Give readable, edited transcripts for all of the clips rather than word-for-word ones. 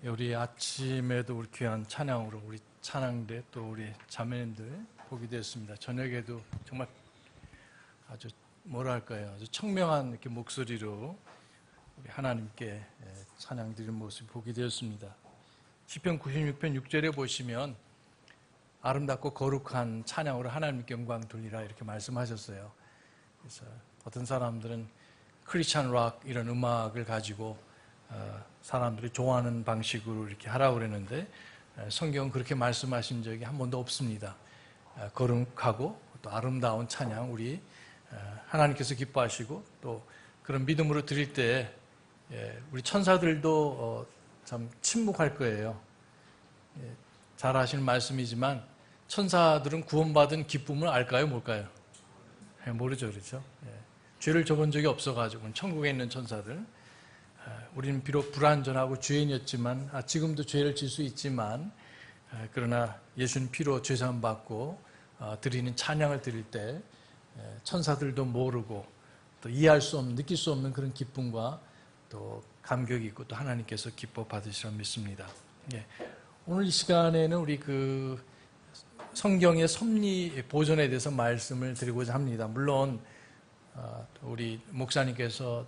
우리 아침에도 우리 귀한 찬양으로 우리 찬양대 또 우리 자매님들 보게 되었습니다. 저녁에도 정말 아주 뭐랄까요, 아주 청명한 이렇게 목소리로 우리 하나님께 찬양 드리는 모습 보게 되었습니다. 시편 96편 6절에 보시면 아름답고 거룩한 찬양으로 하나님께 영광 돌리라 이렇게 말씀하셨어요. 그래서 어떤 사람들은 크리스찬 락 이런 음악을 가지고 사람들이 좋아하는 방식으로 이렇게 하라고 그랬는데 성경은 그렇게 말씀하신 적이 한 번도 없습니다. 거룩하고 또 아름다운 찬양 우리 하나님께서 기뻐하시고 또 그런 믿음으로 드릴 때 우리 천사들도 참 침묵할 거예요. 잘 아시는 말씀이지만 천사들은 구원받은 기쁨을 알까요? 뭘까요? 모르죠, 그렇죠? 죄를 져본 적이 없어가지고 천국에 있는 천사들 우리는 비록 불완전하고 죄인이었지만 지금도 죄를 질 수 있지만 그러나 예수님 피로 죄사함 받고 드리는 찬양을 드릴 때 천사들도 모르고 또 이해할 수 없는 느낄 수 없는 그런 기쁨과 또 감격이 있고 또 하나님께서 기뻐 받으시라 믿습니다. 오늘 이 시간에는 우리 그 성경의 섭리 보존에 대해서 말씀을 드리고자 합니다. 물론 우리 목사님께서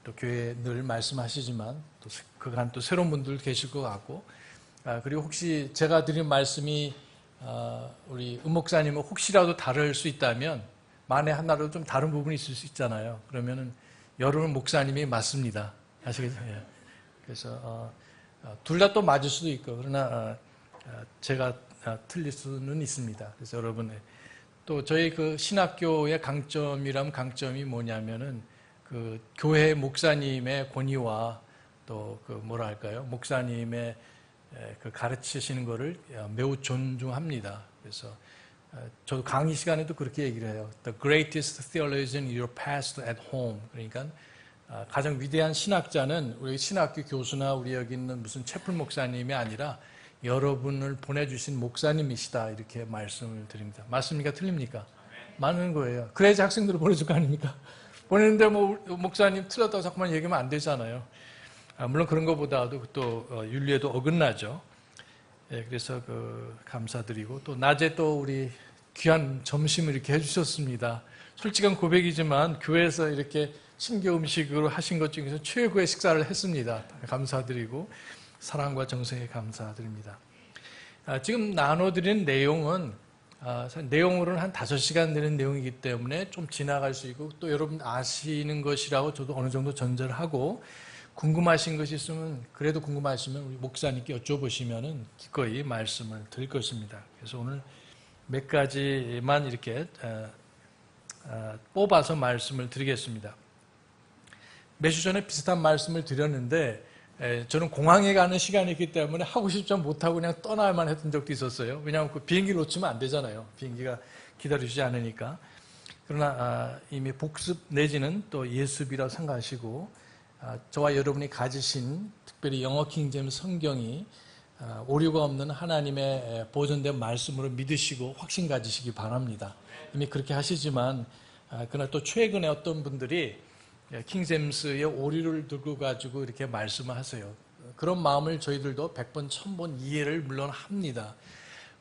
또 교회에 늘 말씀하시지만 또 그간 또 새로운 분들 계실 것 같고 그리고 혹시 제가 드린 말씀이 우리 목사님은 혹시라도 다를 수 있다면 만에 하나라도 좀 다른 부분이 있을 수 있잖아요. 그러면은 여러분 목사님이 맞습니다. 아시겠죠? 그래서 둘 다 또 맞을 수도 있고 그러나 제가 틀릴 수는 있습니다. 그래서 여러분 또 저희 그 신학교의 강점이라면 강점이 뭐냐면은 그 교회 목사님의 권위와 또 그 뭐랄까요 목사님의 그 가르치시는 거를 매우 존중합니다. 그래서 저도 강의 시간에도 그렇게 얘기를 해요. The greatest theologian is your pastor at home. 그러니까 가장 위대한 신학자는 우리 신학교 교수나 우리 여기 있는 무슨 채플 목사님이 아니라 여러분을 보내주신 목사님이시다 이렇게 말씀을 드립니다. 맞습니까? 틀립니까? 맞는 거예요. 그래야지 학생들을 보내줄 거 아닙니까? 보내는데 뭐 목사님 틀렸다고 자꾸만 얘기하면 안 되잖아요. 물론 그런 것보다도 또 윤리에도 어긋나죠. 그래서 감사드리고 또 낮에 또 우리 귀한 점심을 이렇게 해주셨습니다. 솔직한 고백이지만 교회에서 이렇게 신교 음식으로 하신 것 중에서 최고의 식사를 했습니다. 감사드리고 사랑과 정성에 감사드립니다. 지금 나눠드리는 내용은 내용으로는 한 5시간 되는 내용이기 때문에 좀 지나갈 수 있고 또 여러분 아시는 것이라고 저도 어느 정도 전제를 하고 궁금하신 것이 있으면 그래도 궁금하시면 우리 목사님께 여쭤보시면은 기꺼이 말씀을 드릴 것입니다. 그래서 오늘 몇 가지만 이렇게 뽑아서 말씀을 드리겠습니다. 몇 주 전에 비슷한 말씀을 드렸는데 저는 공항에 가는 시간이 있기 때문에 하고 싶지 못하고 그냥 떠나야만 했던 적도 있었어요. 왜냐하면 그 비행기를 놓치면 안 되잖아요. 비행기가 기다려주지 않으니까. 그러나 이미 복습 내지는 또 예습이라고 생각하시고 저와 여러분이 가지신 특별히 영어 킹제임스 성경이 오류가 없는 하나님의 보존된 말씀으로 믿으시고 확신 가지시기 바랍니다. 이미 그렇게 하시지만 그러나 또 최근에 어떤 분들이 킹제임스의 오류를 들고 가지고 이렇게 말씀을 하세요. 그런 마음을 저희들도 100번, 1000번 이해를 물론 합니다.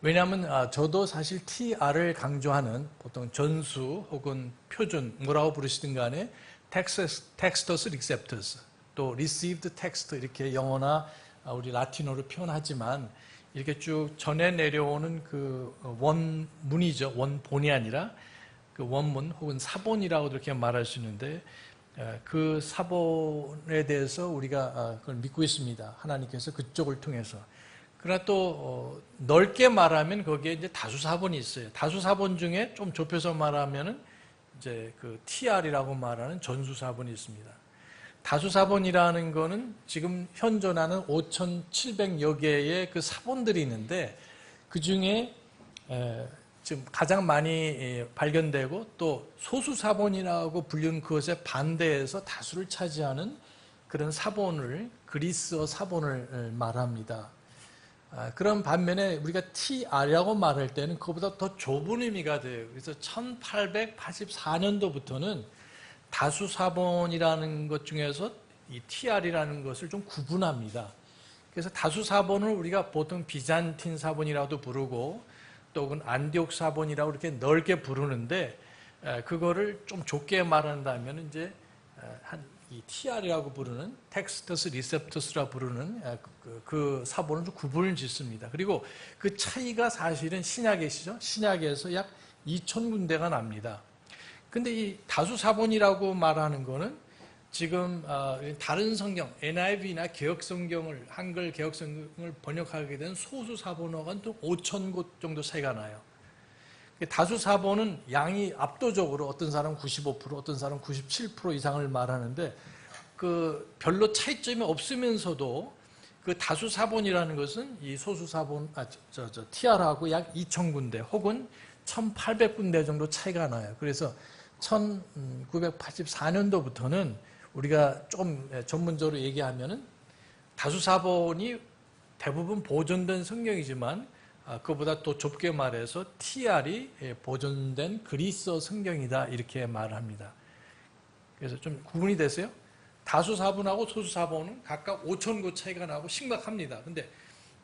왜냐하면 저도 사실 TR을 강조하는 보통 전수 혹은 표준 뭐라고 부르시든 간에 textus receptus 또 received text 이렇게 영어나 우리 라틴어로 표현하지만 이렇게 쭉 전해 내려오는 그 원문이죠. 원본이 아니라 그 원문 혹은 사본이라고 이렇게 말할 수 있는데 그 사본에 대해서 우리가 그걸 믿고 있습니다. 하나님께서 그쪽을 통해서. 그러나 또 넓게 말하면 거기에 이제 다수사본이 있어요. 다수사본 중에 좀 좁혀서 말하면은 이제 그 TR이라고 말하는 전수사본이 있습니다. 다수사본이라는 거는 지금 현존하는 5,700여 개의 그 사본들이 있는데 그 중에 지금 가장 많이 발견되고 또 소수사본이라고 불리는 그것에 반대해서 다수를 차지하는 그런 사본을 그리스어 사본을 말합니다. 그런 반면에 우리가 TR이라고 말할 때는 그것보다 더 좁은 의미가 돼요. 그래서 1884년도부터는 다수사본이라는 것 중에서 이 TR이라는 것을 좀 구분합니다. 그래서 다수 사본을 우리가 보통 비잔틴 사본이라고도 부르고 또 혹은 안디옥 사본이라고 이렇게 넓게 부르는데 그거를 좀 좁게 말한다면 이제 이 TR이라고 부르는 텍스터스 리셉터스라 부르는 그 사본을 구분을 짓습니다. 그리고 그 차이가 사실은 신약이시죠. 신약에서 약 2,000군데가 납니다. 근데 이 다수 사본이라고 말하는 거는 지금 다른 성경, NIV나 개혁성경을 한글 개혁성경을 번역하게 된 소수 사본어가 또 5,000곳 정도 차이가 나요. 다수 사본은 양이 압도적으로 어떤 사람은 95%, 어떤 사람은 97% 이상을 말하는데 그 별로 차이점이 없으면서도 그 다수 사본이라는 것은 이 소수 사본, TR하고 약 2,000군데 혹은 1,800군데 정도 차이가 나요. 그래서 1984년도부터는 우리가 좀 전문적으로 얘기하면은 다수 사본이 대부분 보존된 성경이지만 그보다 또 좁게 말해서 TR이 보존된 그리스어 성경이다 이렇게 말합니다. 그래서 좀 구분이 됐어요? 다수 사본하고 소수 사본은 각각 5,000곳 차이가 나고 심각합니다. 근데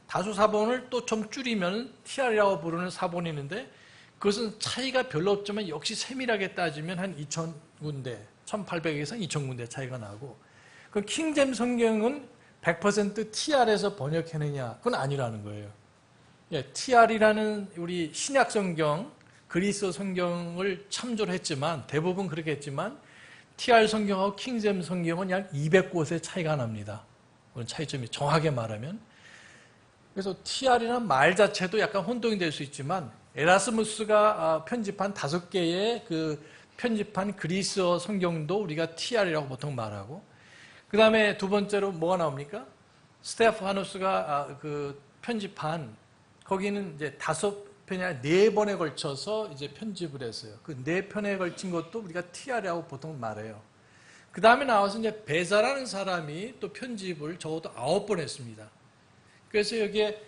다수 사본을 또 좀 줄이면 TR이라고 부르는 사본이 있는데 그것은 차이가 별로 없지만 역시 세밀하게 따지면 한 2,000군데, 1,800에서 2,000군데 차이가 나고 그 킹잼 성경은 100% TR에서 번역해내냐? 그건 아니라는 거예요. TR이라는 우리 신약 성경, 그리스어 성경을 참조를 했지만 대부분 그렇게 했지만 TR 성경하고 킹잼 성경은 약 200곳의 차이가 납니다. 그런 차이점이 정확하게 말하면. 그래서 TR이라는 말 자체도 약간 혼동이 될 수 있지만 에라스무스가 편집한 5개의 그 편집한 그리스어 성경도 우리가 TR이라고 보통 말하고 그 다음에 두 번째로 뭐가 나옵니까? 스테파노스가 그 편집한 거기는 이제 5편이 아니라 4번에 걸쳐서 이제 편집을 했어요. 그 4편에 걸친 것도 우리가 TR이라고 보통 말해요. 그 다음에 나와서 이제 베자라는 사람이 또 편집을 적어도 9번 했습니다. 그래서 여기에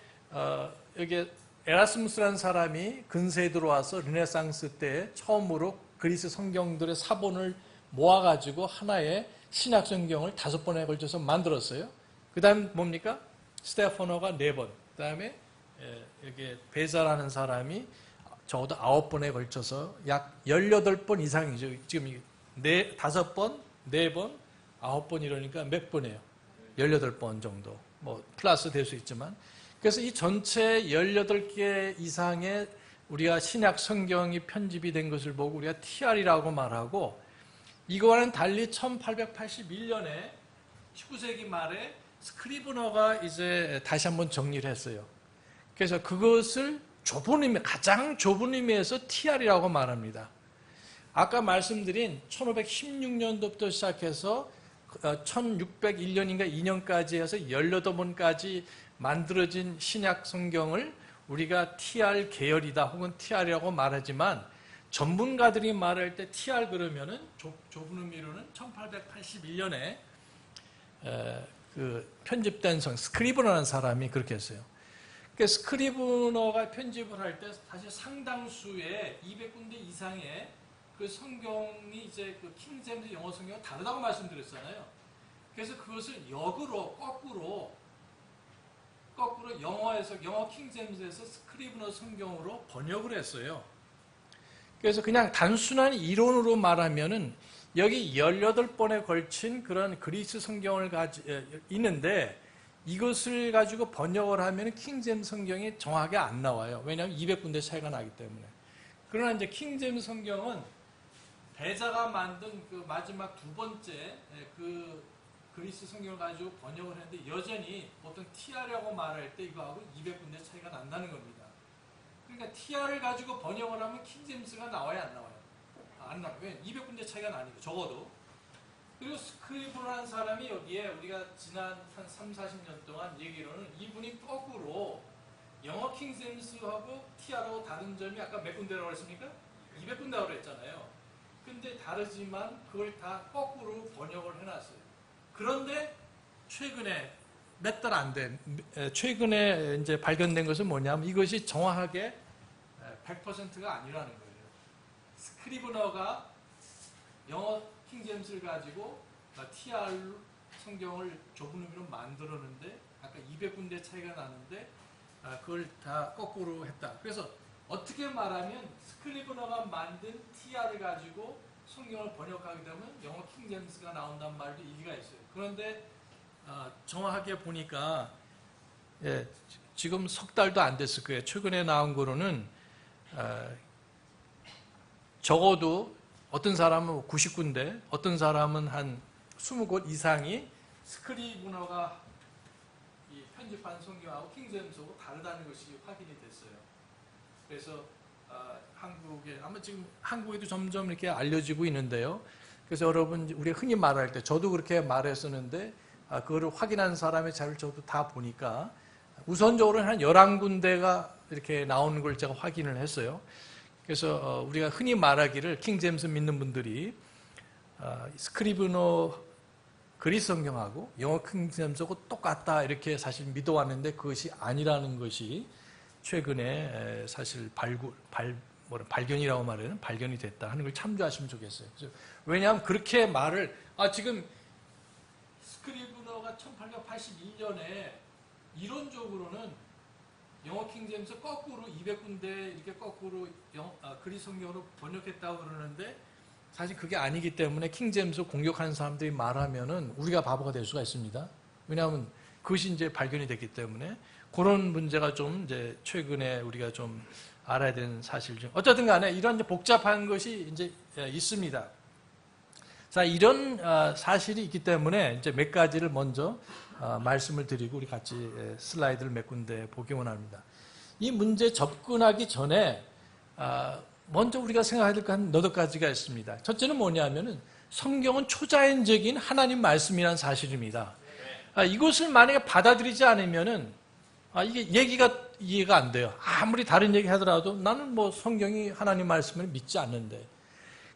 에라스무스라는 사람이 근세에 들어와서 르네상스 때 처음으로 그리스 성경들의 사본을 모아가지고 하나의 신약 성경을 5번에 걸쳐서 만들었어요. 그 다음 뭡니까? 스테파노가 4번. 그 다음에 여기 베자라는 사람이 적어도 9번에 걸쳐서 약 18번 이상이죠. 지금 5번, 4번, 9번 이러니까 몇 번이에요? 18번 정도. 뭐 플러스 될 수 있지만. 그래서 이 전체 18개 이상의 우리가 신약 성경이 편집이 된 것을 보고 우리가 TR이라고 말하고 이거와는 달리 1881년에 19세기 말에 스크리브너가 이제 다시 한번 정리를 했어요. 그래서 그것을 좁은 의미, 가장 좁은 의미에서 TR이라고 말합니다. 아까 말씀드린 1516년도부터 시작해서 1601년인가 2년까지 해서 18번까지 만들어진 신약 성경을 우리가 TR 계열이다 혹은 TR이라고 말하지만 전문가들이 말할 때 TR 그러면은 좁은 의미로는 1881년에 그 편집된 스크리브너라는 사람이 그렇게 했어요. 그러니까 스크리브너가 편집을 할 때 사실 상당수의 200군데 이상의 그 성경이 이제 그 킹제임스 영어 성경과 다르다고 말씀드렸잖아요. 그래서 그것을 역으로 거꾸로 영어 킹제임스에서 스크리브너 성경으로 번역을 했어요. 그래서 그냥 단순한 이론으로 말하면은 여기 18번에 걸친 그런 그리스 성경을 있는데 이것을 가지고 번역을 하면 킹제임스 성경이 정확하게 안 나와요. 왜냐하면 200군데 차이가 나기 때문에. 그러나 이제 킹제임스 성경은 베자가 만든 그 마지막 2번째 그 그리스 성경을 가지고 번역을 했는데 여전히 보통 TR이라고 말할 때 이거하고 200군데 차이가 난다는 겁니다. 그러니까 TR을 가지고 번역을 하면 킹제임스가 나와야 안 나와요? 안 나와요. 왜? 200군데 차이가 나니까 적어도. 그리고 스크리브너라는 사람이 여기에 우리가 지난 한 3, 40년 동안 얘기로는 이분이 거꾸로 영어 킹제임스하고 TR하고 다른 점이 아까 몇 군데라고 했습니까? 200군데라고 했잖아요. 근데 다르지만 그걸 다 거꾸로 번역을 해놨어요. 그런데 최근에 몇 달 안 된, 최근에 이제 발견된 것은 뭐냐면 이것이 정확하게 100%가 아니라는 거예요. 스크리브너가 영어 킹제임스를 가지고 TR 성경을 좁은 의미로 만들었는데 아까 200군데 차이가 나는데 그걸 다 거꾸로 했다. 그래서 어떻게 말하면 스크리브너가 만든 TR을 가지고 성경을 번역하게 되면 영어 킹제임스가 나온다는 말도 일리가 있어요. 그런데 정확하게 보니까 지금 석 달도 안 됐을 거예요. 최근에 나온 거로는 적어도 어떤 사람은 90군데, 어떤 사람은 한 20곳 이상이 스크리브너가 편집한 성경하고 킹제임스하고 다르다는 것이 확인이 됐어요. 그래서 한국에 아마 지금 한국에도 점점 이렇게 알려지고 있는데요. 그래서 여러분 우리가 흔히 말할 때 저도 그렇게 말했었는데 그거를 확인한 사람의 자료를 저도 다 보니까 우선적으로 한 11군데가 이렇게 나오는 걸 제가 확인을 했어요. 그래서 우리가 흔히 말하기를 킹제임스 믿는 분들이 스크리브너 그리스 성경하고 영어 킹제임스하고 똑같다 이렇게 사실 믿어왔는데 그것이 아니라는 것이 최근에 사실 발견이라고 말하는 발견이 됐다 하는 걸 참조하시면 좋겠어요. 왜냐하면 그렇게 말을 지금 스크리브너가 1881년에 이론적으로는 영어 킹제임스 거꾸로 200군데 이렇게 거꾸로 그리스 성경으로 번역했다고 그러는데 사실 그게 아니기 때문에 킹제임스 공격하는 사람들이 말하면은 우리가 바보가 될 수가 있습니다. 왜냐하면 그것이 이제 발견이 됐기 때문에 그런 문제가 좀 이제 최근에 우리가 좀 알아야 되는 사실 중 어쨌든 간에 이런 이제 복잡한 것이 이제 있습니다. 자, 이런 사실이 있기 때문에 이제 몇 가지를 먼저 말씀을 드리고 우리 같이 슬라이드를 몇 군데 보기 원합니다. 이 문제 접근하기 전에 먼저 우리가 생각해야 될 한 너댓 가지가 있습니다. 첫째는 뭐냐면은 성경은 초자연적인 하나님 말씀이라는 사실입니다. 이것을 만약에 받아들이지 않으면은 이게 얘기가 이해가 안 돼요. 아무리 다른 얘기 하더라도 나는 뭐 성경이 하나님 말씀을 믿지 않는데.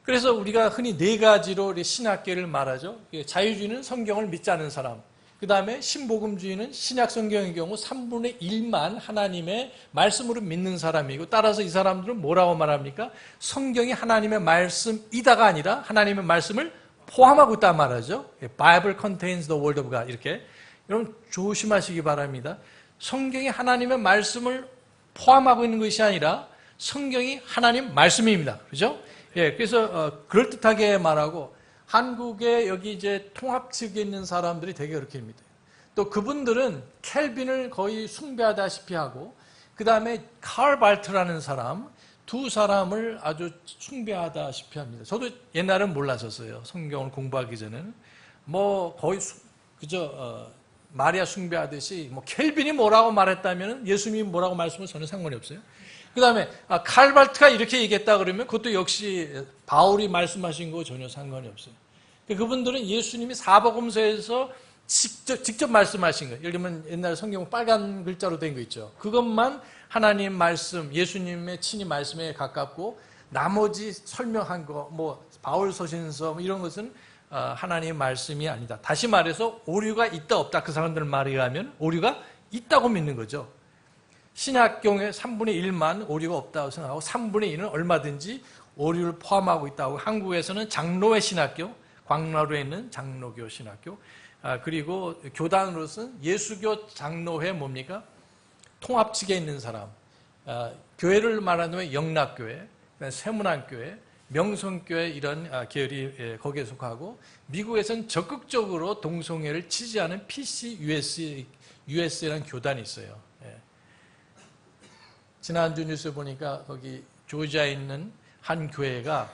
그래서 우리가 흔히 네 가지로 신학계를 말하죠. 자유주의는 성경을 믿지 않는 사람. 그 다음에 신복음주의는 신약 성경의 경우 3분의 1만 하나님의 말씀으로 믿는 사람이고 따라서 이 사람들은 뭐라고 말합니까? 성경이 하나님의 말씀이다가 아니라 하나님의 말씀을 포함하고 있다 말하죠. Bible contains the word of God 이렇게. 여러분 조심하시기 바랍니다. 성경이 하나님의 말씀을 포함하고 있는 것이 아니라 성경이 하나님 말씀입니다. 그렇죠? 그래서 그럴듯하게 말하고 한국에 여기 이제 통합 측에 있는 사람들이 되게 그렇게 합니다. 또 그분들은 켈빈을 거의 숭배하다시피 하고 그 다음에 칼 발트라는 사람 두 사람을 아주 숭배하다시피 합니다. 저도 옛날엔 몰랐었어요. 성경을 공부하기 전에는 뭐 거의 그저 마리아 숭배하듯이 뭐 켈빈이 뭐라고 말했다면 예수님이 뭐라고 말씀은 전혀 상관이 없어요. 그 다음에 칼발트가 이렇게 얘기했다 그러면 그것도 역시 바울이 말씀하신 거 전혀 상관이 없어요. 그분들은 예수님이 사복음서에서 직접 말씀하신 거예요. 예를 들면 옛날 성경 빨간 글자로 된 거 있죠. 그것만 하나님 말씀, 예수님의 친히 말씀에 가깝고 나머지 설명한 거, 뭐 바울 서신서 뭐 이런 것은 하나님의 말씀이 아니다. 다시 말해서 오류가 있다 없다 그 사람들 말에 의하면 오류가 있다고 믿는 거죠. 신약경의 3분의 1만 오류가 없다고 생각하고 3분의 2는 얼마든지 오류를 포함하고 있다고 한국에서는 장로회 신학교, 광나루에 있는 장로교 신학교 그리고 교단으로서는 예수교 장로회 뭡니까? 통합 측에 있는 사람 교회를 말하는 영락교회, 세문안교회, 명성교회 이런 계열이 거기에 속하고 미국에서는 적극적으로 동성애를 지지하는 PCUSA라는 교단이 있어요. 지난주 뉴스 보니까 거기 조지아에 있는 한 교회가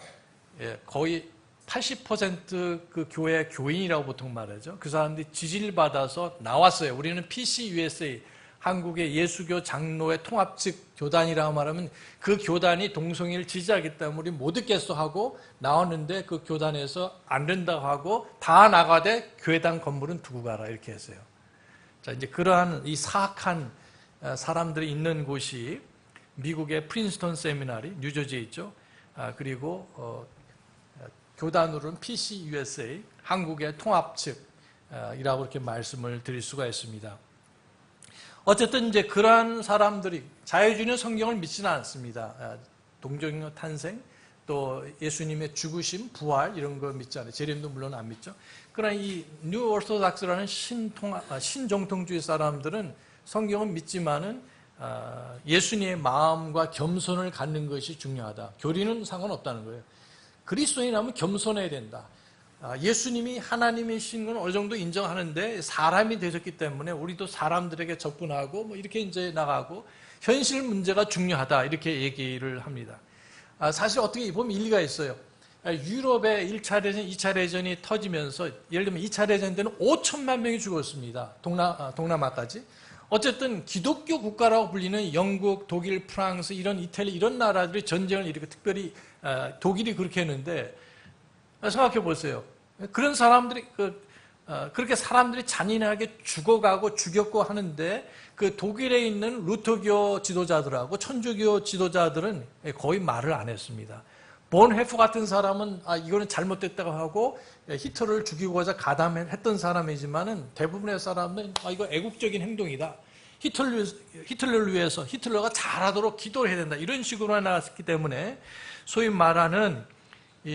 거의 80% 그 교회 교인이라고 보통 말하죠. 그 사람들이 지지를 받아서 나왔어요. 우리는 PCUSA, 한국의 예수교 장로회 통합 측 교단이라고 말하면 그 교단이 동성애를 지지하기 때문에 우리 못 듣겠어 하고 나왔는데 그 교단에서 안 된다고 하고 다 나가되 교회당 건물은 두고 가라 이렇게 했어요. 자, 이제 그러한 이 사악한 사람들이 있는 곳이 미국의 프린스턴 세미나리, 뉴저지에 있죠. 그리고 교단으로는 PCUSA, 한국의 통합 측이라고 이렇게 말씀을 드릴 수가 있습니다. 어쨌든 이제 그러한 사람들이 자유주의는 성경을 믿지는 않습니다. 동정녀 탄생, 또 예수님의 죽으심, 부활 이런 거 믿잖아요. 재림도 물론 안 믿죠. 그러나 이 뉴 오르토닥스라는 신정통주의 사람들은 성경은 믿지만은 예수님의 마음과 겸손을 갖는 것이 중요하다. 교리는 상관없다는 거예요. 그리스도인이라면 겸손해야 된다. 예수님이 하나님이신 건 어느 정도 인정하는데 사람이 되셨기 때문에 우리도 사람들에게 접근하고 뭐 이렇게 이제 나가고 현실 문제가 중요하다 이렇게 얘기를 합니다. 사실 어떻게 보면 일리가 있어요. 유럽의 1차 대전, 2차 대전이 터지면서 예를 들면 2차 대전 때는 5천만 명이 죽었습니다. 동남아까지. 어쨌든 기독교 국가라고 불리는 영국, 독일, 프랑스, 이런 이탈리 이런 나라들이 전쟁을 일으키고 특별히 독일이 그렇게 했는데 생각해 보세요. 그런 사람들이 그렇게 사람들이 잔인하게 죽어가고 죽였고 하는데 그 독일에 있는 루터교 지도자들하고 천주교 지도자들은 거의 말을 안 했습니다. 본헤프 같은 사람은 이거는 잘못됐다고 하고 히틀러를 죽이고자 가담했던 사람이지만은 대부분의 사람은 이거 애국적인 행동이다. 히틀러를 위해서 히틀러가 잘하도록 기도를 해야 된다. 이런 식으로 나왔기 때문에 소위 말하는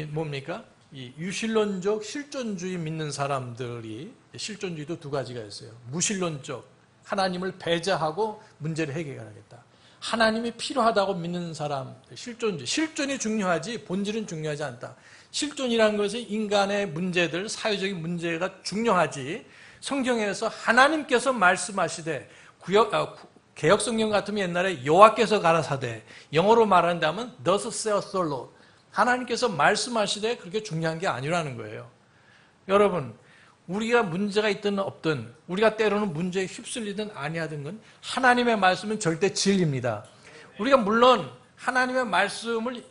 뭡니까? 이 유실론적 실존주의 믿는 사람들이 실존주의도 두 가지가 있어요. 무실론적 하나님을 배제하고 문제를 해결하겠다. 하나님이 필요하다고 믿는 사람, 실존주의. 실존이 중요하지 본질은 중요하지 않다. 실존이라는 것이 인간의 문제들, 사회적인 문제가 중요하지. 성경에서 하나님께서 말씀하시되 개역성경 같으면 옛날에 여호와께서 가라사대 영어로 말한다면 Thus saith the Lord. 하나님께서 말씀하시되 그렇게 중요한 게 아니라는 거예요. 여러분, 우리가 문제가 있든 없든 우리가 때로는 문제에 휩쓸리든 아니하든 건 하나님의 말씀은 절대 진리입니다. 우리가 물론 하나님의 말씀을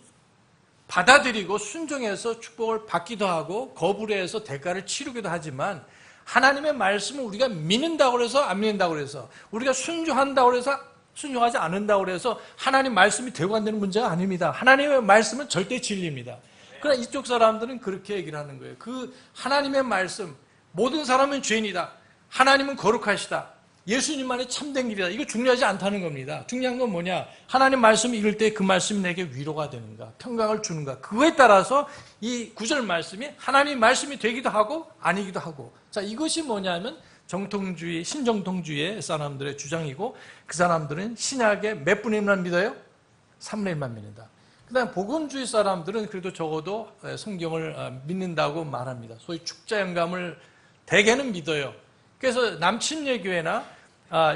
받아들이고 순종해서 축복을 받기도 하고 거부를 해서 대가를 치르기도 하지만 하나님의 말씀을 우리가 믿는다고 해서 안 믿는다고 해서 우리가 순종한다고 해서 순종하지 않는다고 해서 하나님 말씀이 되고 안 되는 문제가 아닙니다. 하나님의 말씀은 절대 진리입니다. 그러나 이쪽 사람들은 그렇게 얘기를 하는 거예요. 그 하나님의 말씀, 모든 사람은 죄인이다. 하나님은 거룩하시다. 예수님만이 참된 길이다. 이거 중요하지 않다는 겁니다. 중요한 건 뭐냐? 하나님 말씀을 읽을 때 그 말씀이 내게 위로가 되는가? 평강을 주는가? 그거에 따라서 이 구절 말씀이 하나님 말씀이 되기도 하고 아니기도 하고. 자, 이것이 뭐냐면 정통주의, 신정통주의 사람들의 주장이고 그 사람들은 신약의 몇 분의 1만 믿어요? 3분의 1만 믿는다. 그 다음에 복음주의 사람들은 그래도 적어도 성경을 믿는다고 말합니다. 소위 축자영감을 대개는 믿어요. 그래서 남침례교회나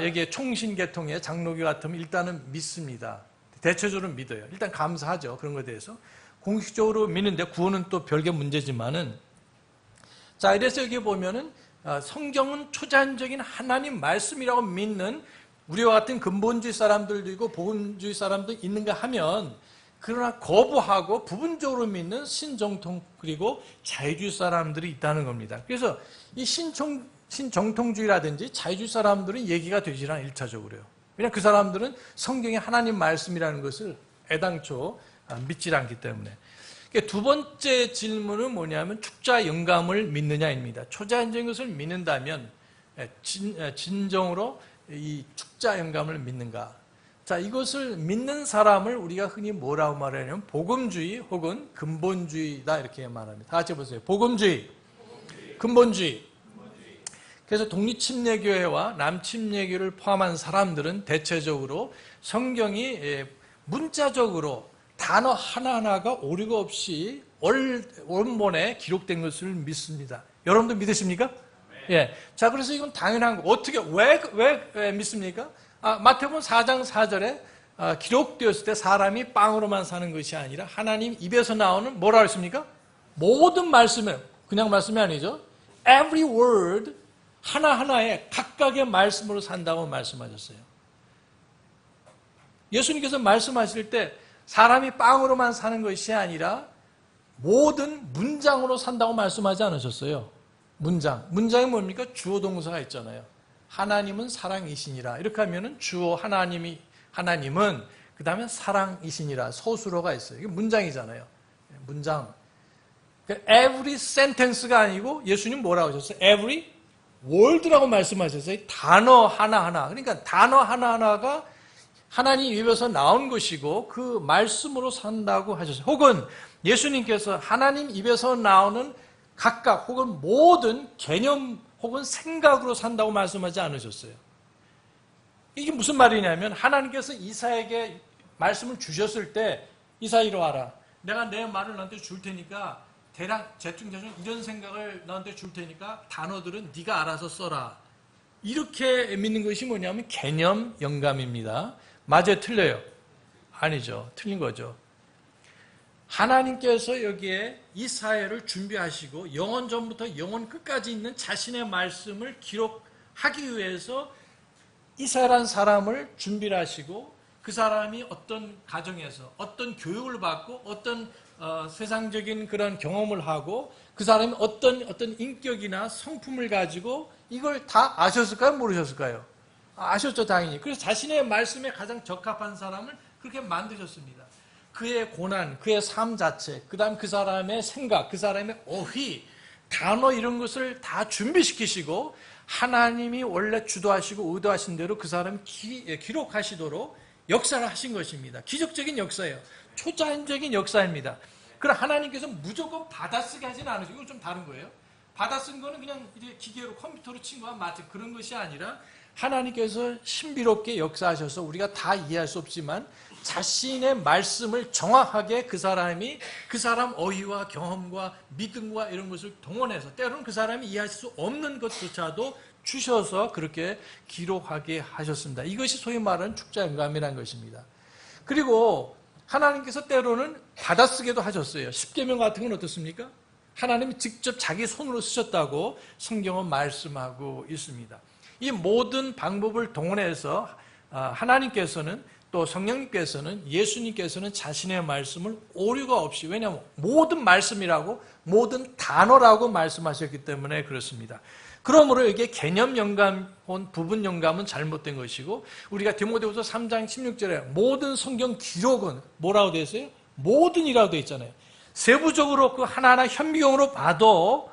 여기에 총신계통의 장로교 같으면 일단은 믿습니다. 대체적으로 믿어요. 일단 감사하죠. 그런 것에 대해서. 공식적으로 믿는데 구원은 또 별개 문제지만은 자, 이래서 여기 보면은 성경은 초자연적인 하나님 말씀이라고 믿는 우리와 같은 근본주의 사람들도 있고 복음주의 사람도 있는가 하면 그러나 거부하고 부분적으로 믿는 신정통 그리고 자유주의 사람들이 있다는 겁니다. 그래서 이 신정통주의라든지 자유주의 사람들은 얘기가 되질 않아요. 1차적으로요. 왜냐하면 그 사람들은 성경의 하나님 말씀이라는 것을 애당초 믿질 않기 때문에. 두 번째 질문은 뭐냐면 축자 영감을 믿느냐입니다. 초자연적인 것을 믿는다면 진정으로 이 축자 영감을 믿는가? 자, 이것을 믿는 사람을 우리가 흔히 뭐라고 말하냐면 복음주의 혹은 근본주의다 이렇게 말합니다. 다 같이 보세요. 복음주의, 근본주의. 그래서 독립침례교회와 남침례교를 포함한 사람들은 대체적으로 성경이 문자적으로 단어 하나하나가 오류가 없이 원본에 기록된 것을 믿습니다. 여러분도 믿으십니까? 예. 자, 그래서 이건 당연한 거. 어떻게, 왜 믿습니까? 마태복음 4장 4절에 기록되었을 때 사람이 빵으로만 사는 것이 아니라 하나님 입에서 나오는 뭐라고 했습니까? 모든 말씀에, 그냥 말씀이 아니죠. Every word, 하나하나에 각각의 말씀으로 산다고 말씀하셨어요. 예수님께서 말씀하실 때 사람이 빵으로만 사는 것이 아니라 모든 문장으로 산다고 말씀하지 않으셨어요. 문장. 문장이 뭡니까? 주어 동사가 있잖아요. 하나님은 사랑이시니라. 이렇게 하면은 주어 하나님은 그 다음에 사랑이시니라. 서술어가 있어요. 이게 문장이잖아요. 문장. Every sentence가 아니고 예수님 뭐라고 하셨어요? Every word라고 말씀하셨어요. 단어 하나하나. 그러니까 단어 하나하나가 하나님 입에서 나온 것이고 그 말씀으로 산다고 하셨어요. 혹은 예수님께서 하나님 입에서 나오는 각각 혹은 모든 개념 혹은 생각으로 산다고 말씀하지 않으셨어요. 이게 무슨 말이냐면 하나님께서 이사에게 말씀을 주셨을 때 이사 이리 와라. 내가 내 말을 너한테 줄 테니까 대략 대충 이런 생각을 너한테 줄 테니까 단어들은 네가 알아서 써라. 이렇게 믿는 것이 뭐냐면 개념 영감입니다. 맞아요? 틀려요? 아니죠. 틀린 거죠. 하나님께서 여기에 이 사회를 준비하시고 영원 전부터 영원 끝까지 있는 자신의 말씀을 기록하기 위해서 이사라는 사람을 준비를 하시고 그 사람이 어떤 가정에서 어떤 교육을 받고 어떤 세상적인 그런 경험을 하고 그 사람이 어떤 인격이나 성품을 가지고 이걸 다 아셨을까요? 모르셨을까요? 아셨죠, 당연히. 그래서 자신의 말씀에 가장 적합한 사람을 그렇게 만드셨습니다. 그의 고난, 그의 삶 자체, 그 다음 그 사람의 생각, 그 사람의 어휘, 단어 이런 것을 다 준비시키시고 하나님이 원래 주도하시고 의도하신 대로 그 사람이 기록하시도록 역사를 하신 것입니다. 기적적인 역사예요. 초자연적인 역사입니다. 그럼 하나님께서 무조건 받아쓰게 하지는 않으시고 이건 좀 다른 거예요. 받아쓴 거는 그냥 이제 기계로 컴퓨터로 친 거와 마치 그런 것이 아니라 하나님께서 신비롭게 역사하셔서 우리가 다 이해할 수 없지만 자신의 말씀을 정확하게 그 사람이 그 사람 어휘와 경험과 믿음과 이런 것을 동원해서 때로는 그 사람이 이해할 수 없는 것조차도 주셔서 그렇게 기록하게 하셨습니다. 이것이 소위 말하는 축자영감이라는 것입니다. 그리고 하나님께서 때로는 받아쓰기도 하셨어요. 십계명 같은 건 어떻습니까? 하나님이 직접 자기 손으로 쓰셨다고 성경은 말씀하고 있습니다. 이 모든 방법을 동원해서 하나님께서는 또 성령님께서는 예수님께서는 자신의 말씀을 오류가 없이 왜냐하면 모든 말씀이라고 모든 단어라고 말씀하셨기 때문에 그렇습니다. 그러므로 이게 개념 영감 혹은 부분 영감은 잘못된 것이고 우리가 디모데후서 3장 16절에 모든 성경 기록은 뭐라고 되어 있어요? 모든이라고 되어 있잖아요. 세부적으로 그 하나하나 현미경으로 봐도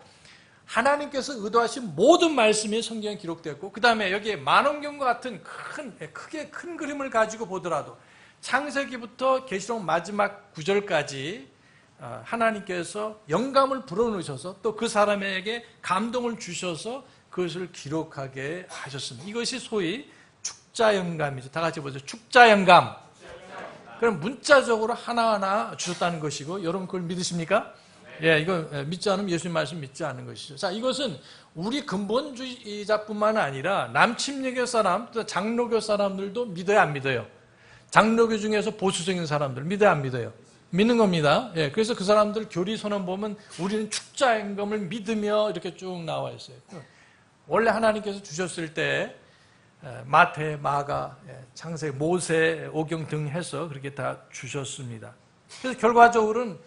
하나님께서 의도하신 모든 말씀이 성경에 기록되었고 그 다음에 여기에 만원경과 같은 크게 큰 그림을 가지고 보더라도 창세기부터 계시록 마지막 구절까지 하나님께서 영감을 불어넣으셔서 또 그 사람에게 감동을 주셔서 그것을 기록하게 하셨습니다. 이것이 소위 축자영감이죠. 다 같이 보세요. 축자영감. 그럼 문자적으로 하나하나 주셨다는 것이고 여러분 그걸 믿으십니까? 예, 이거 믿지 않으면 예수님 말씀 믿지 않는 것이죠. 자, 이것은 우리 근본주의자뿐만 아니라 남침여교 사람, 장로교 사람들도 믿어요, 안 믿어요? 장로교 중에서 보수적인 사람들 믿어요, 안 믿어요? 믿는 겁니다. 예, 그래서 그 사람들 교리선언 보면 우리는 축자임금을 믿으며 이렇게 쭉 나와 있어요. 원래 하나님께서 주셨을 때 마태, 마가, 창세기, 모세, 오경 등 해서 그렇게 다 주셨습니다. 그래서 결과적으로는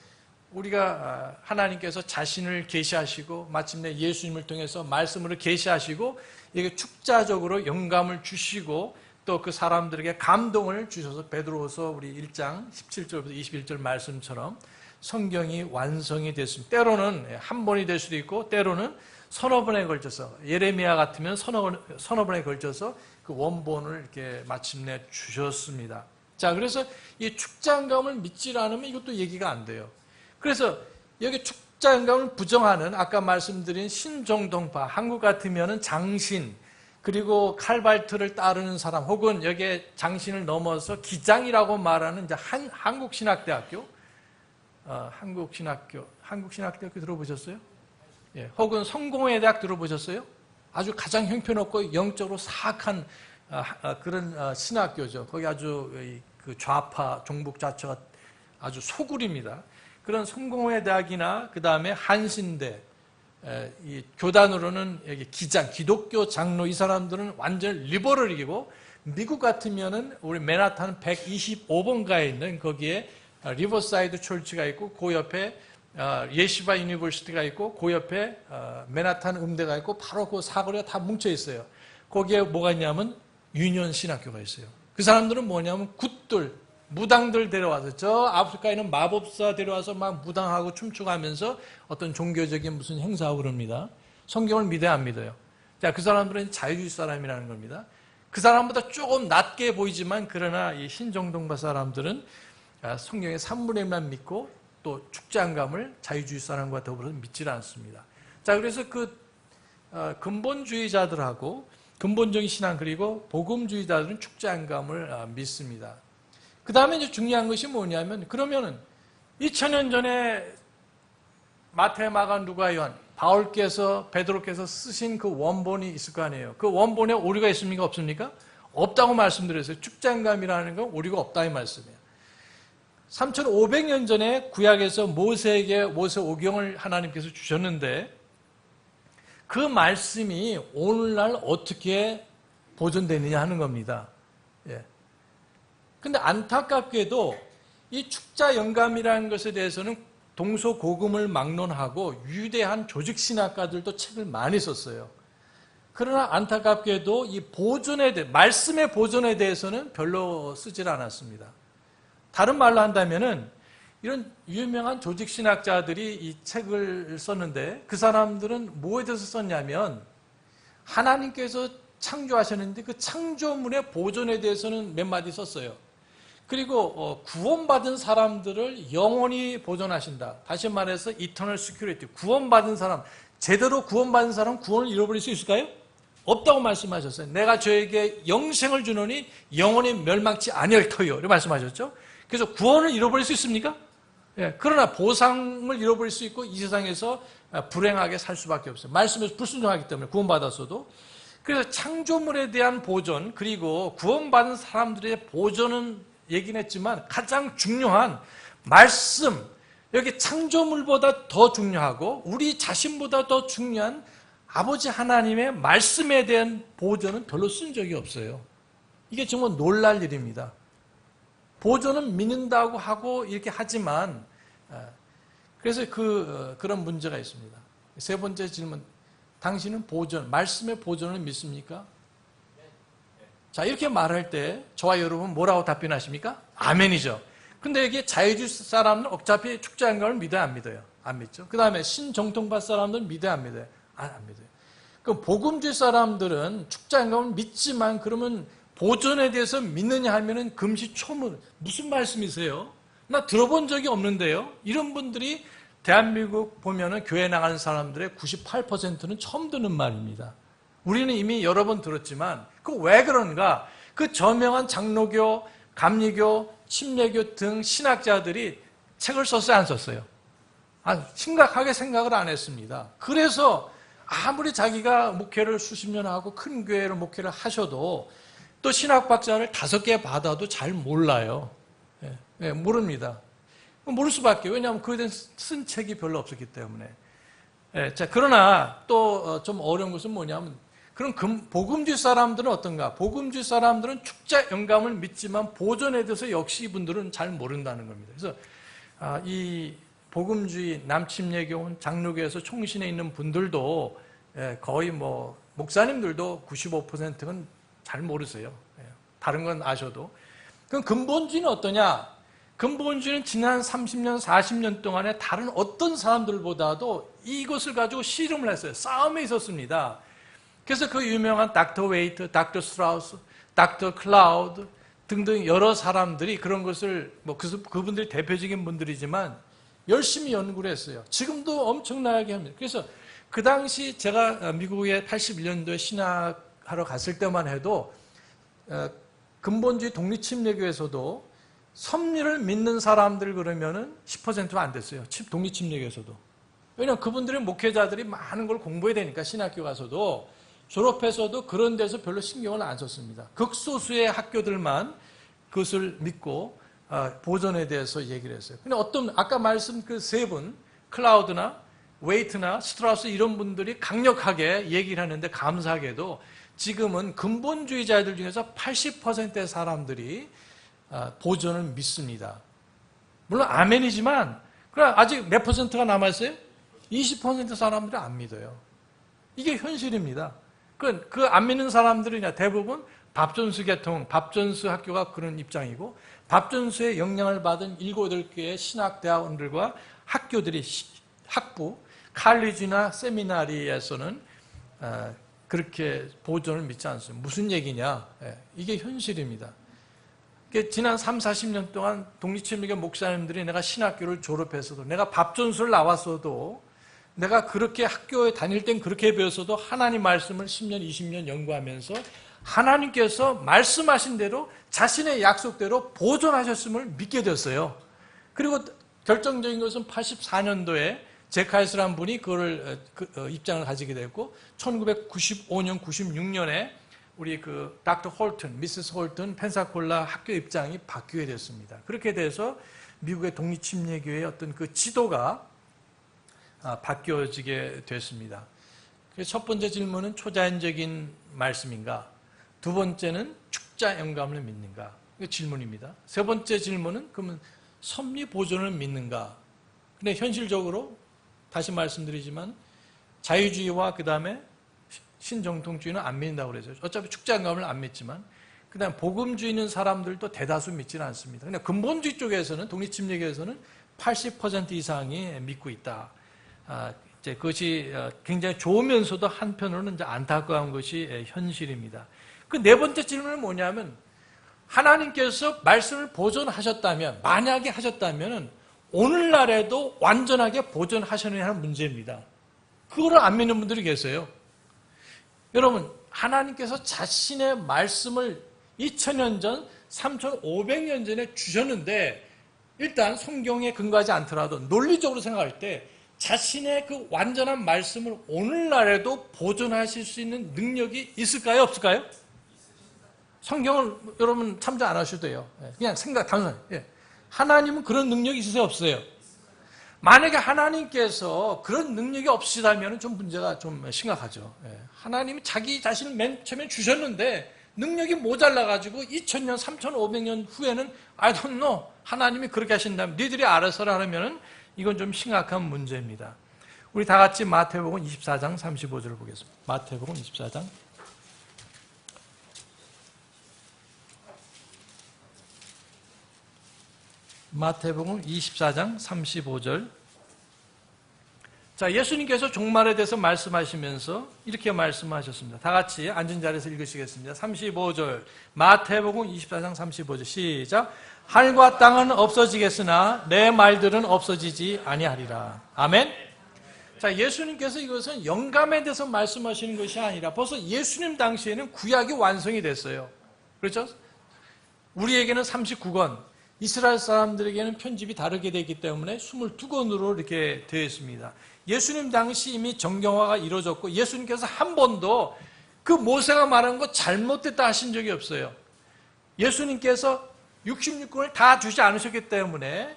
우리가 하나님께서 자신을 계시하시고 마침내 예수님을 통해서 말씀으로 계시하시고 이게 축자적으로 영감을 주시고 또 그 사람들에게 감동을 주셔서 베드로후서 우리 1장 17절부터 21절 말씀처럼 성경이 완성이 됐습니다. 때로는 한 번이 될 수도 있고 때로는 서너 번에 걸쳐서 예레미야 같으면 서너 번에 걸쳐서 그 원본을 이렇게 마침내 주셨습니다. 자, 그래서 이 축자영감을 믿지 않으면 이것도 얘기가 안 돼요. 그래서 여기 축자영감을 부정하는 아까 말씀드린 신정동파, 한국 같으면은 장신, 그리고 칼발트를 따르는 사람, 혹은 여기에 장신을 넘어서 기장이라고 말하는 이제 한국신학대학교, 한국신학대학교 들어보셨어요? 예, 혹은 성공회대학 들어보셨어요? 아주 가장 형편없고 영적으로 사악한 그런 신학교죠. 거기 아주 그 좌파, 종북 자체가 아주 소굴입니다. 그런 성공회대학이나 그 다음에 한신대, 이 교단으로는 여기 기장, 기독교 장로 이 사람들은 완전 리버럴이고 미국 같으면은 우리 맨하탄 125번가에 있는 거기에 리버사이드 철치가 있고 그 옆에 예시바 유니버시티가 있고 그 옆에 맨하탄 음대가 있고 바로 그 사거리가 다 뭉쳐 있어요. 거기에 뭐가 있냐면 유니온 신학교가 있어요. 그 사람들은 뭐냐면 굿들, 무당들 데려와서 저 아프리카에 있는 마법사 데려와서 막 무당하고 춤추고 하면서 어떤 종교적인 무슨 행사하고 그럽니다. 성경을 믿어요, 안 믿어요? 자, 그 사람들은 자유주의 사람이라는 겁니다. 그 사람보다 조금 낮게 보이지만 그러나 이 신정동파 사람들은 성경의 3분의 1만 믿고 또 축제안감을 자유주의 사람과 더불어서 믿지 않습니다. 자, 그래서 근본주의자들하고 근본적인 신앙 그리고 복음주의자들은 축제안감을 믿습니다. 그 다음에 이제 중요한 것이 뭐냐면 그러면은 2000년 전에 마태, 마가, 누가, 요한, 바울께서 베드로께서 쓰신 그 원본이 있을 거 아니에요. 그 원본에 오류가 있습니까? 없습니까? 없다고 말씀드렸어요. 축제안감이라는 건 오류가 없다 이 말씀이에요. 3500년 전에 구약에서 모세에게 모세 오경을 하나님께서 주셨는데 그 말씀이 오늘날 어떻게 보존되느냐 하는 겁니다. 예. 근데 안타깝게도 이 축자 영감이라는 것에 대해서는 동서고금을 막론하고 위대한 조직신학가들도 책을 많이 썼어요. 그러나 안타깝게도 이 말씀의 보존에 대해서는 별로 쓰질 않았습니다. 다른 말로 한다면은 이런 유명한 조직신학자들이 이 책을 썼는데 그 사람들은 뭐에 대해서 썼냐면 하나님께서 창조하셨는데 그 창조물의 보존에 대해서는 몇 마디 썼어요. 그리고 구원받은 사람들을 영원히 보존하신다. 다시 말해서 eternal security. 구원받은 사람, 제대로 구원받은 사람 구원을 잃어버릴 수 있을까요? 없다고 말씀하셨어요. 내가 저에게 영생을 주노니 영원히 멸망치 아니할 터요. 이렇게 말씀하셨죠. 그래서 구원을 잃어버릴 수 있습니까? 예, 그러나 보상을 잃어버릴 수 있고 이 세상에서 불행하게 살 수밖에 없어요. 말씀에서 불순종하기 때문에 구원받았어도. 그래서 창조물에 대한 보존 그리고 구원받은 사람들의 보존은 얘기는 했지만 가장 중요한 말씀, 여기 창조물보다 더 중요하고 우리 자신보다 더 중요한 아버지 하나님의 말씀에 대한 보존은 별로 쓴 적이 없어요. 이게 정말 놀랄 일입니다. 보존은 믿는다고 하고 이렇게 하지만 그래서 그런 문제가 있습니다. 세 번째 질문, 당신은 말씀의 보존을 믿습니까? 자, 이렇게 말할 때 저와 여러분 뭐라고 답변하십니까? 아멘이죠. 근데 여기 자유주의 사람은 어차피 축제안감을 믿어요, 안 믿어요? 안 믿죠. 그 다음에 신정통파 사람들은 믿어요, 안 믿어요? 안 믿어요. 그럼 복음주의 사람들은 축제안감을 믿지만 그러면 보존에 대해서 믿느냐 하면은 금시초문. 무슨 말씀이세요? 나 들어본 적이 없는데요. 이런 분들이 대한민국 보면은 교회 나가는 사람들의 98%는 처음 듣는 말입니다. 우리는 이미 여러 번 들었지만 그 왜 그런가? 그 저명한 장로교, 감리교, 침례교 등 신학자들이 책을 썼어요, 안 썼어요? 심각하게 생각을 안 했습니다. 그래서 아무리 자기가 목회를 수십 년 하고 큰 교회를 목회를 하셔도 또 신학 박사를 5개 받아도 잘 몰라요. 예, 모릅니다. 모를 수밖에. 왜냐하면 그에 대한 쓴 책이 별로 없었기 때문에. 예, 자, 그러나 또 좀 어려운 것은 뭐냐면 그럼 복음주의 사람들은 어떤가? 복음주의 사람들은 축제 영감을 믿지만 보존에 대해서 역시 이분들은 잘 모른다는 겁니다. 그래서 이 복음주의 남침례교 장로교에서 총신에 있는 분들도 거의 목사님들도 95%는 잘 모르세요. 다른 건 아셔도. 그럼 근본주의는 어떠냐? 근본주의는 지난 30년, 40년 동안에 다른 어떤 사람들보다도 이것을 가지고 씨름을 했어요. 싸움에 있었습니다. 그래서 그 유명한 닥터 웨이트, 닥터 스트라우스, 닥터 클라우드 등등 여러 사람들이 그런 것을 그분들이 대표적인 분들이지만 열심히 연구를 했어요. 지금도 엄청나게 합니다. 그래서 그 당시 제가 미국에 81년도에 신학하러 갔을 때만 해도 근본주의 독립침례교에서도 섭리를 믿는 사람들 그러면은 10%가 안 됐어요. 독립침례교에서도. 왜냐하면 그분들의 목회자들이 많은 걸 공부해야 되니까 신학교 가서도 졸업해서도 그런 데서 별로 신경을 안 썼습니다. 극소수의 학교들만 그것을 믿고 보존에 대해서 얘기를 했어요. 근데 아까 말씀 그 세 분, 클라우드나 웨이트나 스트라우스 이런 분들이 강력하게 얘기를 하는데 감사하게도 지금은 근본주의자들 중에서 80%의 사람들이 보존을 믿습니다. 물론 아멘이지만 그럼 아직 몇 퍼센트가 남았어요? 20% 사람들이 안 믿어요. 이게 현실입니다. 그 안 믿는 사람들은 대부분 밥존수 계통, 밥존수 학교가 그런 입장이고 밥존수의 영향을 받은 7, 8개의 신학대학원들과 학교들이 학부, 칼리지나 세미나리에서는 그렇게 보존을 믿지 않습니다. 무슨 얘기냐? 이게 현실입니다. 지난 3, 40년 동안 독립침례교 목사님들이 내가 신학교를 졸업해서도 내가 밥전수를 나왔어도 내가 그렇게 학교에 다닐 땐 그렇게 배웠어도 하나님 말씀을 10년, 20년 연구하면서 하나님께서 말씀하신 대로 자신의 약속대로 보존하셨음을 믿게 됐어요. 그리고 결정적인 것은 84년도에 제카이스라는 분이 그걸 입장을 가지게 됐고 1995년, 96년에 우리 닥터 홀튼, 미세스 홀튼 펜사콜라 학교 입장이 바뀌게 됐습니다. 그렇게 돼서 미국의 독립침례교회의 어떤 그 지도가 바뀌어지게 됐습니다. 첫 번째 질문은 초자연적인 말씀인가? 두 번째는 축자 영감을 믿는가? 이게 질문입니다. 세 번째 질문은 그러면 섭리 보존을 믿는가? 근데 현실적으로 다시 말씀드리지만 자유주의와 그 다음에 신정통주의는 안 믿는다고 그러죠. 어차피 축자 영감을 안 믿지만 그 다음에 복음주의 있는 사람들도 대다수 믿지는 않습니다. 근데 근본주의 쪽에서는 독립침례교에서는 80% 이상이 믿고 있다. 이제 그것이 굉장히 좋으면서도 한편으로는 이제 안타까운 것이 현실입니다. 그 네 번째 질문은 뭐냐면 하나님께서 말씀을 보존하셨다면 만약에 하셨다면 오늘날에도 완전하게 보존하셨느냐 하는 문제입니다. 그거를 안 믿는 분들이 계세요. 여러분 하나님께서 자신의 말씀을 2000년 전, 3500년 전에 주셨는데 일단 성경에 근거하지 않더라도 논리적으로 생각할 때 자신의 그 완전한 말씀을 오늘날에도 보존하실 수 있는 능력이 있을까요? 없을까요? 성경을 여러분 참조 안 하셔도 돼요. 그냥 생각 단순히. 하나님은 그런 능력이 있으세요? 없어요? 만약에 하나님께서 그런 능력이 없으시다면 좀 문제가 좀 심각하죠. 하나님이 자기 자신을 맨 처음에 주셨는데 능력이 모자라가지고 2000년, 3500년 후에는 I don't know. 하나님이 그렇게 하신다면 니들이 알아서 하면은 이건 좀 심각한 문제입니다. 우리 다 같이 마태복음 24장 35절을 보겠습니다. 마태복음 24장. 마태복음 24장 35절. 자, 예수님께서 종말에 대해서 말씀하시면서 이렇게 말씀하셨습니다. 다 같이 앉은 자리에서 읽으시겠습니다. 35절. 마태복음 24장 35절. 시작. 하늘과 땅은 없어지겠으나 내 말들은 없어지지 아니하리라. 아멘. 자, 예수님께서 이것은 영감에 대해서 말씀하시는 것이 아니라 벌써 예수님 당시에는 구약이 완성이 됐어요. 그렇죠? 우리에게는 39권, 이스라엘 사람들에게는 편집이 다르게 되기 때문에 22권으로 이렇게 되어 있습니다. 예수님 당시 이미 정경화가 이루어졌고 예수님께서 한 번도 그 모세가 말한 거 잘못됐다 하신 적이 없어요. 예수님께서 66권을 다 주지 않으셨기 때문에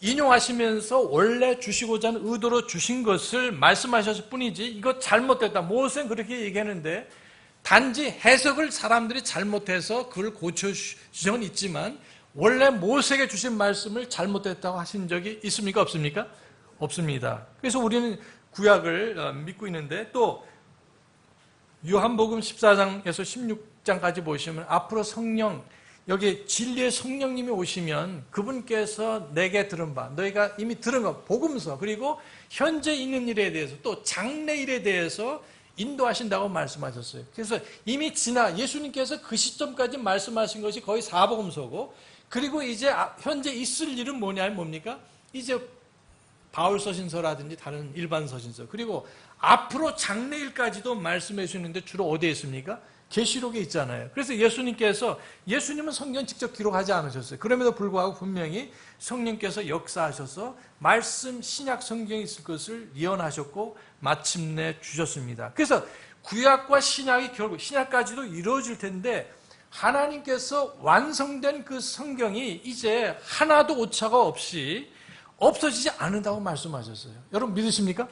인용하시면서 원래 주시고자 하는 의도로 주신 것을 말씀하셨을 뿐이지 이거 잘못됐다. 모세는 그렇게 얘기하는데 단지 해석을 사람들이 잘못해서 그걸 고쳐주신 있지만 원래 모세에게 주신 말씀을 잘못됐다고 하신 적이 있습니까? 없습니까? 없습니다. 그래서 우리는 구약을 믿고 있는데 또 요한복음 14장에서 16장까지 보시면 앞으로 성령 여기 진리의 성령님이 오시면 그분께서 내게 들은 바 너희가 이미 들은 것 복음서 그리고 현재 있는 일에 대해서 또 장래 일에 대해서 인도하신다고 말씀하셨어요. 그래서 이미 예수님께서 그 시점까지 말씀하신 것이 거의 사복음서고 그리고 이제 현재 있을 일은 뭡니까? 이제 바울 서신서라든지 다른 일반 서신서 그리고 앞으로 장래일까지도 말씀해 주시는데 주로 어디에 있습니까? 계시록에 있잖아요. 그래서 예수님은 성경 직접 기록하지 않으셨어요. 그럼에도 불구하고 분명히 성령께서 역사하셔서 말씀 신약 성경에 있을 것을 예언하셨고 마침내 주셨습니다. 그래서 구약과 신약이 결국 신약까지도 이루어질 텐데 하나님께서 완성된 그 성경이 이제 하나도 오차가 없이 없어지지 않는다고 말씀하셨어요. 여러분 믿으십니까?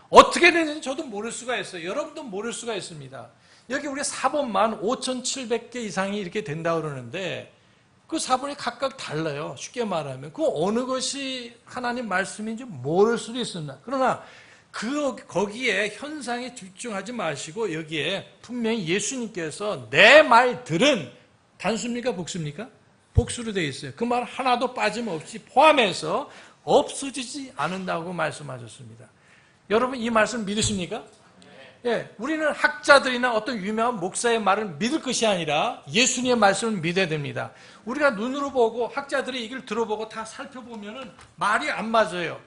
어떻게 되는지 저도 모를 수가 있어요. 여러분도 모를 수가 있습니다. 여기 우리 사본만 5,700개 이상이 이렇게 된다고 그러는데 그 사본이 각각 달라요. 쉽게 말하면. 그 어느 것이 하나님 말씀인지 모를 수도 있습니다. 그러나 거기에 현상에 집중하지 마시고 여기에 분명히 예수님께서 내 말들은 단수입니까? 복수입니까? 복수로 되어 있어요. 그 말 하나도 빠짐없이 포함해서 없어지지 않는다고 말씀하셨습니다. 여러분 이 말씀 믿으십니까? 예, 우리는 학자들이나 어떤 유명한 목사의 말을 믿을 것이 아니라 예수님의 말씀을 믿어야 됩니다. 우리가 눈으로 보고 학자들의 얘기를 들어보고 다 살펴보면은 말이 안 맞아요.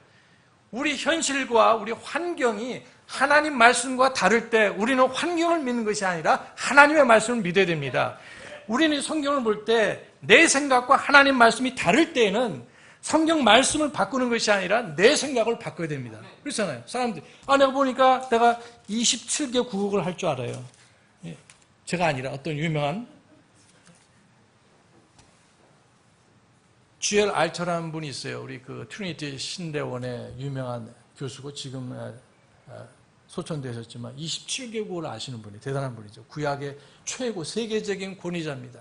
우리 현실과 우리 환경이 하나님 말씀과 다를 때 우리는 환경을 믿는 것이 아니라 하나님의 말씀을 믿어야 됩니다. 우리는 성경을 볼 때 내 생각과 하나님 말씀이 다를 때에는 성경 말씀을 바꾸는 것이 아니라 내 생각을 바꿔야 됩니다. 그렇잖아요. 사람들이 내가 보니까 내가 27개 국어를 할 줄 알아요. 제가 아니라 어떤 유명한 G.L. 알처라는 분이 있어요. 우리 그 트리니티 신대원의 유명한 교수고 지금 소천되셨지만 27개국어를 아시는 분이 대단한 분이죠. 구약의 최고 세계적인 권위자입니다.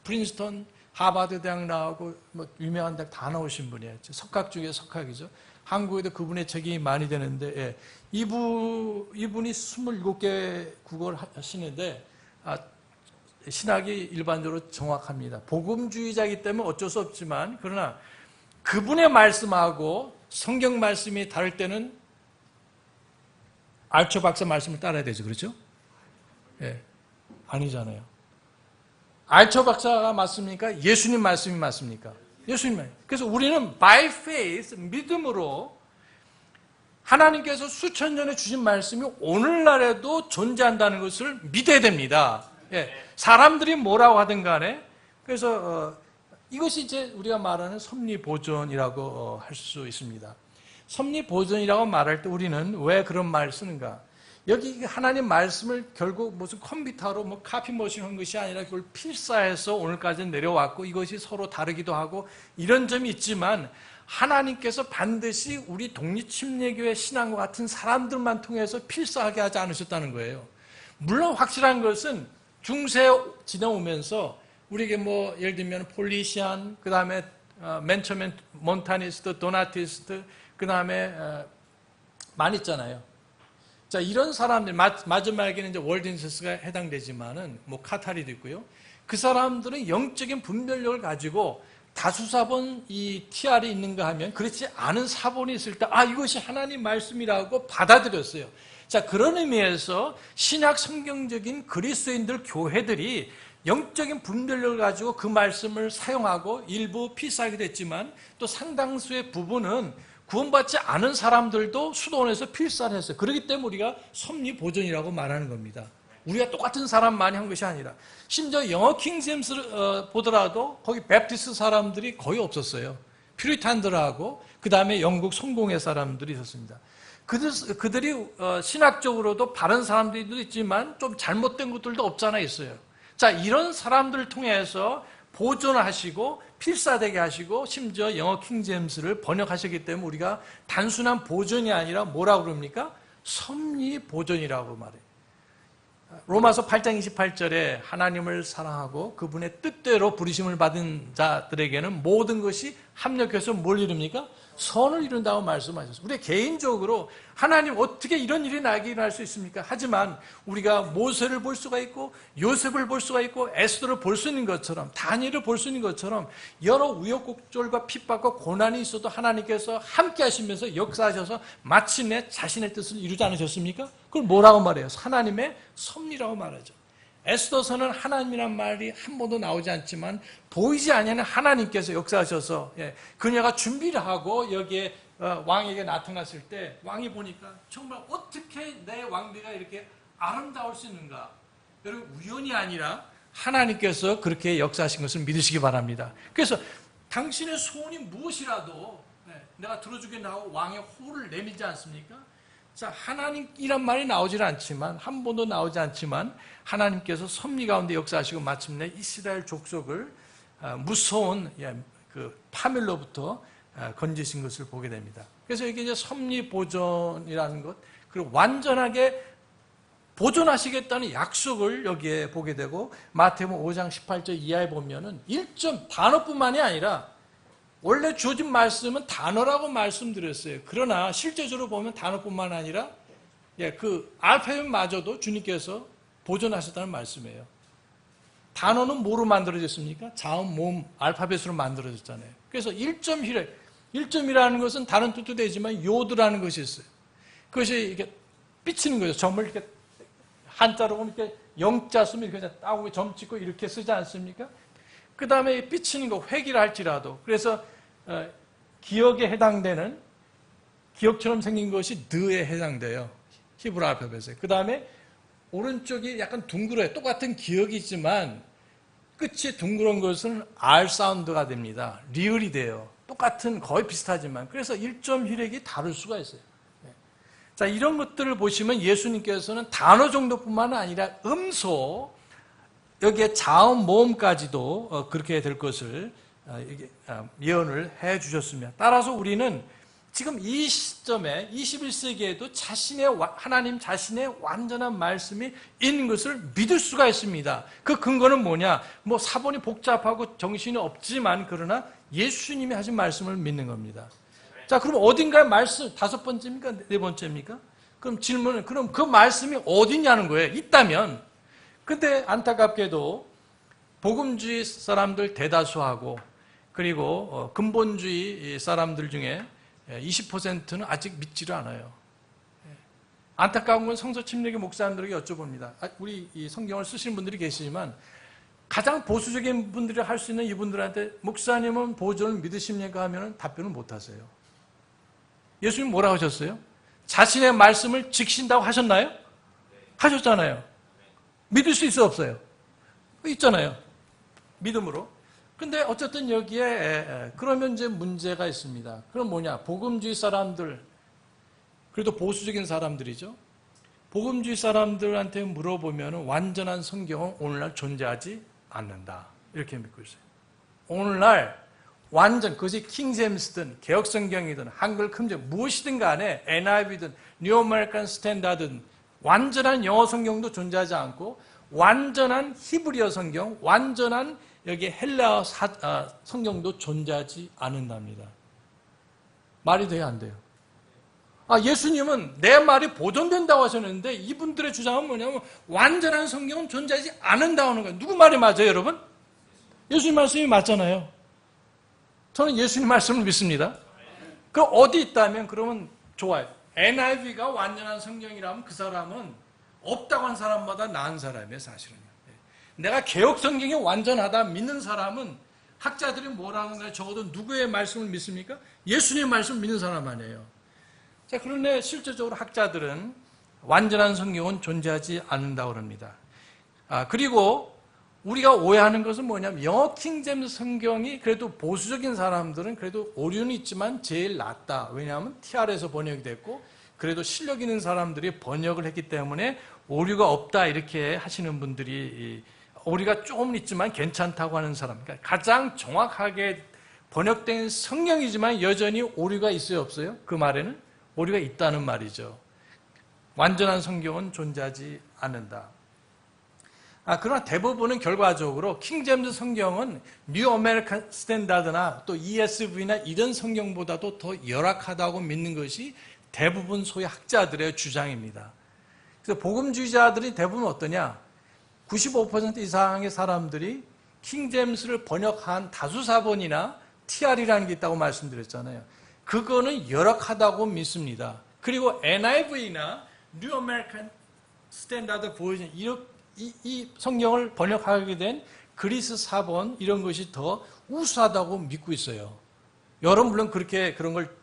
프린스턴, 하버드 대학 나오고 뭐 유명한 대학 다 나오신 분이에요. 석학 중에 석학이죠. 한국에도 그분의 책이 많이 되는데 예. 이분이 27개 국어를 하시는데 신학이 일반적으로 정확합니다. 복음주의자이기 때문에 어쩔 수 없지만 그러나 그분의 말씀하고 성경 말씀이 다를 때는 알처 박사 말씀을 따라야 되죠. 그렇죠? 예. 아니잖아요. 알처 박사가 맞습니까? 예수님 말씀이 맞습니까? 예수님 말씀. 그래서 우리는 by faith, 믿음으로 하나님께서 수천 년에 주신 말씀이 오늘날에도 존재한다는 것을 믿어야 됩니다. 예. 사람들이 뭐라고 하든 간에 그래서 이것이 이제 우리가 말하는 섭리보존이라고 할 수 있습니다. 섭리보존이라고 말할 때 우리는 왜 그런 말을 쓰는가? 여기 하나님 말씀을 결국 무슨 컴퓨터로 뭐 카피머신 한 것이 아니라 그걸 필사해서 오늘까지 내려왔고 이것이 서로 다르기도 하고 이런 점이 있지만 하나님께서 반드시 우리 독립침례교회 신앙과 같은 사람들만 통해서 필사하게 하지 않으셨다는 거예요. 물론 확실한 것은 중세 지나오면서 우리에게 뭐 예를 들면 폴리시안, 그 다음에 맨 처음엔 몬타니스트, 도나티스트, 그 다음에 많이 있잖아요. 자, 이런 사람들, 마지막에는 이제 월든세스가 해당되지만은, 뭐, 카타리도 있고요. 그 사람들은 영적인 분별력을 가지고 다수사본 이 TR이 있는가 하면 그렇지 않은 사본이 있을 때, 이것이 하나님 말씀이라고 받아들였어요. 자, 그런 의미에서 신약 성경적인 그리스도인들 교회들이 영적인 분별력을 가지고 그 말씀을 사용하고 일부 필사하게 됐지만 또 상당수의 부분은 구원받지 않은 사람들도 수도원에서 필사를 했어요. 그렇기 때문에 우리가 섭리보존이라고 말하는 겁니다. 우리가 똑같은 사람만이 한 것이 아니라 심지어 영어 킹제임스를 보더라도 거기 베프티스트 사람들이 거의 없었어요. 퓨리탄들하고 그 다음에 영국 성공회 사람들이 있었습니다. 그들이 신학적으로도 바른 사람들도 있지만 좀 잘못된 것들도 없잖아 있어요. 자, 이런 사람들을 통해서 보존하시고 필사되게 하시고 심지어 영어 킹제임스를 번역하셨기 때문에 우리가 단순한 보존이 아니라 뭐라고 그럽니까? 섭리보존이라고 말해요. 로마서 8장 28절에 하나님을 사랑하고 그분의 뜻대로 부르심을 받은 자들에게는 모든 것이 합력해서 뭘 이룹니까? 선을 이룬다고 말씀하셨습니다. 우리 개인적으로 하나님 어떻게 이런 일이 나에게 일어날 수 있습니까? 하지만 우리가 모세를 볼 수가 있고 요셉을 볼 수가 있고 에스더를 볼 수 있는 것처럼 다니엘을 볼 수 있는 것처럼 여러 우여곡절과 핍박과 고난이 있어도 하나님께서 함께 하시면서 역사하셔서 마침내 자신의 뜻을 이루지 않으셨습니까? 그걸 뭐라고 말해요? 하나님의 섭리라고 말하죠. 에스더서는 하나님이란 말이 한 번도 나오지 않지만 보이지 아니하는 하나님께서 역사하셔서 그녀가 준비를 하고 여기에 왕에게 나타났을 때 왕이 보니까 정말 어떻게 내 왕비가 이렇게 아름다울 수 있는가? 여러분 우연이 아니라 하나님께서 그렇게 역사하신 것을 믿으시기 바랍니다. 그래서 당신의 소원이 무엇이라도 내가 들어주겠나고 왕의 호를 내밀지 않습니까? 자, 하나님이란 말이 나오질 않지만 한 번도 나오지 않지만 하나님께서 섭리 가운데 역사하시고 마침내 이스라엘 족속을 무서운 그 파멸로부터 건지신 것을 보게 됩니다. 그래서 이게 이제 섭리 보존이라는 것 그리고 완전하게 보존하시겠다는 약속을 여기에 보게 되고 마태복음 5장 18절 이하에 보면은 1점 단어뿐만이 아니라 원래 주어진 말씀은 단어라고 말씀드렸어요. 그러나 실제적으로 보면 단어뿐만 아니라 그 알파벳마저도 주님께서 보존하셨다는 말씀이에요. 단어는 뭐로 만들어졌습니까? 자음, 모음, 알파벳으로 만들어졌잖아요. 그래서 1점이라는 것은 다른 뜻도 되지만 요드라는 것이 있어요. 그것이 이렇게 삐치는 거죠. 점을 이렇게 한자로 보면 이렇게 영자 쓰면 이렇게 따고 점 찍고 이렇게 쓰지 않습니까? 그 다음에 삐치는 거 회기를 할지라도 그래서 기억에 해당되는 기억처럼 생긴 것이 느에 해당돼요. 히브리 알파벳에. 그 다음에 오른쪽이 약간 둥그러요. 똑같은 기억이지만 끝이 둥그런 것은 R 사운드가 됩니다. 리을이 돼요. 똑같은 거의 비슷하지만 그래서 1점 휘력이 다를 수가 있어요. 자, 이런 것들을 보시면 예수님께서는 단어 정도뿐만 아니라 음소 여기에 자음 모음까지도 그렇게 될 것을 예언을 해 주셨습니다. 따라서 우리는 지금 이 시점에 21세기에도 하나님 자신의 완전한 말씀이 있는 것을 믿을 수가 있습니다. 그 근거는 뭐냐? 뭐 사본이 복잡하고 정신이 없지만 그러나 예수님이 하신 말씀을 믿는 겁니다. 자, 그럼 어딘가에 말씀, 5번째입니까? 4번째입니까? 그럼 질문은, 그럼 그 말씀이 어디냐는 거예요. 있다면. 근데 안타깝게도 복음주의 사람들 대다수하고 그리고 근본주의 사람들 중에 20%는 아직 믿지를 않아요. 안타까운 건 성서 침례교 목사님들에게 여쭤봅니다. 우리 이 성경을 쓰시는 분들이 계시지만 가장 보수적인 분들이 할 수 있는 이분들한테 목사님은 보존을 믿으십니까? 하면 답변을 못 하세요. 예수님 뭐라고 하셨어요? 자신의 말씀을 지키신다고 하셨나요? 하셨잖아요. 믿을 수 있어요, 없어요? 있잖아요. 믿음으로. 근데 어쨌든 여기에 그러면 이제 문제가 있습니다. 그럼 뭐냐? 복음주의 사람들, 그래도 보수적인 사람들이죠. 복음주의 사람들한테 물어보면 완전한 성경은 오늘날 존재하지 않는다. 이렇게 믿고 있어요. 오늘날 완전 그것이 킹제임스든 개혁성경이든 한글 금정 무엇이든 간에 NIV든 뉴 아메리칸 스탠다드든 완전한 영어 성경도 존재하지 않고 완전한 히브리어 성경, 완전한 여기 헬라어 성경도 존재하지 않는답니다. 말이 돼요, 안 돼요? 예수님은 내 말이 보존된다고 하셨는데 이분들의 주장은 뭐냐면 완전한 성경은 존재하지 않는다고 하는 거예요. 누구 말이 맞아요, 여러분? 예수님 말씀이 맞잖아요. 저는 예수님 말씀을 믿습니다. 그럼 어디 있다면 그러면 좋아요. NIV가 완전한 성경이라면 그 사람은 없다고 한 사람마다 나은 사람이에요, 사실은요. 내가 개혁 성경이 완전하다 믿는 사람은 학자들이 뭐라는 거예요? 적어도 누구의 말씀을 믿습니까? 예수님의 말씀을 믿는 사람 아니에요. 자, 그런데 실제적으로 학자들은 완전한 성경은 존재하지 않는다고 합니다. 그리고 우리가 오해하는 것은 뭐냐면 영어 킹제임스 성경이 그래도 보수적인 사람들은 그래도 오류는 있지만 제일 낫다. 왜냐하면 TR에서 번역이 됐고 그래도 실력 있는 사람들이 번역을 했기 때문에 오류가 없다 이렇게 하시는 분들이 오류가 조금 있지만 괜찮다고 하는 사람. 그러니까 가장 정확하게 번역된 성경이지만 여전히 오류가 있어요, 없어요? 그 말에는 오류가 있다는 말이죠. 완전한 성경은 존재하지 않는다. 그러나 대부분은 결과적으로 킹제임스 성경은 뉴 아메리칸 스탠다드나 또 ESV나 이런 성경보다도 더 열악하다고 믿는 것이 대부분 소위 학자들의 주장입니다. 그래서 복음주의자들이 대부분 어떠냐? 95% 이상의 사람들이 킹제임스를 번역한 다수사본이나 TR이라는 게 있다고 말씀드렸잖아요. 그거는 열악하다고 믿습니다. 그리고 NIV나 뉴 아메리칸 스탠다드 버전 이 성경을 번역하게 된 그리스 사본 이런 것이 더 우수하다고 믿고 있어요. 여러분 물론 그런 걸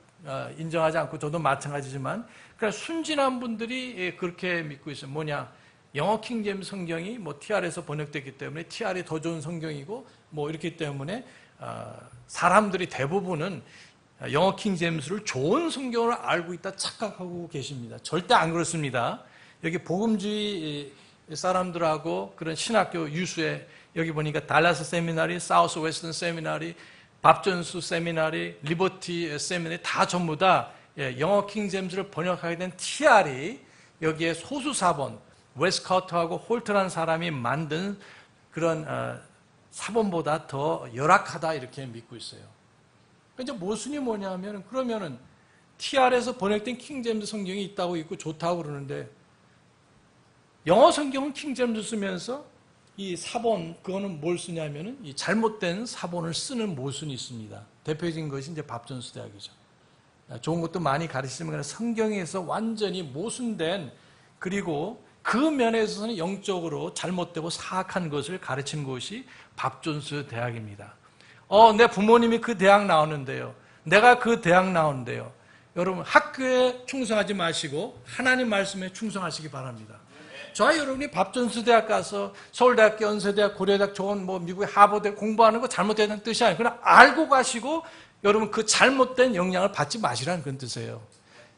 인정하지 않고 저도 마찬가지지만 그러니까 순진한 분들이 그렇게 믿고 있어요. 뭐냐? 영어 킹제임스 성경이 뭐 TR에서 번역됐기 때문에 TR이 더 좋은 성경이고 뭐 이렇기 때문에 사람들이 대부분은 영어 킹제임스를 좋은 성경으로 알고 있다 착각하고 계십니다. 절대 안 그렇습니다. 여기 복음주의 사람들하고 그런 신학교 유수에 여기 보니까 달라스 세미나리, 사우스 웨스턴 세미나리, 밥존스 세미나리, 리버티 세미나리 다 전부 다 영어 킹제임스를 번역하게 된 TR이 여기에 소수사본 웨스커트하고 홀트라는 사람이 만든 그런 사본보다 더 열악하다 이렇게 믿고 있어요. 이제 모순이 뭐냐면 그러면은 TR에서 번역된 킹제임스 성경이 있다고 있고 좋다고 그러는데 영어 성경은 킹제임스 쓰면서 이 사본 그거는 뭘 쓰냐면은 이 잘못된 사본을 쓰는 모순이 있습니다. 대표적인 것이 이제 밥존스 대학이죠. 좋은 것도 많이 가르치지만 성경에서 완전히 모순된 그리고 그 면에 있어서는 영적으로 잘못되고 사악한 것을 가르치는 곳이 밥존스 대학입니다. 내 부모님이 그 대학 나오는데요. 내가 그 대학 나오는데요. 여러분, 학교에 충성하지 마시고 하나님 말씀에 충성하시기 바랍니다. 저와 여러분이 밥존스 대학 가서 서울대학교, 연세대학, 고려대학, 좋은 미국의 하버드 공부하는 거 잘못되는 뜻이 아니에요. 그러나 알고 가시고 여러분 그 잘못된 영향을 받지 마시라는 그런 뜻이에요.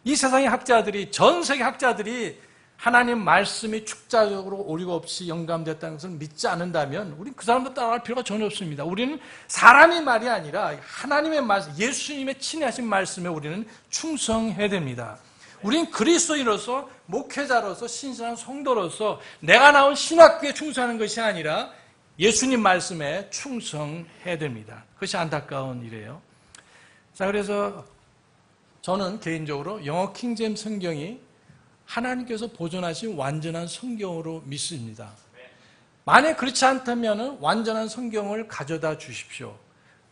이 세상의 학자들이, 전 세계 학자들이 하나님 말씀이 축자적으로 오류가 없이 영감됐다는 것을 믿지 않는다면 우리는 그 사람도 따라갈 필요가 전혀 없습니다. 우리는 사람의 말이 아니라 하나님의 말씀, 예수님의 친애하신 말씀에 우리는 충성해야 됩니다. 우리는 그리스도인으로서, 목회자로서, 신실한 성도로서 내가 나온 신학교에 충성하는 것이 아니라 예수님 말씀에 충성해야 됩니다. 그것이 안타까운 일이에요. 자, 그래서 저는 개인적으로 영어 킹제임스 성경이 하나님께서 보존하신 완전한 성경으로 믿습니다. 만약 그렇지 않다면 완전한 성경을 가져다 주십시오.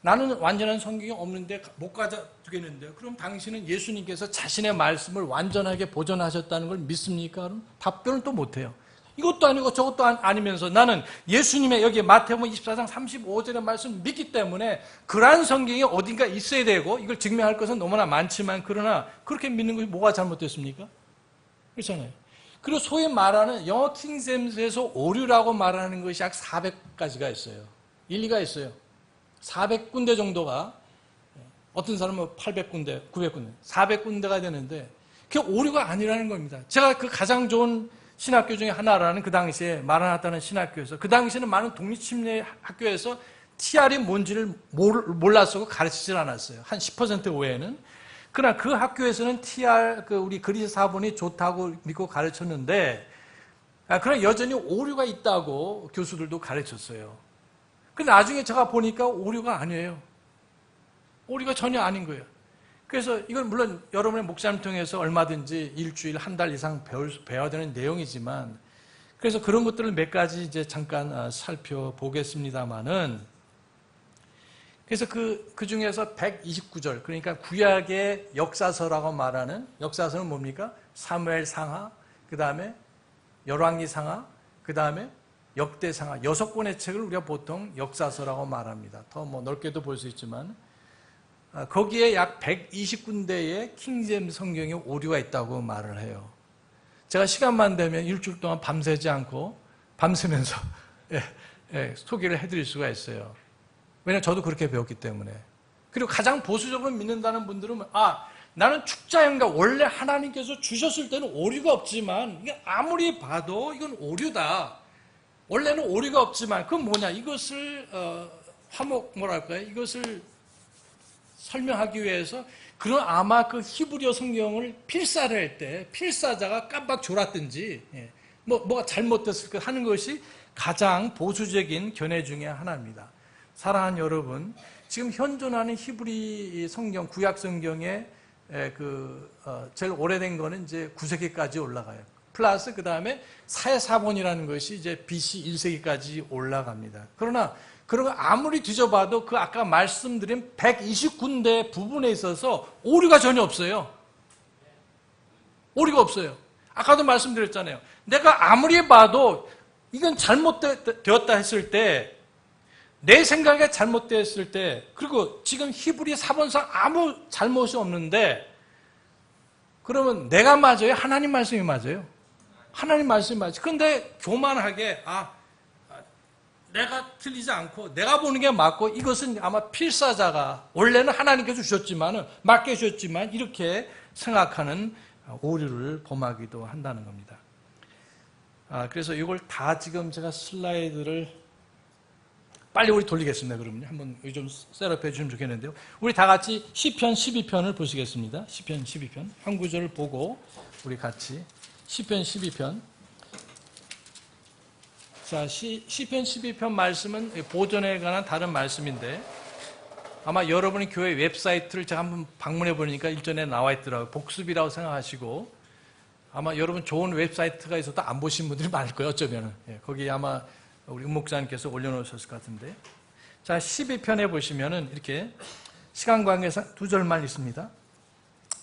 나는 완전한 성경이 없는데 못 가져두겠는데 그럼 당신은 예수님께서 자신의 말씀을 완전하게 보존하셨다는 걸 믿습니까? 그럼 답변을 또 못해요. 이것도 아니고 저것도 아니면서 나는 예수님의 여기 마태복음 24장 35절의 말씀 믿기 때문에 그러한 성경이 어딘가 있어야 되고 이걸 증명할 것은 너무나 많지만 그러나 그렇게 믿는 것이 뭐가 잘못됐습니까? 그렇잖아요. 그리고 소위 말하는 영어 킹제임스에서 오류라고 말하는 것이 약 400가지가 있어요. 일리가 있어요. 400군데 정도가, 어떤 사람은 800군데, 900군데, 400군데가 되는데 그게 오류가 아니라는 겁니다. 제가 그 가장 좋은 신학교 중에 하나라는 그 당시에 마라나타는 신학교에서 그 당시에는 많은 독립침례 학교에서 TR이 뭔지를 몰랐고 가르치질 않았어요. 한 10% 외에는. 그러나 그 학교에서는 TR, 우리 그리스 사본이 좋다고 믿고 가르쳤는데, 그러나 여전히 오류가 있다고 교수들도 가르쳤어요. 근데 나중에 제가 보니까 오류가 아니에요. 오류가 전혀 아닌 거예요. 그래서 이건 물론 여러분의 목사님 통해서 얼마든지 일주일, 한 달 이상 배워야 되는 내용이지만, 그래서 그런 것들을 몇 가지 이제 잠깐 살펴보겠습니다만은, 그래서 그 중에서 129절, 그러니까 구약의 역사서라고 말하는, 역사서는 뭡니까? 사무엘 상하, 그 다음에 열왕기 상하, 그 다음에 역대 상하, 6권의 책을 우리가 보통 역사서라고 말합니다. 더 넓게도 볼 수 있지만, 거기에 약 120군데의 킹제임스 성경에 오류가 있다고 말을 해요. 제가 시간만 되면 일주일 동안 밤새지 않고 밤새면서 소개를 해드릴 수가 있어요. 왜냐하면 저도 그렇게 배웠기 때문에. 그리고 가장 보수적으로 믿는다는 분들은 나는 축자연가 원래 하나님께서 주셨을 때는 오류가 없지만 이게 아무리 봐도 이건 오류다. 원래는 오류가 없지만 그건 뭐냐? 이것을 이것을 설명하기 위해서 그런 아마 그 히브리어 성경을 필사를 할 때 필사자가 깜빡 졸았든지 뭐가 잘못됐을 까 하는 것이 가장 보수적인 견해 중에 하나입니다. 사랑하는 여러분, 지금 현존하는 히브리 성경, 구약 성경의 제일 오래된 거는 이제 9세기까지 올라가요. 플러스 그 다음에 사해사본이라는 것이 이제 BC 1세기까지 올라갑니다. 그러나 그런 거 아무리 뒤져봐도 그 아까 말씀드린 120군데 부분에 있어서 오류가 전혀 없어요. 오류가 없어요. 아까도 말씀드렸잖아요. 내가 아무리 봐도 이건 잘못되었다 했을 때, 내 생각에 잘못되었을 때, 그리고 지금 히브리 사본상 아무 잘못이 없는데, 그러면 내가 맞아요? 하나님 말씀이 맞아요? 하나님 말씀이 맞아요. 그런데 교만하게, 내가 틀리지 않고, 내가 보는 게 맞고, 이것은 아마 필사자가, 원래는 하나님께서 주셨지만, 맞게 주셨지만, 이렇게 생각하는 오류를 범하기도 한다는 겁니다. 그래서 이걸 다 지금 제가 슬라이드를 빨리 우리 돌리겠습니다. 그러면 한번 좀 셋업해 주시면 좋겠는데요. 우리 다 같이 시편 12편을 보시겠습니다. 시편 12편. 한 구절을 보고 우리 같이 시편 12편. 자, 시편 12편 말씀은 보존에 관한 다른 말씀인데 아마 여러분의 교회 웹사이트를 제가 한번 방문해 보니까 일전에 나와 있더라고요. 복습이라고 생각하시고 아마 여러분 좋은 웹사이트가 있어도 안 보신 분들이 많을 거예요. 어쩌면은. 거기 아마 우리 목사님께서 올려놓으셨을 것 같은데. 자, 12편에 보시면은 이렇게 시간 관계상 두 절만 있습니다.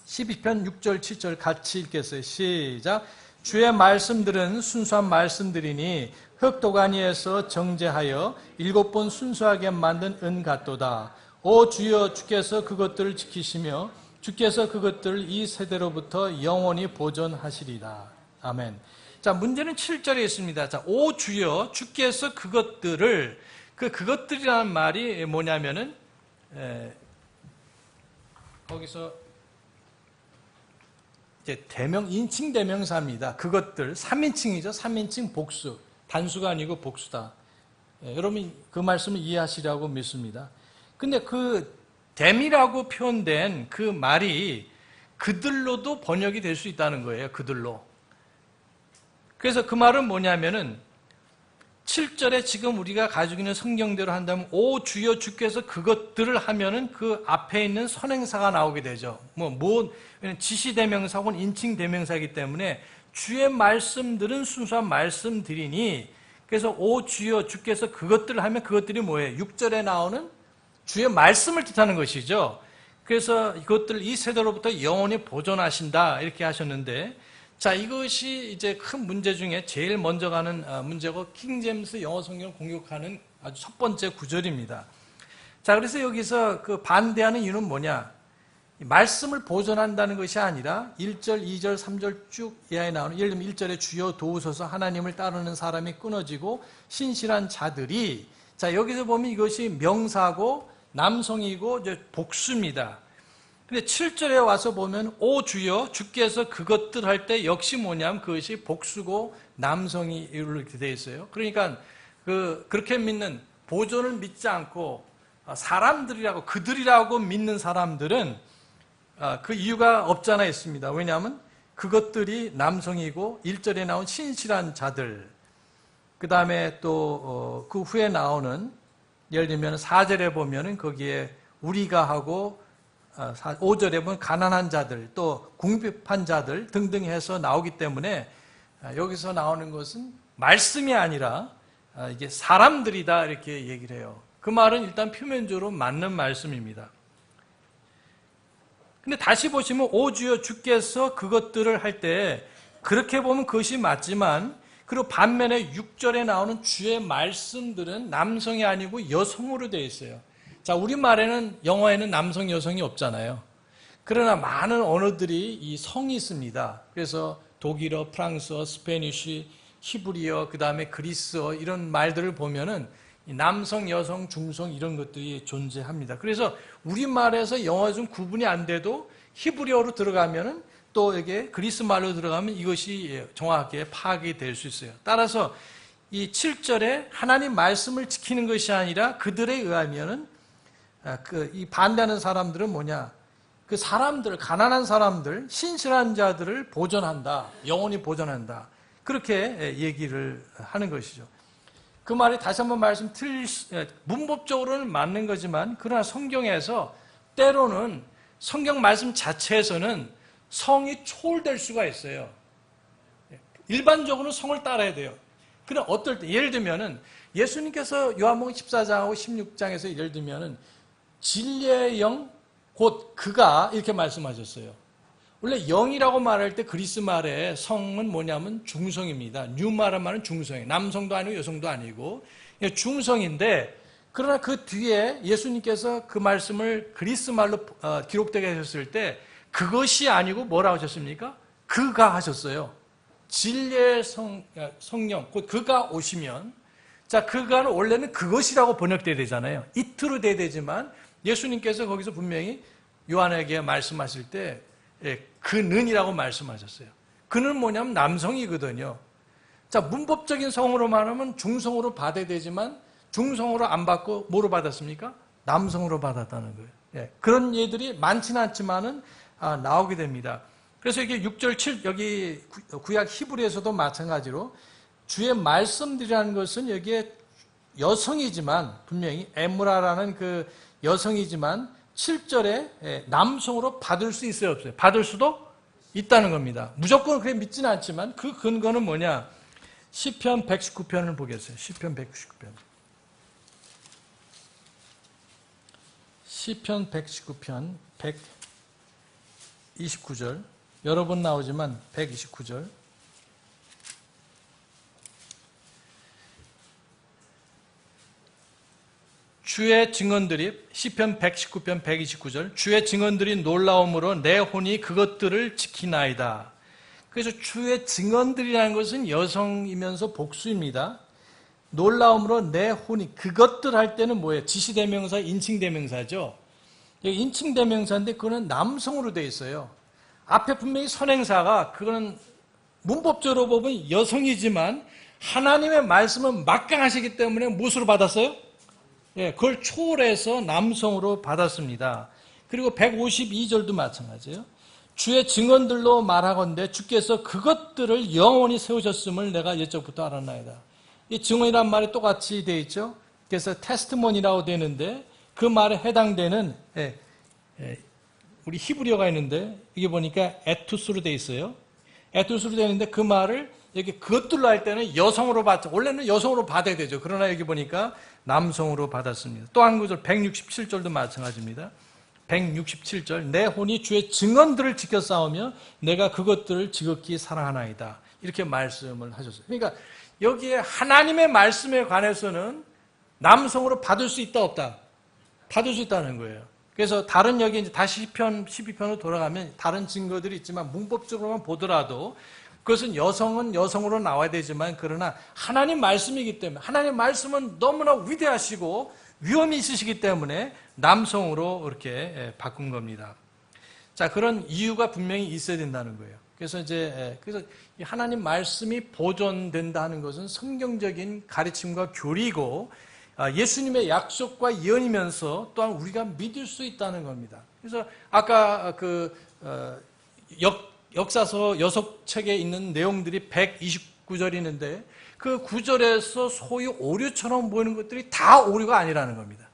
12편 6절, 7절 같이 읽겠어요. 시작. 주의 말씀들은 순수한 말씀들이니 흙도가니에서 정제하여 7번 순수하게 만든 은 같도다. 오 주여, 주께서 그것들을 지키시며 주께서 그것들을 이 세대로부터 영원히 보존하시리다. 아멘. 자, 문제는 7절에 있습니다. 자, 오 주여, 주께서 그것들을, 그것들이라는 말이 뭐냐면은 거기서 이제 인칭 대명사입니다. 그것들 3인칭이죠. 3인칭 복수. 단수가 아니고 복수다. 여러분 그 말씀을 이해하시라고 믿습니다. 근데 그 댐이라고 표현된 그 말이 그들로도 번역이 될 수 있다는 거예요. 그들로. 그래서 그 말은 뭐냐면은 7절에 지금 우리가 가지고 있는 성경대로 한다면 오 주여, 주께서 그것들을 하면은 그 앞에 있는 선행사가 나오게 되죠. 지시대명사 혹은 인칭대명사이기 때문에 주의 말씀들은 순수한 말씀들이니, 그래서 오 주여, 주께서 그것들을 하면 그것들이 뭐예요? 6절에 나오는 주의 말씀을 뜻하는 것이죠. 그래서 이것들 이 세대로부터 영원히 보존하신다 이렇게 하셨는데, 자, 이것이 이제 큰 문제 중에 제일 먼저 가는 문제고 킹제임스 영어 성경을 공격하는 아주 첫 번째 구절입니다. 자, 그래서 여기서 그 반대하는 이유는 뭐냐? 말씀을 보존한다는 것이 아니라 1절, 2절, 3절 쭉 이하에 나오는, 예를 들면 1절에 주여 도우소서, 하나님을 따르는 사람이 끊어지고 신실한 자들이, 자, 여기서 보면 이것이 명사고 남성이고 이제 복수입니다. 근데 7절에 와서 보면 오 주여, 주께서 그것들 할 때 역시 뭐냐면 그것이 복수고 남성이 이렇게 되어 있어요. 그러니까 그렇게 믿는, 보존을 믿지 않고 사람들이라고, 그들이라고 믿는 사람들은 그 이유가 없잖아 있습니다. 왜냐하면 그것들이 남성이고 1절에 나온 신실한 자들, 그 다음에 또 그 후에 나오는, 예를 들면 4절에 보면은 거기에 우리가 하고 5절에 보면 가난한 자들, 또 궁핍한 자들 등등 해서 나오기 때문에 여기서 나오는 것은 말씀이 아니라 이게 사람들이다 이렇게 얘기를 해요. 그 말은 일단 표면적으로 맞는 말씀입니다. 근데 다시 보시면 오 주여, 주께서 그것들을 할 때 그렇게 보면 그것이 맞지만, 그리고 반면에 6절에 나오는 주의 말씀들은 남성이 아니고 여성으로 되어 있어요. 자, 우리말에는, 영어에는 남성, 여성이 없잖아요. 그러나 많은 언어들이 이 성이 있습니다. 그래서 독일어, 프랑스어, 스페니쉬, 히브리어, 그 다음에 그리스어 이런 말들을 보면은 남성, 여성, 중성 이런 것들이 존재합니다. 그래서 우리말에서 영어 좀 구분이 안 돼도 히브리어로 들어가면은, 또 이게 그리스 말로 들어가면 이것이 정확하게 파악이 될 수 있어요. 따라서 이 7절에 하나님 말씀을 지키는 것이 아니라 그들에 의하면은 이 반대하는 사람들은 뭐냐? 그 사람들, 가난한 사람들, 신실한 자들을 보존한다. 영원히 보존한다. 그렇게 얘기를 하는 것이죠. 그 말이 다시 한번 문법적으로는 맞는 거지만, 그러나 성경에서 때로는 성경 말씀 자체에서는 성이 초월될 수가 있어요. 일반적으로 성을 따라야 돼요. 그럼 어떨 때, 예를 들면은 예수님께서 요한복음 14장하고 16장에서 예를 들면은 진리의 영, 곧 그가 이렇게 말씀하셨어요. 원래 영이라고 말할 때 그리스 말의 성은 뭐냐면 중성입니다. 뉴마란 말은 중성이에요. 남성도 아니고 여성도 아니고 중성인데, 그러나 그 뒤에 예수님께서 그 말씀을 그리스 말로 기록되게 하셨을 때 그것이 아니고 뭐라고 하셨습니까? 그가 하셨어요. 진리의 성령, 곧 그가 오시면, 자, 그가는 원래는 그것이라고 번역돼야 되잖아요. 이트로 돼야 되지만 예수님께서 거기서 분명히 요한에게 말씀하실 때 그는이라고 말씀하셨어요. 그는 뭐냐면 남성이거든요. 자, 문법적인 성으로 말하면 중성으로 받아야 되지만 중성으로 안 받고 뭐로 받았습니까? 남성으로 받았다는 거예요. 그런 예들이 많지는 않지만은 나오게 됩니다. 그래서 이게 6절 7, 여기 구약 히브리에서도 마찬가지로 주의 말씀들이라는 것은 여기에 여성이지만, 분명히 에무라라는 그 여성이지만 7절에 남성으로 받을 수 있어요, 없어요? 받을 수도 있다는 겁니다. 무조건 그렇게 믿지는 않지만 그 근거는 뭐냐? 시편 119편을 보겠어요. 시편 119편. 시편 119편 129절. 여러 번 나오지만 129절. 주의 증언들이 시편 119편 129절 주의 증언들이 놀라움으로 내 혼이 그것들을 지키나이다. 그래서 주의 증언들이라는 것은 여성이면서 복수입니다. 놀라움으로 내 혼이 그것들 할 때는 뭐예요? 지시대명사, 인칭대명사죠. 인칭대명사인데 그거는 남성으로 되어 있어요. 앞에 분명히 선행사가 그거는 문법적으로 보면 여성이지만 하나님의 말씀은 막강하시기 때문에 무엇으로 받았어요? 예, 그걸 초월해서 남성으로 받았습니다. 그리고 152절도 마찬가지예요. 주의 증언들로 말하건대 주께서 그것들을 영원히 세우셨음을 내가 옛적부터 알았나이다. 이 증언이란 말이 똑같이 되어 있죠. 그래서 테스트몬이라고 되는데 그 말에 해당되는 우리 히브리어가 있는데 이게 보니까 에투스로 되어 있어요. 에투스로 되어 있는데 그 말을 이렇게 그것들로 할 때는 여성으로 받죠. 원래는 여성으로 받아야 되죠. 그러나 여기 보니까 남성으로 받았습니다. 또 한 구절 167절도 마찬가지입니다. 167절 내 혼이 주의 증언들을 지켜 싸우며 내가 그것들을 지극히 사랑하나이다. 이렇게 말씀을 하셨어요. 그러니까 여기에 하나님의 말씀에 관해서는 남성으로 받을 수 있다 없다? 받을 수 있다는 거예요. 그래서 다른 여기 이제 다시 12편으로 돌아가면 다른 증거들이 있지만 문법적으로만 보더라도 그것은 여성은 여성으로 나와야 되지만 그러나 하나님 말씀이기 때문에 하나님 말씀은 너무나 위대하시고 위험이 있으시기 때문에 남성으로 이렇게 바꾼 겁니다. 자, 그런 이유가 분명히 있어야 된다는 거예요. 그래서 그래서 하나님 말씀이 보존된다 하는 것은 성경적인 가르침과 교리고 예수님의 약속과 예언이면서 또한 우리가 믿을 수 있다는 겁니다. 그래서 아까 역사서 6책에 있는 내용들이 129절이 있는데 그 구절에서 소위 오류처럼 보이는 것들이 다 오류가 아니라는 겁니다.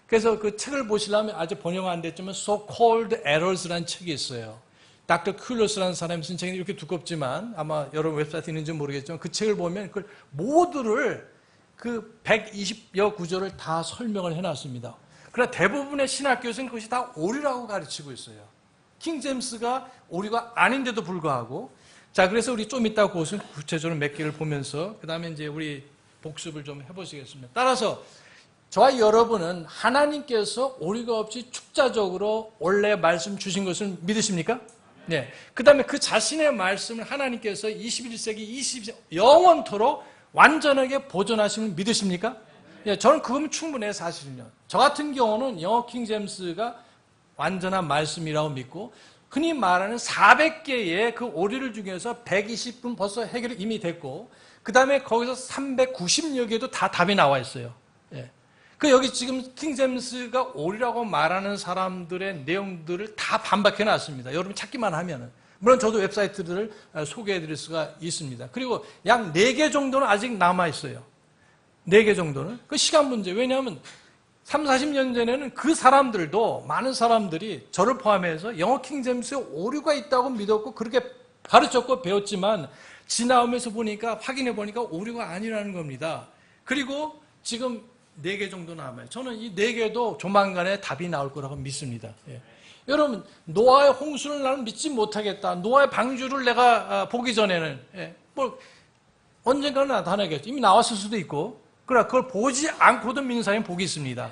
그래서 그 책을 보시려면 아직 번역 안 됐지만 So-Called Errors라는 책이 있어요. 닥터 큘러스라는 사람이 쓴 책이 이렇게 두껍지만 아마 여러분 웹사이트에 있는지 모르겠지만 그 책을 보면 그걸 모두를 그 120여 구절을 다 설명을 해놨습니다. 그러나 대부분의 신학교에서는 그것이 다 오류라고 가르치고 있어요. 킹 제임스가 오류가 아닌데도 불구하고 자, 그래서 우리 좀 이따 그것을 구체적으로 몇 개를 보면서 그 다음에 이제 우리 복습을 좀 해보시겠습니다. 따라서 저와 여러분은 하나님께서 오류가 없이 축자적으로 원래 말씀 주신 것을 믿으십니까? 네. 그 다음에 그 자신의 말씀을 하나님께서 21세기, 영원토록 완전하게 보존하심을 믿으십니까? 예, 저는 그거면 충분해요, 사실은요. 저 같은 경우는 영어 킹 제임스가 완전한 말씀이라고 믿고 흔히 말하는 400개의 그 오류를 중에서 120분 벌써 해결이 이미 됐고 그 다음에 거기서 390여 개도 다 답이 나와 있어요. 예. 그 여기 지금 킹 제임스가 오류라고 말하는 사람들의 내용들을 다 반박해 놨습니다. 여러분 찾기만 하면은. 물론 저도 웹사이트들을 소개해 드릴 수가 있습니다. 그리고 약 4개 정도는 아직 남아 있어요. 4개 정도는. 그 시간 문제. 왜냐하면 30, 40년 전에는 그 사람들도 많은 사람들이 저를 포함해서 영어 킹제임스에 오류가 있다고 믿었고 그렇게 가르쳤고 배웠지만 지나오면서 보니까 확인해 보니까 오류가 아니라는 겁니다. 그리고 지금 4개 정도 남아요. 저는 이 4개도 조만간에 답이 나올 거라고 믿습니다. 예. 여러분 노아의 홍수를 나는 믿지 못하겠다. 노아의 방주를 내가 보기 전에는 언젠가는 나타나겠죠. 이미 나왔을 수도 있고 그러나 그걸 보지 않고도 믿는 사람이 복이 있습니다.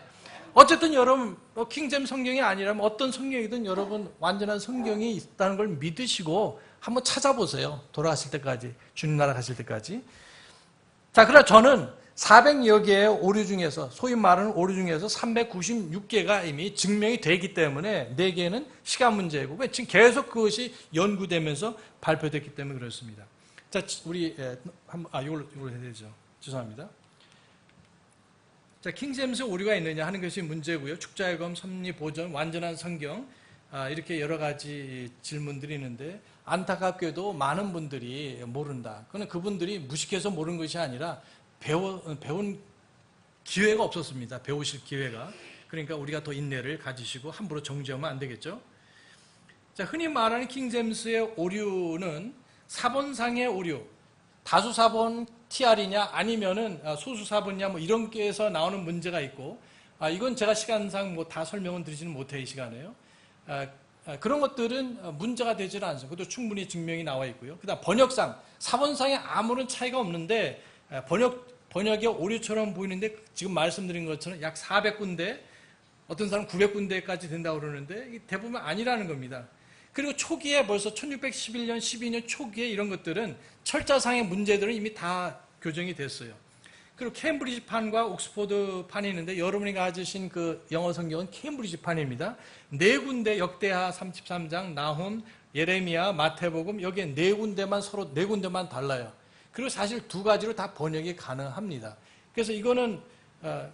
어쨌든 여러분 킹제임스 성경이 아니라면 어떤 성경이든 여러분 완전한 성경이 있다는 걸 믿으시고 한번 찾아보세요. 돌아가실 때까지 주님 나라 가실 때까지. 자, 그러나 저는 400여 개의 오류 중에서 소위 말하는 오류 중에서 396개가 이미 증명이 되기 때문에 4개는 시간 문제고 지금 계속 그것이 연구되면서 발표됐기 때문에 그렇습니다. 자, 우리 이걸 해야 되죠. 죄송합니다. 자, 킹제임스에 오류가 있느냐 하는 것이 문제고요. 축자예검, 섭리, 보전, 완전한 성경 이렇게 여러 가지 질문들이 있는데 안타깝게도 많은 분들이 모른다. 그건 그분들이 무식해서 모르는 것이 아니라 배운 기회가 없었습니다. 배우실 기회가. 그러니까 우리가 더 인내를 가지시고 함부로 정죄하면 안 되겠죠. 자, 흔히 말하는 킹제임스의 오류는 사본상의 오류, 다수사본 TR이냐 아니면은 소수사본이냐 뭐 이런 게에서 나오는 문제가 있고 이건 제가 시간상 뭐 다 설명은 드리지는 못해요, 이 시간에요. 그런 것들은 문제가 되질 않습니다. 그것도 충분히 증명이 나와 있고요. 그다음 번역상, 사본상에 아무런 차이가 없는데 번역의 오류처럼 보이는데 지금 말씀드린 것처럼 약 400군데, 어떤 사람은 900군데까지 된다고 그러는데 대부분 아니라는 겁니다. 그리고 초기에 벌써 1611년, 12년 초기에 이런 것들은 철자상의 문제들은 이미 다 교정이 됐어요. 그리고 케임브리지판과 옥스포드판이 있는데 여러분이 가지신 그 영어 성경은 케임브리지판입니다. 네 군데, 역대하 33장, 나훔, 예레미야, 마태복음, 여기에 네 군데만 서로 네 군데만 달라요. 그리고 사실 두 가지로 다 번역이 가능합니다. 그래서 이거는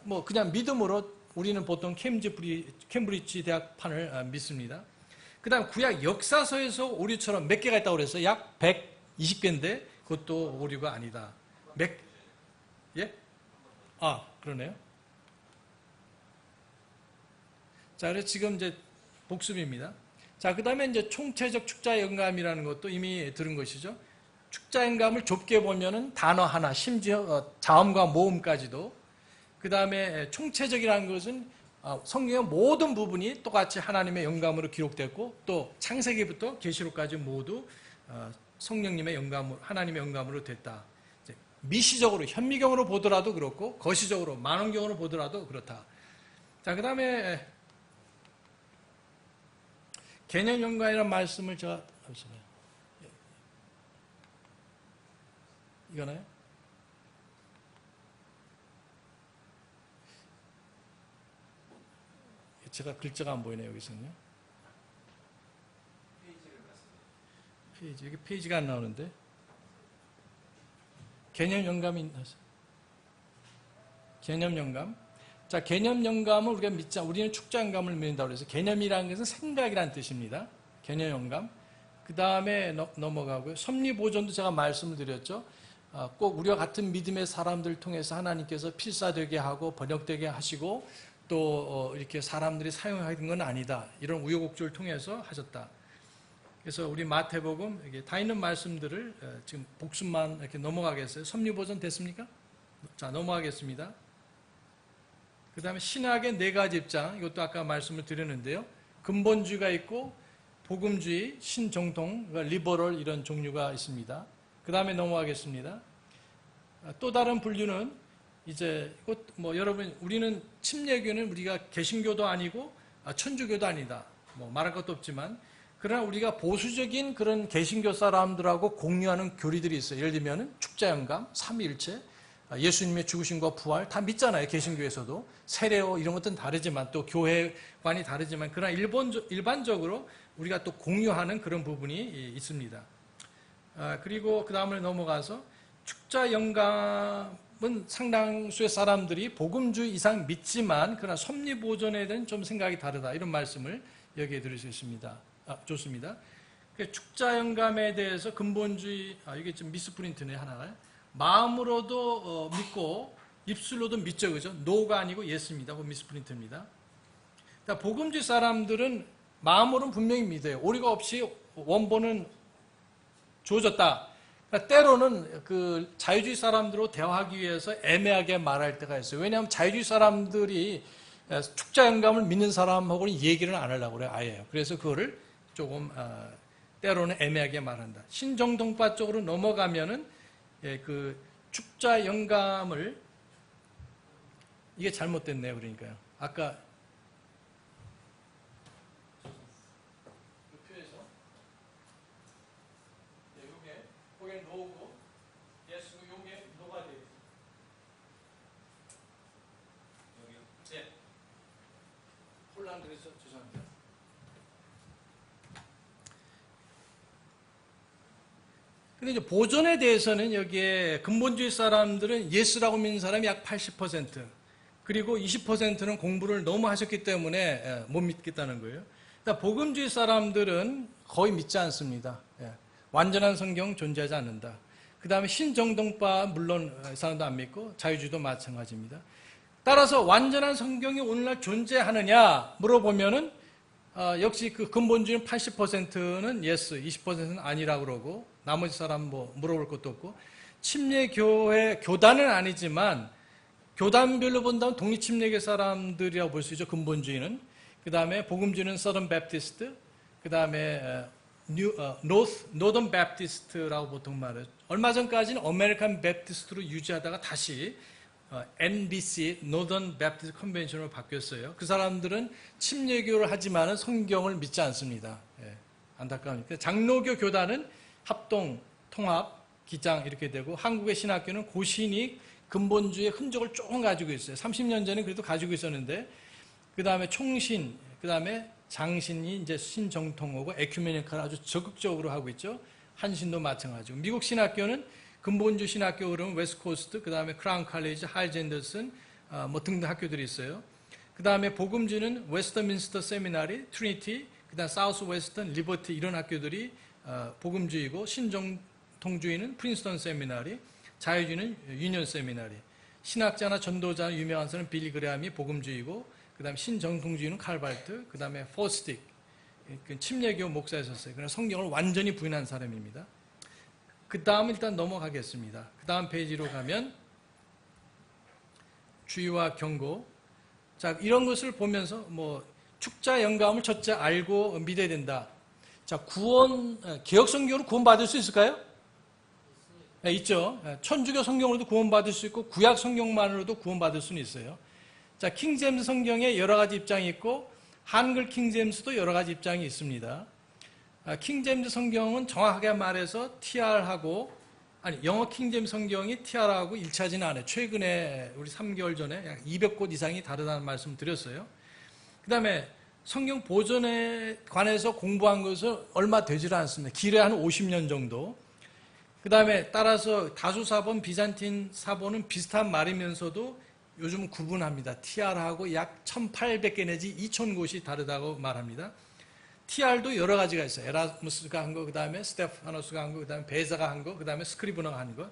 뭐 그냥 믿음으로 우리는 보통 캠브리지 대학판을 믿습니다. 그 다음 구약 역사서에서 오류처럼 몇 개가 있다고 그랬어요? 약 120개인데 그것도 오류가 아니다. 예? 아, 그러네요. 자, 그래서 지금 이제 복습입니다. 자, 그 다음에 이제 총체적 축자 영감이라는 것도 이미 들은 것이죠. 축자 영감을 좁게 보면은 단어 하나, 심지어 자음과 모음까지도. 그 다음에 총체적이라는 것은 성경의 모든 부분이 똑같이 하나님의 영감으로 기록됐고 또 창세기부터 계시록까지 모두 성령님의 영감으로, 하나님의 영감으로 됐다. 미시적으로, 현미경으로 보더라도 그렇고 거시적으로, 만원경으로 보더라도 그렇다. 자, 그 다음에 개념 연관이라는 말씀을 제가 잠시만요. 이거나요? 제가 글자가 안 보이네요, 여기서는요. 여기 페이지가 안 나오는데. 개념 영감이 있나요? 개념 영감. 자, 개념 영감을 우리가 믿자. 우리는 축자 영감을 믿는다고 해서 개념이라는 것은 생각이라는 뜻입니다. 개념 영감. 그 다음에 넘어가고요. 섭리 보존도 제가 말씀을 드렸죠. 꼭 우리와 같은 믿음의 사람들을 통해서 하나님께서 필사되게 하고 번역되게 하시고 또 이렇게 사람들이 사용하는 건 아니다. 이런 우여곡절을 통해서 하셨다. 그래서 우리 마태복음 이게 다 있는 말씀들을 지금 복습만 이렇게 넘어가겠어요. 섭리 보존 됐습니까? 자, 넘어가겠습니다. 그 다음에 신학의 네 가지 입장, 이것도 아까 말씀을 드렸는데요. 근본주의가 있고 복음주의, 신정통, 그러니까 리버럴 이런 종류가 있습니다. 그 다음에 넘어가겠습니다. 또 다른 분류는 이제 뭐 여러분 우리는 침례교는 우리가 개신교도 아니고 천주교도 아니다. 뭐 말할 것도 없지만 그러나 우리가 보수적인 그런 개신교 사람들하고 공유하는 교리들이 있어요. 예를 들면 축자영감, 삼위일체, 예수님의 죽으심과 부활 다 믿잖아요. 개신교에서도 세례오 이런 것들은 다르지만 또 교회관이 다르지만 그러나 일반적으로 우리가 또 공유하는 그런 부분이 있습니다. 그리고 그 다음을 넘어가서 축자영감은 상당수의 사람들이 복음주의 이상 믿지만 그러나 섭리보존에 대한 좀 생각이 다르다. 이런 말씀을 여기에 드릴 수 있습니다. 좋습니다. 축자영감에 대해서 근본주의, 이게 좀 미스프린트네, 하나가. 마음으로도 믿고 입술로도 믿죠, 그죠? 노가 아니고 예스입니다. 그 미스프린트입니다. 복음주의 사람들은 마음으로는 분명히 믿어요. 오류가 없이 원본은 주어졌다. 그러니까 때로는 그 자유주의 사람들로 대화하기 위해서 애매하게 말할 때가 있어요. 왜냐하면 자유주의 사람들이 축자영감을 믿는 사람하고는 얘기를 안 하려고 그래요, 아예. 그래서 그거를 조금 때로는 애매하게 말한다. 신정통파 쪽으로 넘어가면은 그 축자영감을 이게 잘못됐네요, 그러니까요. 아까 요게 노고 예수고 요게 노가 돼요. 여기요? 네. 혼란 그래서 죄송합니다. 근데 이제 보존에 대해서는 여기에 근본주의 사람들은 예수라고 믿는 사람이 약 80%, 그리고 20%는 공부를 너무 하셨기 때문에 못 믿겠다는 거예요. 그러니까 복음주의 사람들은 거의 믿지 않습니다. 완전한 성경 존재하지 않는다. 그 다음에 신정통파 물론 사람도 안 믿고 자유주의도 마찬가지입니다. 따라서 완전한 성경이 오늘날 존재하느냐 물어보면은 역시 그 근본주의는 80%는 예스, 20%는 아니라고 그러고 나머지 사람 뭐 물어볼 것도 없고 침례교회 교단은 아니지만 교단별로 본다면 독립침례교 사람들이라고 볼 수 있죠. 근본주의는. 그 다음에 복음주의는 서던 베프티스트, 그 다음에 노던 베프티스트라고 보통 말해요. 얼마 전까지는 아메리칸 베프티스트로 유지하다가 다시 NBC, 노던 베프티스트 컨벤션으로 바뀌었어요. 그 사람들은 침례교를 하지만 성경을 믿지 않습니다. 예, 안타까우니까. 장로교 교단은 합동, 통합, 기장 이렇게 되고 한국의 신학교는 고신익, 근본주의 흔적을 조금 가지고 있어요. 30년 전에 그래도 가지고 있었는데 그 다음에 총신, 그 다음에 장신이 이제 신정통하고 에큐메니컬 아주 적극적으로 하고 있죠. 한신도 마찬가지고. 미국 신학교는 근본주 신학교 그러면 웨스트코스트, 그 다음에 크라운 칼리지, 하이젠더슨 뭐 등등 학교들이 있어요. 그 다음에 복음주는 웨스터민스터 세미나리, 트리니티, 그 다음 사우스 웨스턴, 리버티 이런 학교들이 복음주이고 신정통주의는 프린스턴 세미나리, 자유주의는 유니언 세미나리, 신학자나 전도자 유명한 사람은 빌리 그레함이 복음주의고 그 다음에 신정통주의는 칼발트, 그 다음에 포스틱, 침례교 목사였었어요. 그래서 성경을 완전히 부인한 사람입니다. 그 다음 일단 넘어가겠습니다. 그 다음 페이지로 가면 주의와 경고. 자, 이런 것을 보면서 뭐 축자 영감을 첫째 알고 믿어야 된다. 자, 구원, 개혁 성경으로 구원받을 수 있을까요? 네, 있죠. 천주교 성경으로도 구원받을 수 있고 구약 성경만으로도 구원받을 수는 있어요. 자, 킹제임스 성경에 여러 가지 입장이 있고 한글 킹제임스도 여러 가지 입장이 있습니다. 킹제임스 성경은 정확하게 말해서 TR하고 영어 킹제임스 성경이 TR하고 일치하지는 않아요. 최근에 우리 3개월 전에 약 200곳 이상이 다르다는 말씀 드렸어요. 그 다음에 성경 보존에 관해서 공부한 것은 얼마 되질 않습니다. 길에 한 50년 정도. 그 다음에 따라서 다수 사본, 비잔틴 사본은 비슷한 말이면서도 요즘 구분합니다. TR하고 약 1800개 내지 2000곳이 다르다고 말합니다. TR도 여러 가지가 있어요. 에라무스가 한 거, 그 다음에 스테파노스가 한 거, 그 다음에 베자가 한 거, 그 다음에 스크리브너가 한 거.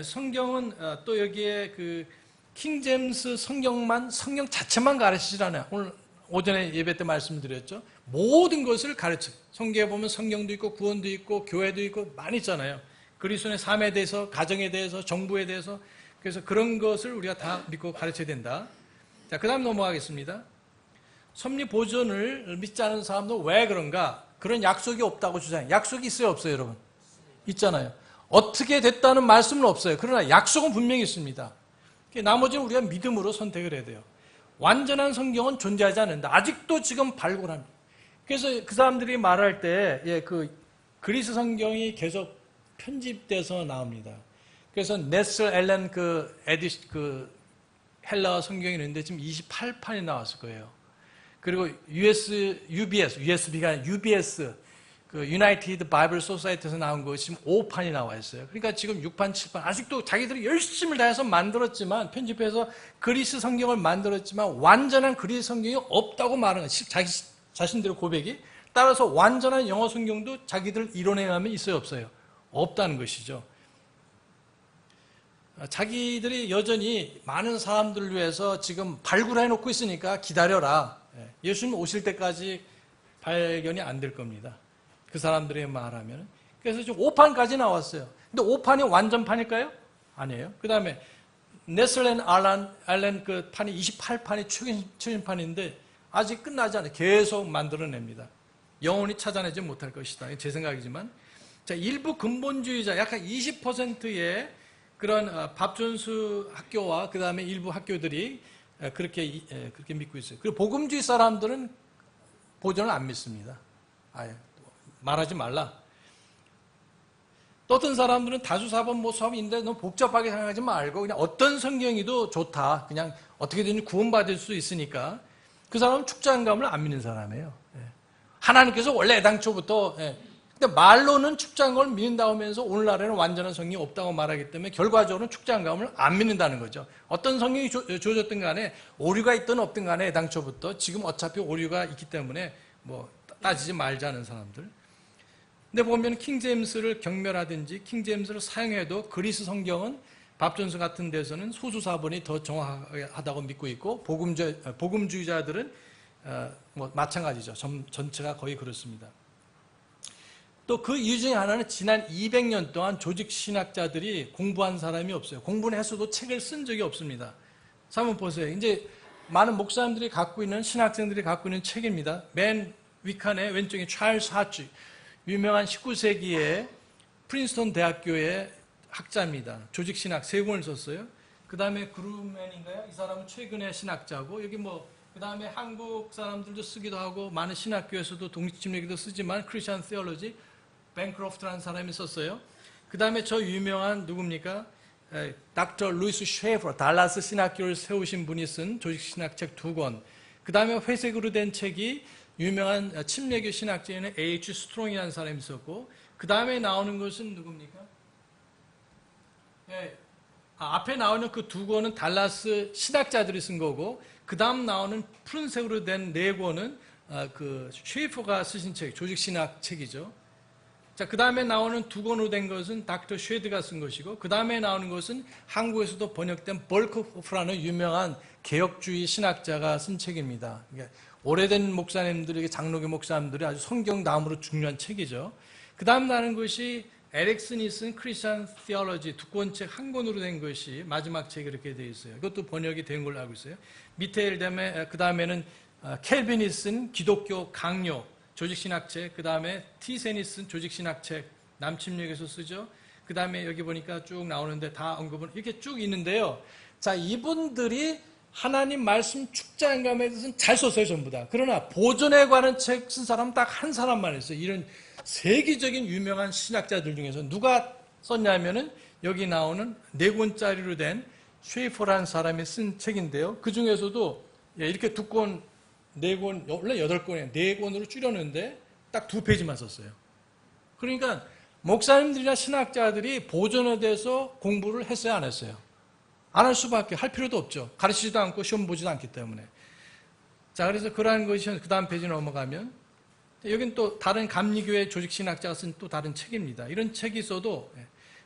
성경은 또 여기에 그 킹제임스 성경만, 성경 자체만 가르치질 않아요. 오늘 오전에 예배 때 말씀드렸죠. 모든 것을 가르쳐요. 성경에 보면 성경도 있고 구원도 있고 교회도 있고 많이 있잖아요. 그리스도의 삶에 대해서, 가정에 대해서, 정부에 대해서. 그래서 그런 것을 우리가 다 믿고 가르쳐야 된다. 자, 그 다음 넘어가겠습니다. 섭리 보존을 믿지 않는 사람도 왜 그런가? 그런 약속이 없다고 주장해요. 약속이 있어요, 없어요, 여러분? 있잖아요. 어떻게 됐다는 말씀은 없어요. 그러나 약속은 분명히 있습니다. 나머지는 우리가 믿음으로 선택을 해야 돼요. 완전한 성경은 존재하지 않는다. 아직도 지금 발굴합니다. 그래서 그 사람들이 말할 때, 그 그리스 성경이 계속 편집돼서 나옵니다. 그래서 네슬 앨런 그 헬라 성경이 있는데 지금 28판이 나왔을 거예요. 그리고 UBS가 아니라 UBS, 그 United Bible Society에서 나온 거 지금 5판이 나와 있어요. 그러니까 지금 6판, 7판, 아직도 자기들이 열심을 다해서 만들었지만, 편집해서 그리스 성경을 만들었지만, 완전한 그리스 성경이 없다고 말하는 거예요. 자기 자신들의 고백이. 따라서 완전한 영어 성경도 자기들 이론에 의하면 있어요, 없어요? 없다는 것이죠. 자기들이 여전히 많은 사람들을 위해서 지금 발굴해 놓고 있으니까 기다려라. 예수님 오실 때까지 발견이 안 될 겁니다. 그 사람들의 말하면. 그래서 지금 5판까지 나왔어요. 근데 5판이 완전판일까요? 아니에요. 그 다음에 네슬 알렌 그 판이 28판이 최신판인데 아직 끝나지 않아요. 계속 만들어냅니다. 영원히 찾아내지 못할 것이다. 제 생각이지만. 자, 일부 근본주의자, 약간 20%의 그런 밥존수 학교와 그 다음에 일부 학교들이 그렇게 믿고 있어요. 그리고 복음주의 사람들은 보존을 안 믿습니다. 아예 말하지 말라. 또 어떤 사람들은 다수사본 뭐 수업인데 너무 복잡하게 생각하지 말고 그냥 어떤 성경이도 좋다. 그냥 어떻게든 구원받을 수 있으니까 그 사람은 축장감을 안 믿는 사람이에요. 하나님께서 원래 애당초부터 근데 말로는 축장감을 믿는다고 하면서 오늘날에는 완전한 성경이 없다고 말하기 때문에 결과적으로는 축장감을 안 믿는다는 거죠. 어떤 성경이 주어졌든 간에 오류가 있든 없든 간에 애당초부터 지금 어차피 오류가 있기 때문에 뭐 따지지 말자는 사람들. 근데 보면 킹제임스를 경멸하든지 킹제임스를 사용해도 그리스 성경은 밥전서 같은 데서는 소수사본이 더 정확하다고 믿고 있고 복음주의자들은 뭐 마찬가지죠. 전체가 거의 그렇습니다. 또 그 이유 중에 하나는 지난 200년 동안 조직 신학자들이 공부한 사람이 없어요. 공부는 했어도 책을 쓴 적이 없습니다. 한번 보세요. 이제 많은 목사님들이 갖고 있는 신학생들이 갖고 있는 책입니다. 맨 윗칸에 왼쪽에 찰스 하치. 유명한 19세기에 프린스턴 대학교의 학자입니다. 조직신학 3권을 썼어요. 그 다음에 그루맨인가요? 이 사람은 최근의 신학자고, 여기 그 다음에 한국 사람들도 쓰기도 하고, 많은 신학교에서도 독립심리학도 쓰지만, 크리스천 테올로지, 뱅크로프트라는 사람이 썼어요. 그 다음에 저 유명한 누굽니까? 닥터 루이스 쉐이퍼, 달라스 신학교를 세우신 분이 쓴 조직신학책 2권. 그 다음에 회색으로 된 책이 유명한 침례교 신학자인 A.H. 스트롱이라는 사람이 있었고, 그 다음에 나오는 것은 누굽니까? 앞에 나오는 그 2권은 달라스 신학자들이 쓴 거고, 그 다음 나오는 푸른색으로 된 4권은 그 쉐이퍼가 쓰신 책, 조직신학 책이죠. 자, 그 다음에 나오는 2권으로 된 것은 닥터 쉐드가 쓴 것이고, 그 다음에 나오는 것은 한국에서도 번역된 벌크호프라는 유명한 개혁주의 신학자가 쓴 책입니다. 그러니까 오래된 목사님들에게, 장로교 목사님들이 아주 성경다음으로 중요한 책이죠. 그 다음 나오는 것이 에릭슨이 쓴 크리스천 테올로지 2권책 1권으로 된 것이 마지막 책이 이렇게 되어 있어요. 이것도 번역이 된 걸로 알고 있어요. 밑에 그 다음에는 켈빈이 쓴 기독교 강요 조직신학책, 그 다음에 티센이 쓴 조직신학책, 남침역에서 쓰죠. 그 다음에 여기 보니까 쭉 나오는데 다 언급은 이렇게 쭉 있는데요. 자, 이분들이 하나님 말씀 축자인감에 대해서는 잘 썼어요, 전부 다. 그러나 보존에 관한 책 쓴 사람은 딱 한 사람만 있어요. 이런 세계적인 유명한 신학자들 중에서 누가 썼냐면은 여기 나오는 4권짜리로 된 쉐이퍼라는 사람이 쓴 책인데요. 그 중에서도 이렇게 2권, 4권, 원래 8권이에요. 4권으로 줄였는데 딱 2페이지만 썼어요. 그러니까 목사님들이나 신학자들이 보존에 대해서 공부를 했어요, 안 했어요? 안 할 수밖에, 할 필요도 없죠. 가르치지도 않고 시험 보지도 않기 때문에. 자, 그래서 그러한 것이 그 다음 페이지 넘어가면 여긴 또 다른 감리교회 조직신학자가 쓴 또 다른 책입니다. 이런 책이 있어도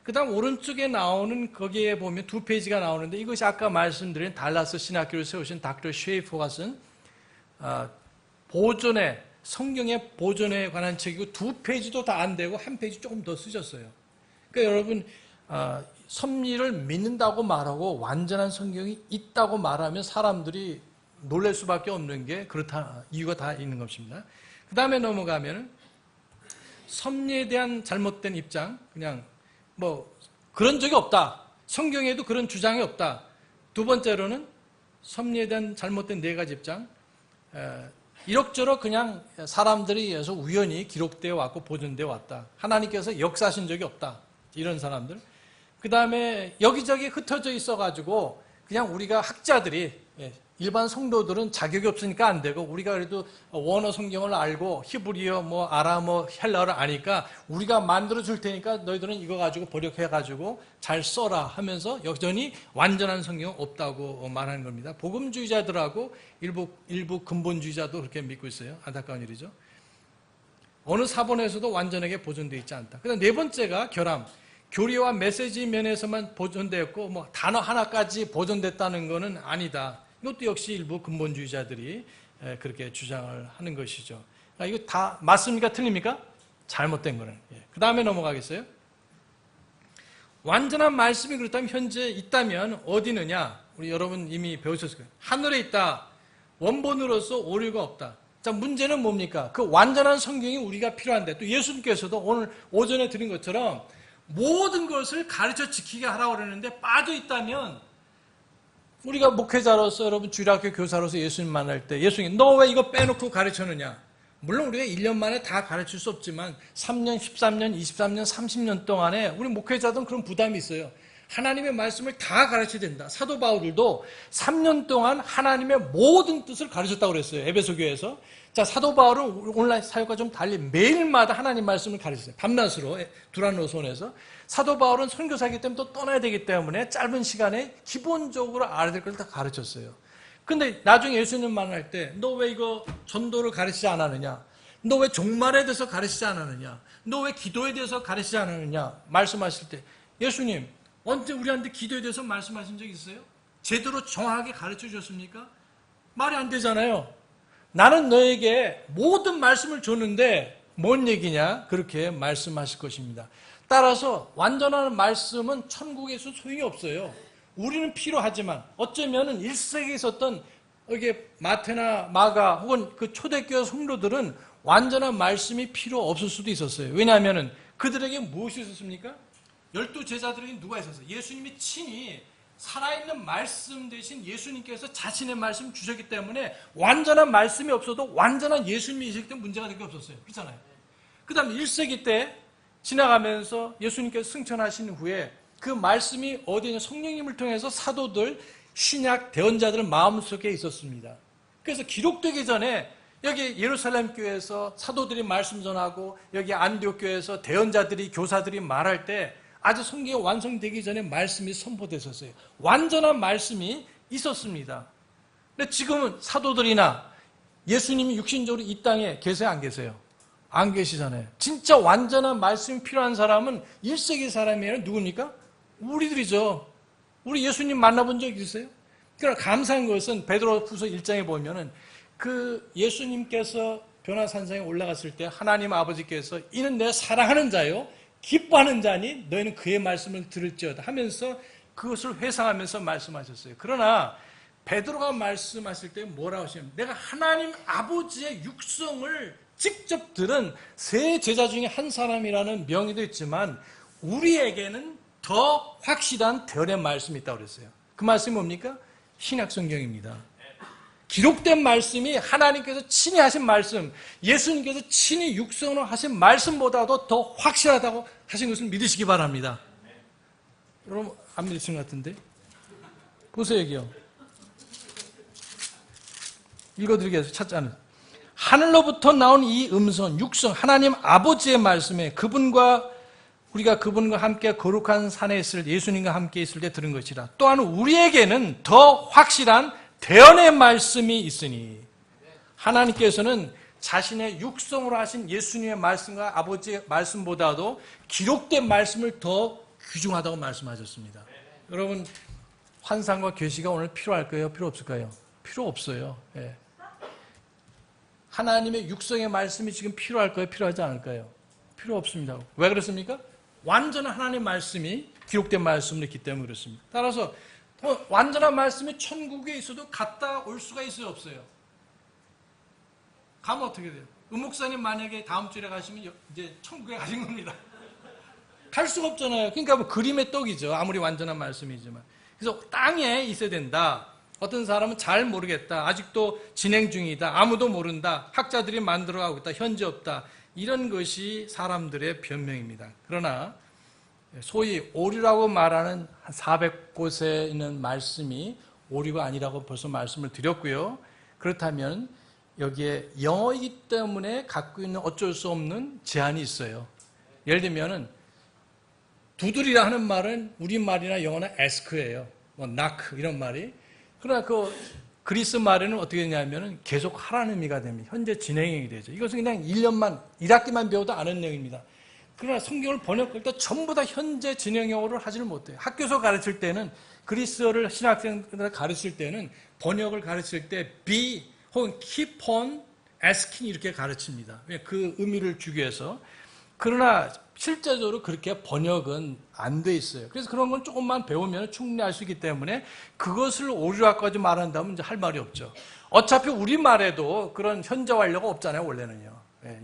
그 다음 오른쪽에 나오는 거기에 보면 2페이지가 나오는데 이것이 아까 말씀드린 달라스 신학교를 세우신 닥터 쉐이퍼가 쓴 보존에, 성경의 보존에 관한 책이고 2페이지도 다 안 되고 1페이지 조금 더 쓰셨어요. 그러니까 여러분 섭리를 믿는다고 말하고 완전한 성경이 있다고 말하면 사람들이 놀랄 수밖에 없는 게 그렇다, 이유가 다 있는 것입니다. 그 다음에 넘어가면 섭리에 대한 잘못된 입장, 그냥 그런 적이 없다. 성경에도 그런 주장이 없다. 2번째로는 섭리에 대한 잘못된 4가지 입장, 이럭저럭 그냥 사람들에 의해서 우연히 기록되어 왔고 보존되어 왔다. 하나님께서 역사하신 적이 없다. 이런 사람들. 그 다음에 여기저기 흩어져 있어가지고 그냥 우리가 학자들이, 일반 성도들은 자격이 없으니까 안 되고 우리가 그래도 원어 성경을 알고 히브리어, 아람어, 헬라어를 아니까 우리가 만들어 줄 테니까 너희들은 이거 가지고 번역해가지고 잘 써라 하면서 여전히 완전한 성경은 없다고 말하는 겁니다. 복음주의자들하고 일부 근본주의자도 그렇게 믿고 있어요. 안타까운 일이죠. 어느 사본에서도 완전하게 보존되어 있지 않다. 그다음 4번째가 결함. 교리와 메시지 면에서만 보존되었고 단어 하나까지 보존됐다는 것은 아니다. 이것도 역시 일부 근본주의자들이 그렇게 주장을 하는 것이죠. 이거 다 맞습니까? 틀립니까? 잘못된 거는. 그 다음에 넘어가겠어요? 완전한 말씀이 그렇다면 현재 있다면 어디 있느냐? 우리 여러분 이미 배우셨을 거예요. 하늘에 있다. 원본으로서 오류가 없다. 자, 문제는 뭡니까? 그 완전한 성경이 우리가 필요한데 또 예수님께서도 오늘 오전에 드린 것처럼 모든 것을 가르쳐 지키게 하라고 그러는데 빠져 있다면 우리가 목회자로서 여러분 주일학교 교사로서 예수님 만날 때 예수님 너 왜 이거 빼놓고 가르쳤느냐? 물론 우리가 1년 만에 다 가르칠 수 없지만 3년, 13년, 23년, 30년 동안에 우리 목회자들은 그런 부담이 있어요. 하나님의 말씀을 다 가르쳐야 된다. 사도 바울도 3년 동안 하나님의 모든 뜻을 가르쳤다고 그랬어요. 에베소 교회에서. 자, 사도 바울은 온라인 사역과 좀 달리 매일마다 하나님 말씀을 가르쳤어요. 밤낮으로 두란노선에서. 사도 바울은 선교사이기 때문에 또 떠나야 되기 때문에 짧은 시간에 기본적으로 알아야 될 걸 다 가르쳤어요. 근데 나중에 예수님 만날 때 너 왜 이거 전도를 가르치지 않았느냐? 너 왜 종말에 대해서 가르치지 않았느냐? 너 왜 기도에 대해서 가르치지 않았느냐? 말씀하실 때 예수님 언제 우리한테 기도에 대해서 말씀하신 적 있어요? 제대로 정확하게 가르쳐 주셨습니까? 말이 안 되잖아요. 나는 너에게 모든 말씀을 줬는데 뭔 얘기냐? 그렇게 말씀하실 것입니다. 따라서 완전한 말씀은 천국에서 소용이 없어요. 우리는 필요하지만 어쩌면은 1세기에 있었던 이게 마태나 마가 혹은 그 초대교회 성도들은 완전한 말씀이 필요 없을 수도 있었어요. 왜냐하면 그들에게 무엇이 있었습니까? 12제자들에게 누가 있었어요? 예수님이 친히 살아있는 말씀 대신 예수님께서 자신의 말씀 주셨기 때문에 완전한 말씀이 없어도 완전한 예수님이 있었기 때문에 문제가 될 게 없었어요. 그렇잖아요. 그 다음에 1세기 때 지나가면서 예수님께서 승천하신 후에 그 말씀이 어디에 있냐, 성령님을 통해서 사도들, 신약 대언자들 마음속에 있었습니다. 그래서 기록되기 전에 여기 예루살렘 교회에서 사도들이 말씀 전하고 여기 안디옥 교회에서 대언자들이, 교사들이 말할 때 아주 성경이 완성되기 전에 말씀이 선포됐었어요. 완전한 말씀이 있었습니다. 근데 지금은 사도들이나 예수님이 육신적으로 이 땅에 계세요, 안 계세요? 안 계시잖아요. 진짜 완전한 말씀이 필요한 사람은 1세기 사람이 아니라 누굽니까? 우리들이죠. 우리 예수님 만나본 적 있으세요? 그러나 감사한 것은 베드로후서 1장에 보면은 그 예수님께서 변화산상에 올라갔을 때 하나님 아버지께서 이는 내 사랑하는 자요 기뻐하는 자니 너희는 그의 말씀을 들을지어다 하면서 그것을 회상하면서 말씀하셨어요. 그러나 베드로가 말씀하실 때 뭐라고 하시냐면 내가 하나님 아버지의 육성을 직접 들은 세 제자 중에 한 사람이라는 명의도 있지만 우리에게는 더 확실한 대언의 말씀이 있다고 그랬어요. 그 말씀이 뭡니까? 신약성경입니다. 기록된 말씀이 하나님께서 친히 하신 말씀, 예수님께서 친히 육성으로 하신 말씀보다도 더 확실하다고 하신 것을 믿으시기 바랍니다. 여러분 안 믿으시는 것 같은데? 보세요 여기요. 읽어드리겠습니다. 찾지 않은. 하늘로부터 나온 이 음성, 육성, 하나님 아버지의 말씀에 우리가 그분과 함께 거룩한 산에 있을 예수님과 함께 있을 때 들은 것이라. 또한 우리에게는 더 확실한 대언의 말씀이 있으니 하나님께서는 자신의 육성으로 하신 예수님의 말씀과 아버지의 말씀보다도 기록된 말씀을 더 귀중하다고 말씀하셨습니다. 여러분 환상과 계시가 오늘 필요할까요? 필요 없을까요? 필요 없어요. 예. 하나님의 육성의 말씀이 지금 필요할까요? 필요하지 않을까요? 필요 없습니다. 왜 그렇습니까? 완전한 하나님의 말씀이 기록된 말씀으로 있기 때문에 그렇습니다. 따라서 완전한 말씀이 천국에 있어도 갔다 올 수가 있어요? 없어요? 가면 어떻게 돼요? 목사님 만약에 다음 주에 가시면 이제 천국에 가신 겁니다. 갈 수가 없잖아요. 그러니까 뭐 그림의 떡이죠. 아무리 완전한 말씀이지만. 그래서 땅에 있어야 된다. 어떤 사람은 잘 모르겠다. 아직도 진행 중이다. 아무도 모른다. 학자들이 만들어가고 있다. 현재 없다. 이런 것이 사람들의 변명입니다. 그러나 소위 오류라고 말하는 한 400곳에 있는 말씀이 오류가 아니라고 벌써 말씀을 드렸고요. 그렇다면 여기에 영어이기 때문에 갖고 있는 어쩔 수 없는 제한이 있어요. 예를 들면은 두드리라 하는 말은 우리말이나 영어나 ask예요. 뭐 knock 이런 말이. 그러나 그 그리스 말에는 어떻게 되냐면은 계속 하라는 의미가 됩니다. 현재 진행형이 되죠. 이것은 그냥 1학기만 배워도 아는 내용입니다. 그러나 성경을 번역할 때 전부 다 현재 진행형으로 하지를 못해요. 학교에서 가르칠 때는 그리스어를 신학생들 가르칠 때는 번역을 가르칠 때 be 혹은 keep on asking 이렇게 가르칩니다. 그 의미를 주기 위해서. 그러나 실제적으로 그렇게 번역은 안 돼 있어요. 그래서 그런 건 조금만 배우면 충분히 알 수 있기 때문에 그것을 오류학까지 말한다면 이제 할 말이 없죠. 어차피 우리말에도 그런 현재 완료가 없잖아요, 원래는요.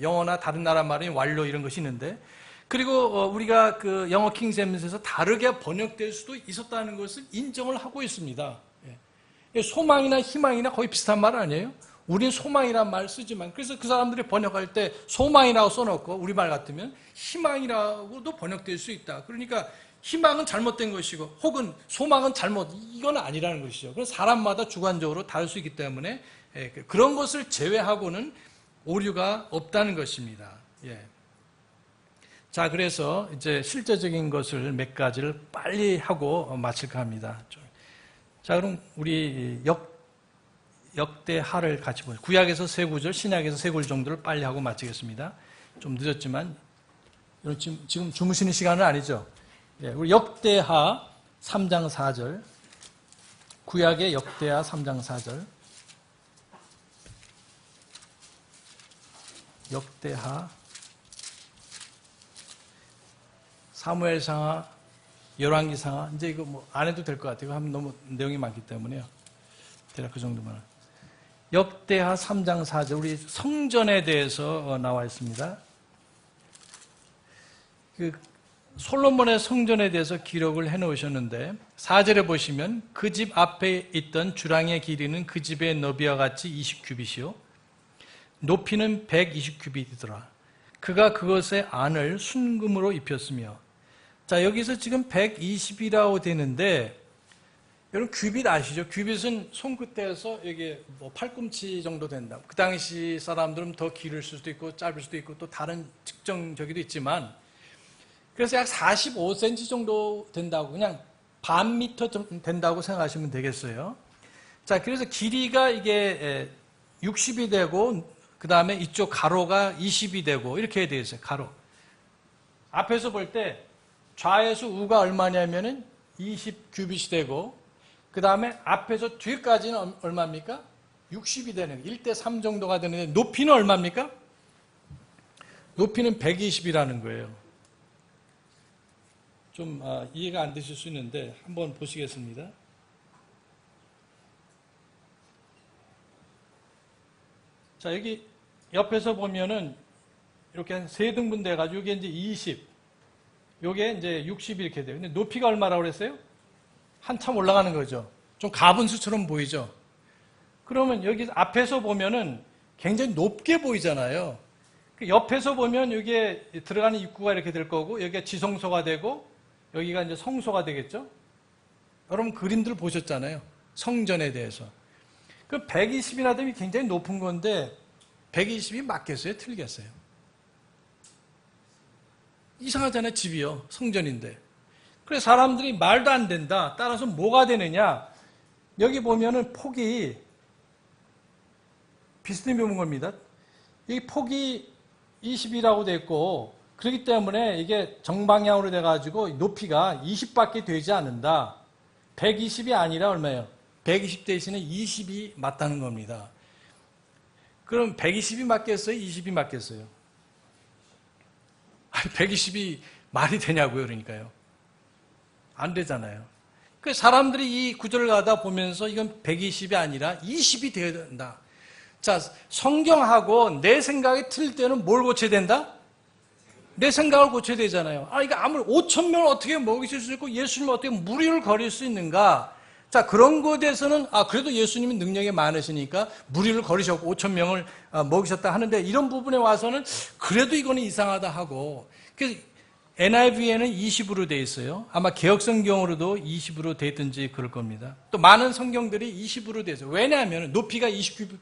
영어나 다른 나라 말은 완료 이런 것이 있는데 그리고 우리가 그 영어 킹제임스에서 다르게 번역될 수도 있었다는 것을 인정을 하고 있습니다. 소망이나 희망이나 거의 비슷한 말 아니에요? 우리는 소망이라는 말을 쓰지만 그래서 그 사람들이 번역할 때 소망이라고 써놓고 우리말 같으면 희망이라고도 번역될 수 있다. 그러니까 희망은 잘못된 것이고 혹은 소망은 이건 아니라는 것이죠. 그래서 사람마다 주관적으로 다를 수 있기 때문에 그런 것을 제외하고는 오류가 없다는 것입니다. 자, 그래서 이제 실제적인 것을 몇 가지를 빨리 하고 마칠까 합니다. 자, 그럼 우리 역대하를 같이 보죠. 구약에서 세 구절, 신약에서 세 구절 정도를 빨리 하고 마치겠습니다. 좀 늦었지만 지금 주무시는 시간은 아니죠. 우리 역대하 3장 4절, 구약의 역대하 3장 4절, 역대하, 사무엘상하, 열왕기상하, 이제 이거 뭐 안 해도 될 것 같아요. 하면 너무 내용이 많기 때문에요. 대략 그 정도만. 역대하 3장 4절 우리 성전에 대해서 나와 있습니다. 솔로몬의 성전에 대해서 기록을 해놓으셨는데 4절에 보시면 그 집 앞에 있던 주랑의 길이는 그 집의 너비와 같이 20규빗이요 높이는 120규빗이더라. 그가 그것의 안을 순금으로 입혔으며. 자, 여기서 지금 120이라고 되는데 여러분 규빗 아시죠? 규빗은 손끝에서 여기 뭐 팔꿈치 정도 된다. 그 당시 사람들은 더 길을 수도 있고 짧을 수도 있고 또 다른 측정 저기도 있지만 그래서 약 45cm 정도 된다고 그냥 반 미터 좀 된다고 생각하시면 되겠어요. 자, 그래서 길이가 이게 60이 되고 그 다음에 이쪽 가로가 20이 되고 이렇게 되어 있어요. 가로. 앞에서 볼 때 좌에서 우가 얼마냐면은 20규빗이 되고 그 다음에 앞에서 뒤까지는 얼마입니까? 60이 되는 거예요. 1대3 정도가 되는데 높이는 얼마입니까? 높이는 120이라는 거예요. 좀 이해가 안 되실 수 있는데 한번 보시겠습니다. 자, 여기 옆에서 보면은 이렇게 한 3등분 돼가지고 이게 이제 20, 요게 이제 60 이렇게 돼요. 근데 높이가 얼마라고 그랬어요? 한참 올라가는 거죠. 좀 가분수처럼 보이죠? 그러면 여기 앞에서 보면은 굉장히 높게 보이잖아요. 옆에서 보면 여기에 들어가는 입구가 이렇게 될 거고, 여기가 지성소가 되고, 여기가 이제 성소가 되겠죠? 여러분 그림들 보셨잖아요. 성전에 대해서. 그 120이나 되면 굉장히 높은 건데, 120이 맞겠어요? 틀리겠어요? 이상하잖아요, 집이요. 성전인데. 그래서 사람들이 말도 안 된다. 따라서 뭐가 되느냐? 여기 보면은 폭이 비슷해 보는 겁니다. 이 폭이 20이라고 돼 있고, 그렇기 때문에 이게 정방향으로 돼가지고 높이가 20밖에 되지 않는다. 120이 아니라 얼마예요? 120 대신에 20이 맞다는 겁니다. 그럼 120이 맞겠어요? 20이 맞겠어요? 120이 말이 되냐고요, 그러니까요. 안 되잖아요. 그 사람들이 이 구절을 가다 보면서 이건 120이 아니라 20이 되어야 된다. 자, 성경하고 내 생각이 틀릴 때는 뭘 고쳐야 된다? 내 생각을 고쳐야 되잖아요. 이거 아무리 5,000명을 어떻게 먹이실 수 있고 예수님을 어떻게 무리를 거릴 수 있는가? 자, 그런 것에 대해서는 그래도 예수님은 능력이 많으시니까 무리를 거리셨고 5,000명을 먹이셨다 하는데 이런 부분에 와서는 그래도 이거는 이상하다 하고 그래서 NIV에는 20으로 되어 있어요. 아마 개혁성경으로도 20으로 되어 있든지 그럴 겁니다. 또 많은 성경들이 20으로 되어 있어요. 왜냐하면 높이가 20,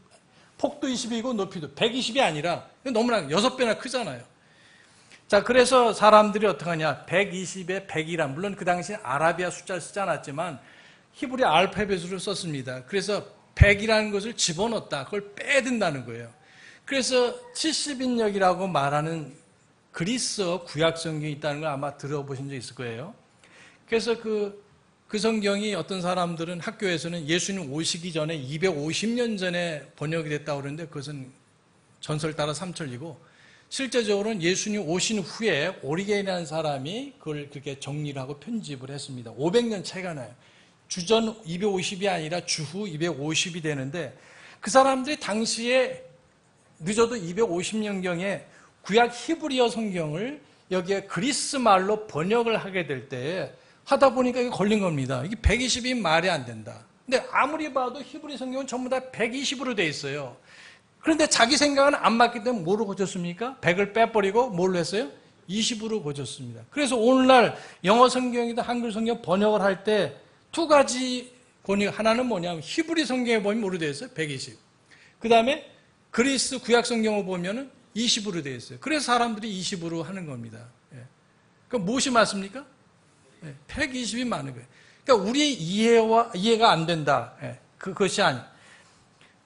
폭도 20이고 높이도 120이 아니라 너무나 6배나 크잖아요. 자, 그래서 사람들이 어떻게 하냐. 120에 100이란, 물론 그 당시에 아라비아 숫자를 쓰지 않았지만 히브리 알파벳으로 썼습니다. 그래서 100이라는 것을 집어넣었다. 그걸 빼든다는 거예요. 그래서 70인역이라고 말하는 그리스어 구약 성경이 있다는 걸 아마 들어보신 적 있을 거예요. 그래서 그 성경이 어떤 사람들은 학교에서는 예수님 오시기 전에 250년 전에 번역이 됐다고 그러는데 그것은 전설 따라 삼천리고 실제적으로는 예수님 오신 후에 오리겐이라는 사람이 그걸 그렇게 정리를 하고 편집을 했습니다. 500년 차이가 나요. 주전 250이 아니라 주후 250이 되는데 그 사람들이 당시에 늦어도 250년경에 구약 히브리어 성경을 여기에 그리스 말로 번역을 하게 될 때 하다 보니까 이게 걸린 겁니다. 이게 120이 말이 안 된다. 근데 아무리 봐도 히브리 성경은 전부 다 120으로 돼 있어요. 그런데 자기 생각은 안 맞기 때문에 뭐로 고쳤습니까? 100을 빼버리고 뭘로 했어요? 20으로 고쳤습니다. 그래서 오늘날 영어 성경이든 한글 성경 번역을 할 때 두 가지 권위가 하나는 뭐냐면 히브리 성경에 보면 뭐로 되어 있어요? 120. 그 다음에 그리스 구약 성경을 보면은 20으로 되어 있어요. 그래서 사람들이 20으로 하는 겁니다. 그럼 무엇이 맞습니까? 120이 많은 거예요. 그러니까 우리 이해가 안 된다. 그것이 아니.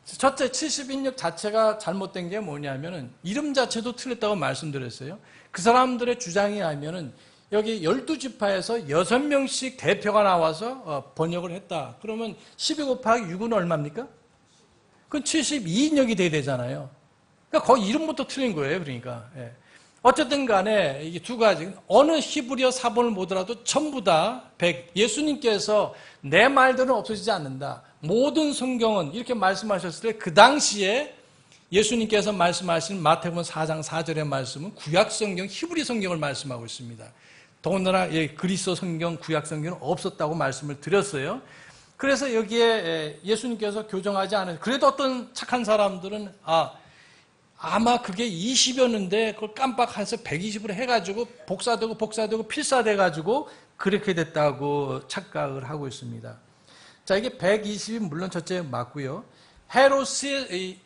첫째, 70인역 자체가 잘못된 게 뭐냐면은 이름 자체도 틀렸다고 말씀드렸어요. 그 사람들의 주장에 하면은 여기 12지파에서 6명씩 대표가 나와서 번역을 했다. 그러면 12 곱하기 6은 얼마입니까? 그건 72인역이 돼야 되잖아요. 그러니까 거의 이름부터 틀린 거예요. 그러니까. 어쨌든 간에 이게 두 가지, 어느 히브리어 사본을 보더라도 전부 다 예수님께서 내 말들은 없어지지 않는다. 모든 성경은 이렇게 말씀하셨을 때 그 당시에 예수님께서 말씀하신 마태복음 4장 4절의 말씀은 구약 성경, 히브리 성경을 말씀하고 있습니다. 더군다나 그리스도 성경, 구약 성경은 없었다고 말씀을 드렸어요. 그래서 여기에 예수님께서 교정하지 않은, 그래도 어떤 착한 사람들은 아마 그게 20였는데 그걸 깜빡해서 120으로 해가지고 복사되고 필사돼가지고 그렇게 됐다고 착각을 하고 있습니다. 자, 이게 120이 물론 첫째 맞고요. 헤롯이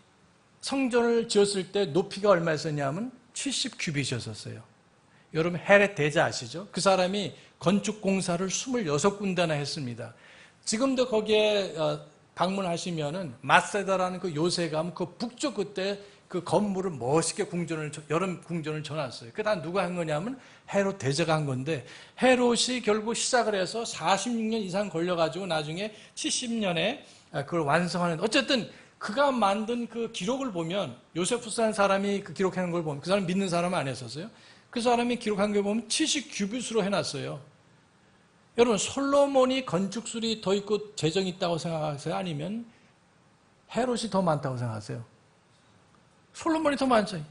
성전을 지었을 때 높이가 얼마였었냐면 70규빗이었어요. 여러분 헤롯 대제 아시죠? 그 사람이 건축 공사를 26군데나 했습니다. 지금도 거기에 방문하시면은 마세다라는 그 요새감 그 북쪽 그때 그 건물을 멋있게 여름 궁전을 전놨어요. 그게 다 누가 한 거냐면 헤롯 대제가 한 건데, 헤롯이 결국 시작을 해서 46년 이상 걸려가지고 나중에 70년에 그걸 완성하는, 어쨌든 그가 만든 그 기록을 보면, 요세푸스라는 사람이 그 기록하는 걸 보면, 그 사람 믿는 사람은 아니었었어요. 그 사람이 기록한 걸 보면 70규빗으로 해놨어요. 여러분, 솔로몬이 건축술이 더 있고 재정이 있다고 생각하세요? 아니면 헤롯이 더 많다고 생각하세요? 솔로몬이 더 많죠.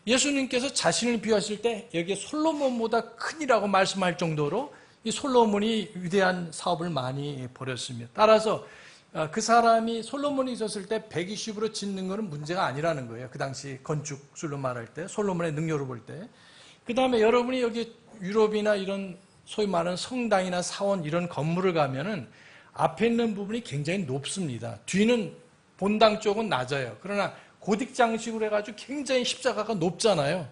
예수님께서 자신을 비유하실 때 여기에 솔로몬보다 큰이라고 말씀할 정도로 이 솔로몬이 위대한 사업을 많이 벌였습니다. 따라서 그 사람이 솔로몬이 있었을 때 120으로 짓는 것은 문제가 아니라는 거예요. 그 당시 건축술로 말할 때, 솔로몬의 능력을 볼 때. 그 다음에 여러분이 여기 유럽이나 이런 소위 말하는 성당이나 사원 이런 건물을 가면은 앞에 있는 부분이 굉장히 높습니다. 뒤는 본당 쪽은 낮아요. 그러나 고딕장식으로 해가지고 굉장히 십자가가 높잖아요.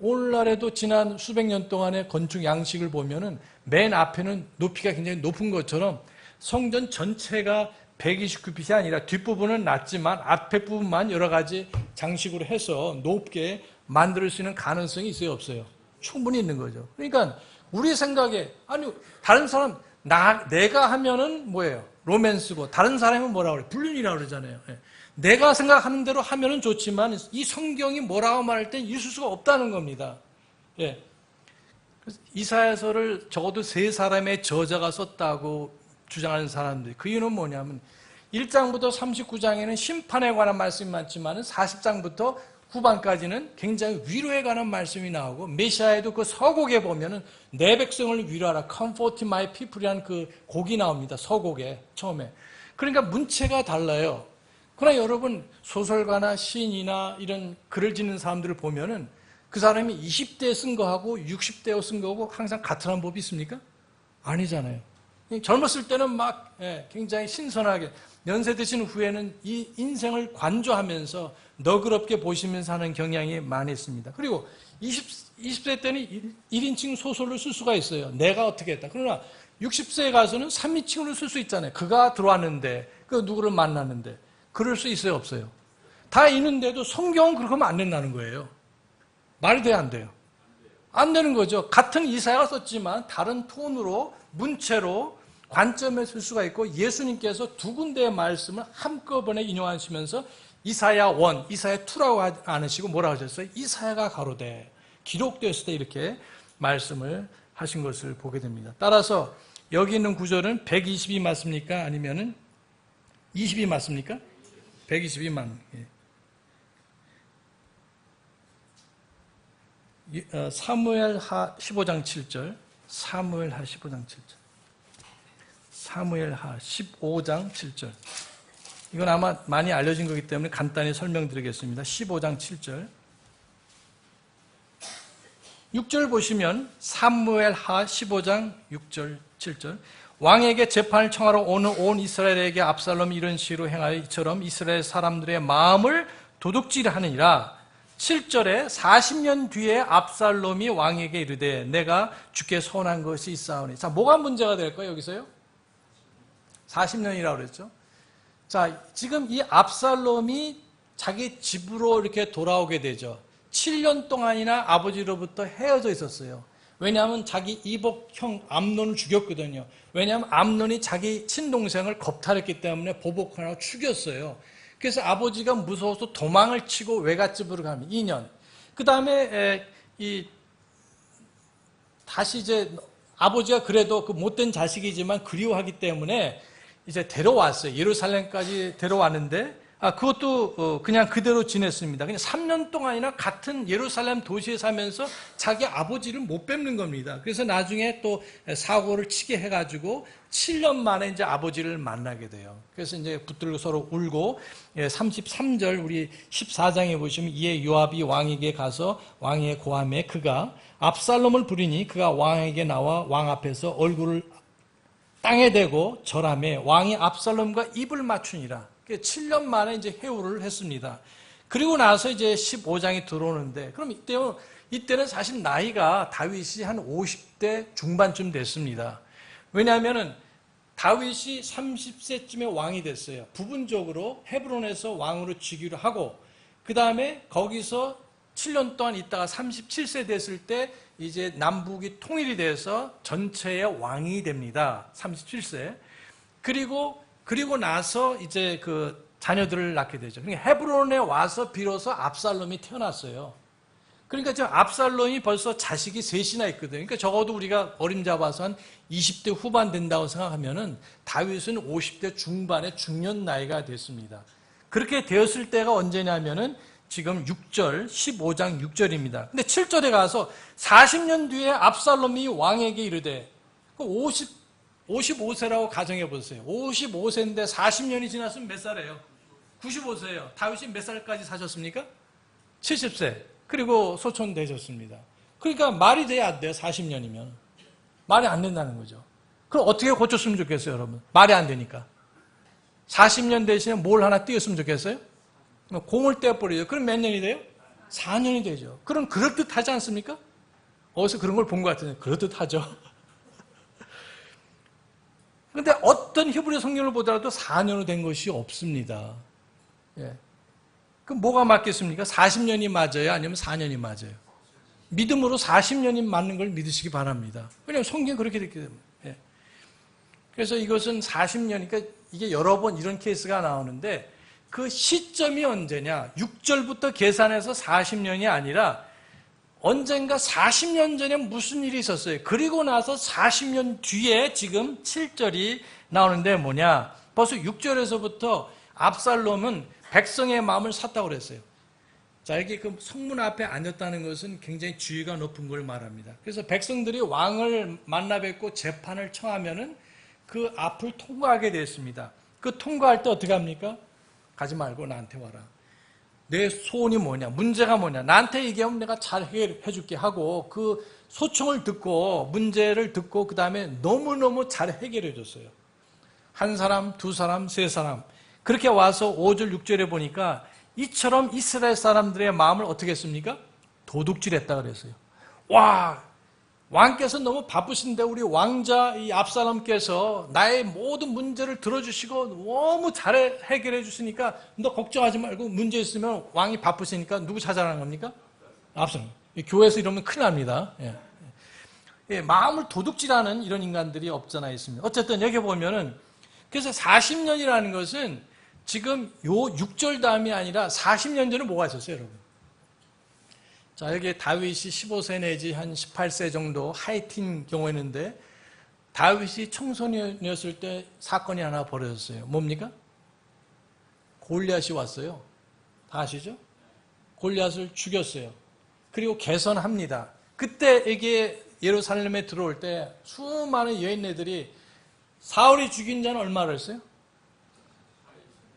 오늘날에도 지난 수백 년 동안의 건축 양식을 보면은 맨 앞에는 높이가 굉장히 높은 것처럼 성전 전체가 129핏이 아니라 뒷부분은 낮지만 앞에 부분만 여러 가지 장식으로 해서 높게 만들 수 있는 가능성이 있어요, 없어요? 충분히 있는 거죠. 그러니까 우리 생각에, 아니 다른 사람 내가 하면은 뭐예요? 로맨스고, 다른 사람은 뭐라고 그래요? 불륜이라고 그러잖아요. 내가 생각하는 대로 하면은 좋지만 이 성경이 뭐라고 말할 땐 있을 수가 없다는 겁니다. 예. 이사야서를 적어도 3사람의 저자가 썼다고 주장하는 사람들, 그 이유는 뭐냐면 1장부터 39장에는 심판에 관한 말씀이 많지만 40장부터 후반까지는 굉장히 위로에 관한 말씀이 나오고, 메시아에도 그 서곡에 보면은 내 백성을 위로하라, Comfort my people이라는 그 곡이 나옵니다. 서곡에 처음에. 그러니까 문체가 달라요. 그러나 여러분, 소설가나 시인이나 이런 글을 짓는 사람들을 보면은 그 사람이 20대에 쓴 거하고 60대에 쓴 거하고 항상 같은 한법이 있습니까? 아니잖아요. 젊었을 때는 막 굉장히 신선하게, 연세 드신 후에는 이 인생을 관조하면서 너그럽게 보시면서 하는 경향이 많이 있습니다. 그리고 20세 때는 1인칭 소설을 쓸 수가 있어요. 내가 어떻게 했다. 그러나 60세에 가서는 3인칭으로 쓸 수 있잖아요. 그가 들어왔는데, 그 누구를 만났는데. 그럴 수 있어요, 없어요? 다 있는데도 성경은 그렇게 하면 안 된다는 거예요. 말이 돼요, 안 돼요? 안 되는 거죠. 같은 이사야가 썼지만 다른 톤으로, 문체로, 관점에 쓸 수가 있고, 예수님께서 두 군데의 말씀을 한꺼번에 인용하시면서 이사야 1, 이사야 2라고 안 하시고 뭐라고 하셨어요? 이사야가 가로되 기록되었을 때 이렇게 말씀을 하신 것을 보게 됩니다. 따라서 여기 있는 구절은 120이 맞습니까? 아니면은 20이 맞습니까? 122만. 사무엘하 15장 7절, 사무엘하 15장 7절, 사무엘하 15장 7절. 이건 아마 많이 알려진 거기 때문에 간단히 설명드리겠습니다. 15장 7절. 6절 보시면 사무엘하 15장 6절 7절. 왕에게 재판을 청하러 오는 온 이스라엘에게 압살롬이 이런 시로 행하여 이처럼 이스라엘 사람들의 마음을 도둑질하느니라. 7절에 40년 뒤에 압살롬이 왕에게 이르되 내가 주께 서원한 것이 있사오니. 자, 뭐가 문제가 될까요, 여기서요? 40년이라고 그랬죠. 자, 지금 이 압살롬이 자기 집으로 이렇게 돌아오게 되죠. 7년 동안이나 아버지로부터 헤어져 있었어요. 왜냐하면 자기 이복형 암논을 죽였거든요. 왜냐하면 암논이 자기 친동생을 겁탈했기 때문에 보복하라고 죽였어요. 그래서 아버지가 무서워서 도망을 치고 외갓집으로 가면 2년. 그 다음에 다시 이제 아버지가 그래도 그 못된 자식이지만 그리워하기 때문에 이제 데려왔어요. 예루살렘까지 데려왔는데, 그것도 그냥 그대로 지냈습니다. 그냥 3년 동안이나 같은 예루살렘 도시에 살면서 자기 아버지를 못 뵙는 겁니다. 그래서 나중에 또 사고를 치게 해가지고 7년 만에 이제 아버지를 만나게 돼요. 그래서 이제 붙들고 서로 울고, 33절 우리 14장에 보시면 이에 요압이 왕에게 가서 왕에게 고하매 그가 압살롬을 부리니 그가 왕에게 나와 왕 앞에서 얼굴을 땅에 대고 절하며 왕이 압살롬과 입을 맞추니라. 7년 만에 이제 회유를 했습니다. 그리고 나서 이제 15장이 들어오는데, 그럼 이때는 사실 나이가 다윗이 한 50대 중반쯤 됐습니다. 왜냐하면은 다윗이 30세쯤에 왕이 됐어요. 부분적으로 헤브론에서 왕으로 즉위를 하고, 그 다음에 거기서 7년 동안 있다가 37세 됐을 때 이제 남북이 통일이 돼서 전체의 왕이 됩니다. 37세. 그리고 나서 이제 그 자녀들을 낳게 되죠. 그러니까 헤브론에 와서 비로소 압살롬이 태어났어요. 그러니까 지금 압살롬이 벌써 자식이 셋이나 있거든요. 그러니까 적어도 우리가 어림잡아서 한 20대 후반 된다고 생각하면은 다윗은 50대 중반의 중년 나이가 됐습니다. 그렇게 되었을 때가 언제냐면은 지금 6절, 15장 6절입니다. 근데 7절에 가서 40년 뒤에 압살롬이 왕에게 이르되, 55세라고 가정해 보세요. 55세인데 40년이 지났으면 몇 살이에요? 95세예요. 다윗이 몇 살까지 사셨습니까? 70세. 그리고 소천 되셨습니다. 그러니까 말이 돼야 안 돼요, 40년이면. 말이 안 된다는 거죠. 그럼 어떻게 고쳤으면 좋겠어요, 여러분? 말이 안 되니까. 40년 대신에 뭘 하나 띄웠으면 좋겠어요? 공을 떼어버리죠. 그럼 몇 년이 돼요? 4년이 되죠. 그럼 그럴듯하지 않습니까? 어디서 그런 걸 본 것 같은데 그럴듯하죠. 그런데 어떤 히브리 성경을 보더라도 4년으로 된 것이 없습니다. 예. 그럼 뭐가 맞겠습니까? 40년이 맞아요? 아니면 4년이 맞아요? 믿음으로 40년이 맞는 걸 믿으시기 바랍니다. 왜냐하면 성경이 그렇게 됐기 때문에. 예. 그래서 이것은 40년이니까 이게 여러 번 이런 케이스가 나오는데 그 시점이 언제냐? 6절부터 계산해서 40년이 아니라 언젠가 40년 전에 무슨 일이 있었어요. 그리고 나서 40년 뒤에 지금 7절이 나오는데 뭐냐? 벌써 6절에서부터 압살롬은 백성의 마음을 샀다고 그랬어요. 자, 이렇게 그 성문 앞에 앉았다는 것은 굉장히 지위가 높은 걸 말합니다. 그래서 백성들이 왕을 만나 뵙고 재판을 청하면은 그 앞을 통과하게 됐습니다. 그 통과할 때 어떻게 합니까? 가지 말고 나한테 와라. 내 소원이 뭐냐? 문제가 뭐냐? 나한테 얘기하면 내가 잘 해결해 줄게 하고 그 소청을 듣고 문제를 듣고 그 다음에 너무너무 잘 해결해 줬어요. 한 사람, 두 사람, 세 사람. 그렇게 와서 5절, 6절에 보니까 이처럼 이스라엘 사람들의 마음을 어떻게 했습니까? 도둑질했다 그랬어요. 와! 왕께서 너무 바쁘신데 우리 왕자 이 압살롬께서 나의 모든 문제를 들어주시고 너무 잘 해결해 주시니까 너 걱정하지 말고 문제 있으면 왕이 바쁘시니까 누구 찾아가는 겁니까? 압살롬. 교회에서 이러면 큰일 납니다. 예, 마음을 도둑질하는 이런 인간들이 없잖아 있습니다. 어쨌든 여기 보면은 그래서 40년이라는 것은 지금 요 6절 다음이 아니라 40년 전에 뭐가 있었어요, 여러분? 자, 여기 다윗이 15세 내지 한 18세 정도 하이틴 경우였는데 다윗이 청소년이었을 때 사건이 하나 벌어졌어요. 뭡니까? 골리앗이 왔어요. 다 아시죠? 골리앗을 죽였어요. 그리고 개선합니다. 그때 이게 예루살렘에 들어올 때 수많은 여인네들이 사울이 죽인 자는 얼마를 했어요?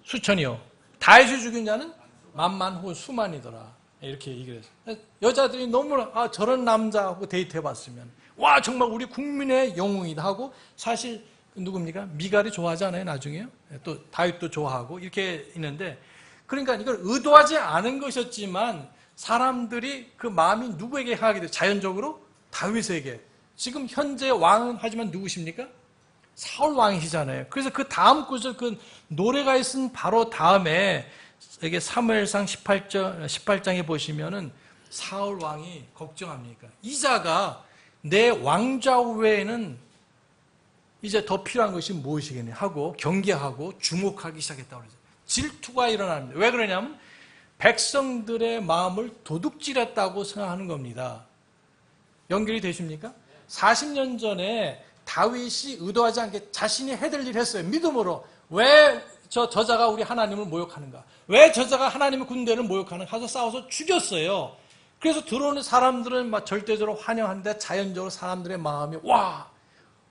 수천이요. 다윗이 죽인 자는 만만 혹은 수만이더라. 이렇게 얘기를 했어요. 여자들이 너무 저런 남자하고 데이트해봤으면 와 정말 우리 국민의 영웅이다 하고 사실 누굽니까? 미갈이 좋아하지 않아요 나중에요? 또 다윗도 좋아하고 이렇게 있는데 그러니까 이걸 의도하지 않은 것이었지만 사람들이 그 마음이 누구에게 향하게 돼요? 자연적으로 다윗에게. 지금 현재 왕은 하지만 누구십니까? 사울 왕이시잖아요. 그래서 그 다음 구절 그 노래가 있은 바로 다음에 이게 사무엘상 18장에 보시면은 사울 왕이 걱정합니까? 이자가 내 왕좌 외에는 이제 더 필요한 것이 무엇이겠냐 하고 경계하고 주목하기 시작했다고 그러죠. 질투가 일어납니다. 왜 그러냐면 백성들의 마음을 도둑질했다고 생각하는 겁니다. 연결이 되십니까? 40년 전에 다윗이 의도하지 않게 자신이 해될 일을 했어요. 믿음으로. 왜 저자가 우리 하나님을 모욕하는가? 왜 저자가 하나님의 군대를 모욕하는가? 가서 싸워서 죽였어요. 그래서 들어오는 사람들은 막 절대적으로 환영하는데 자연적으로 사람들의 마음이 와,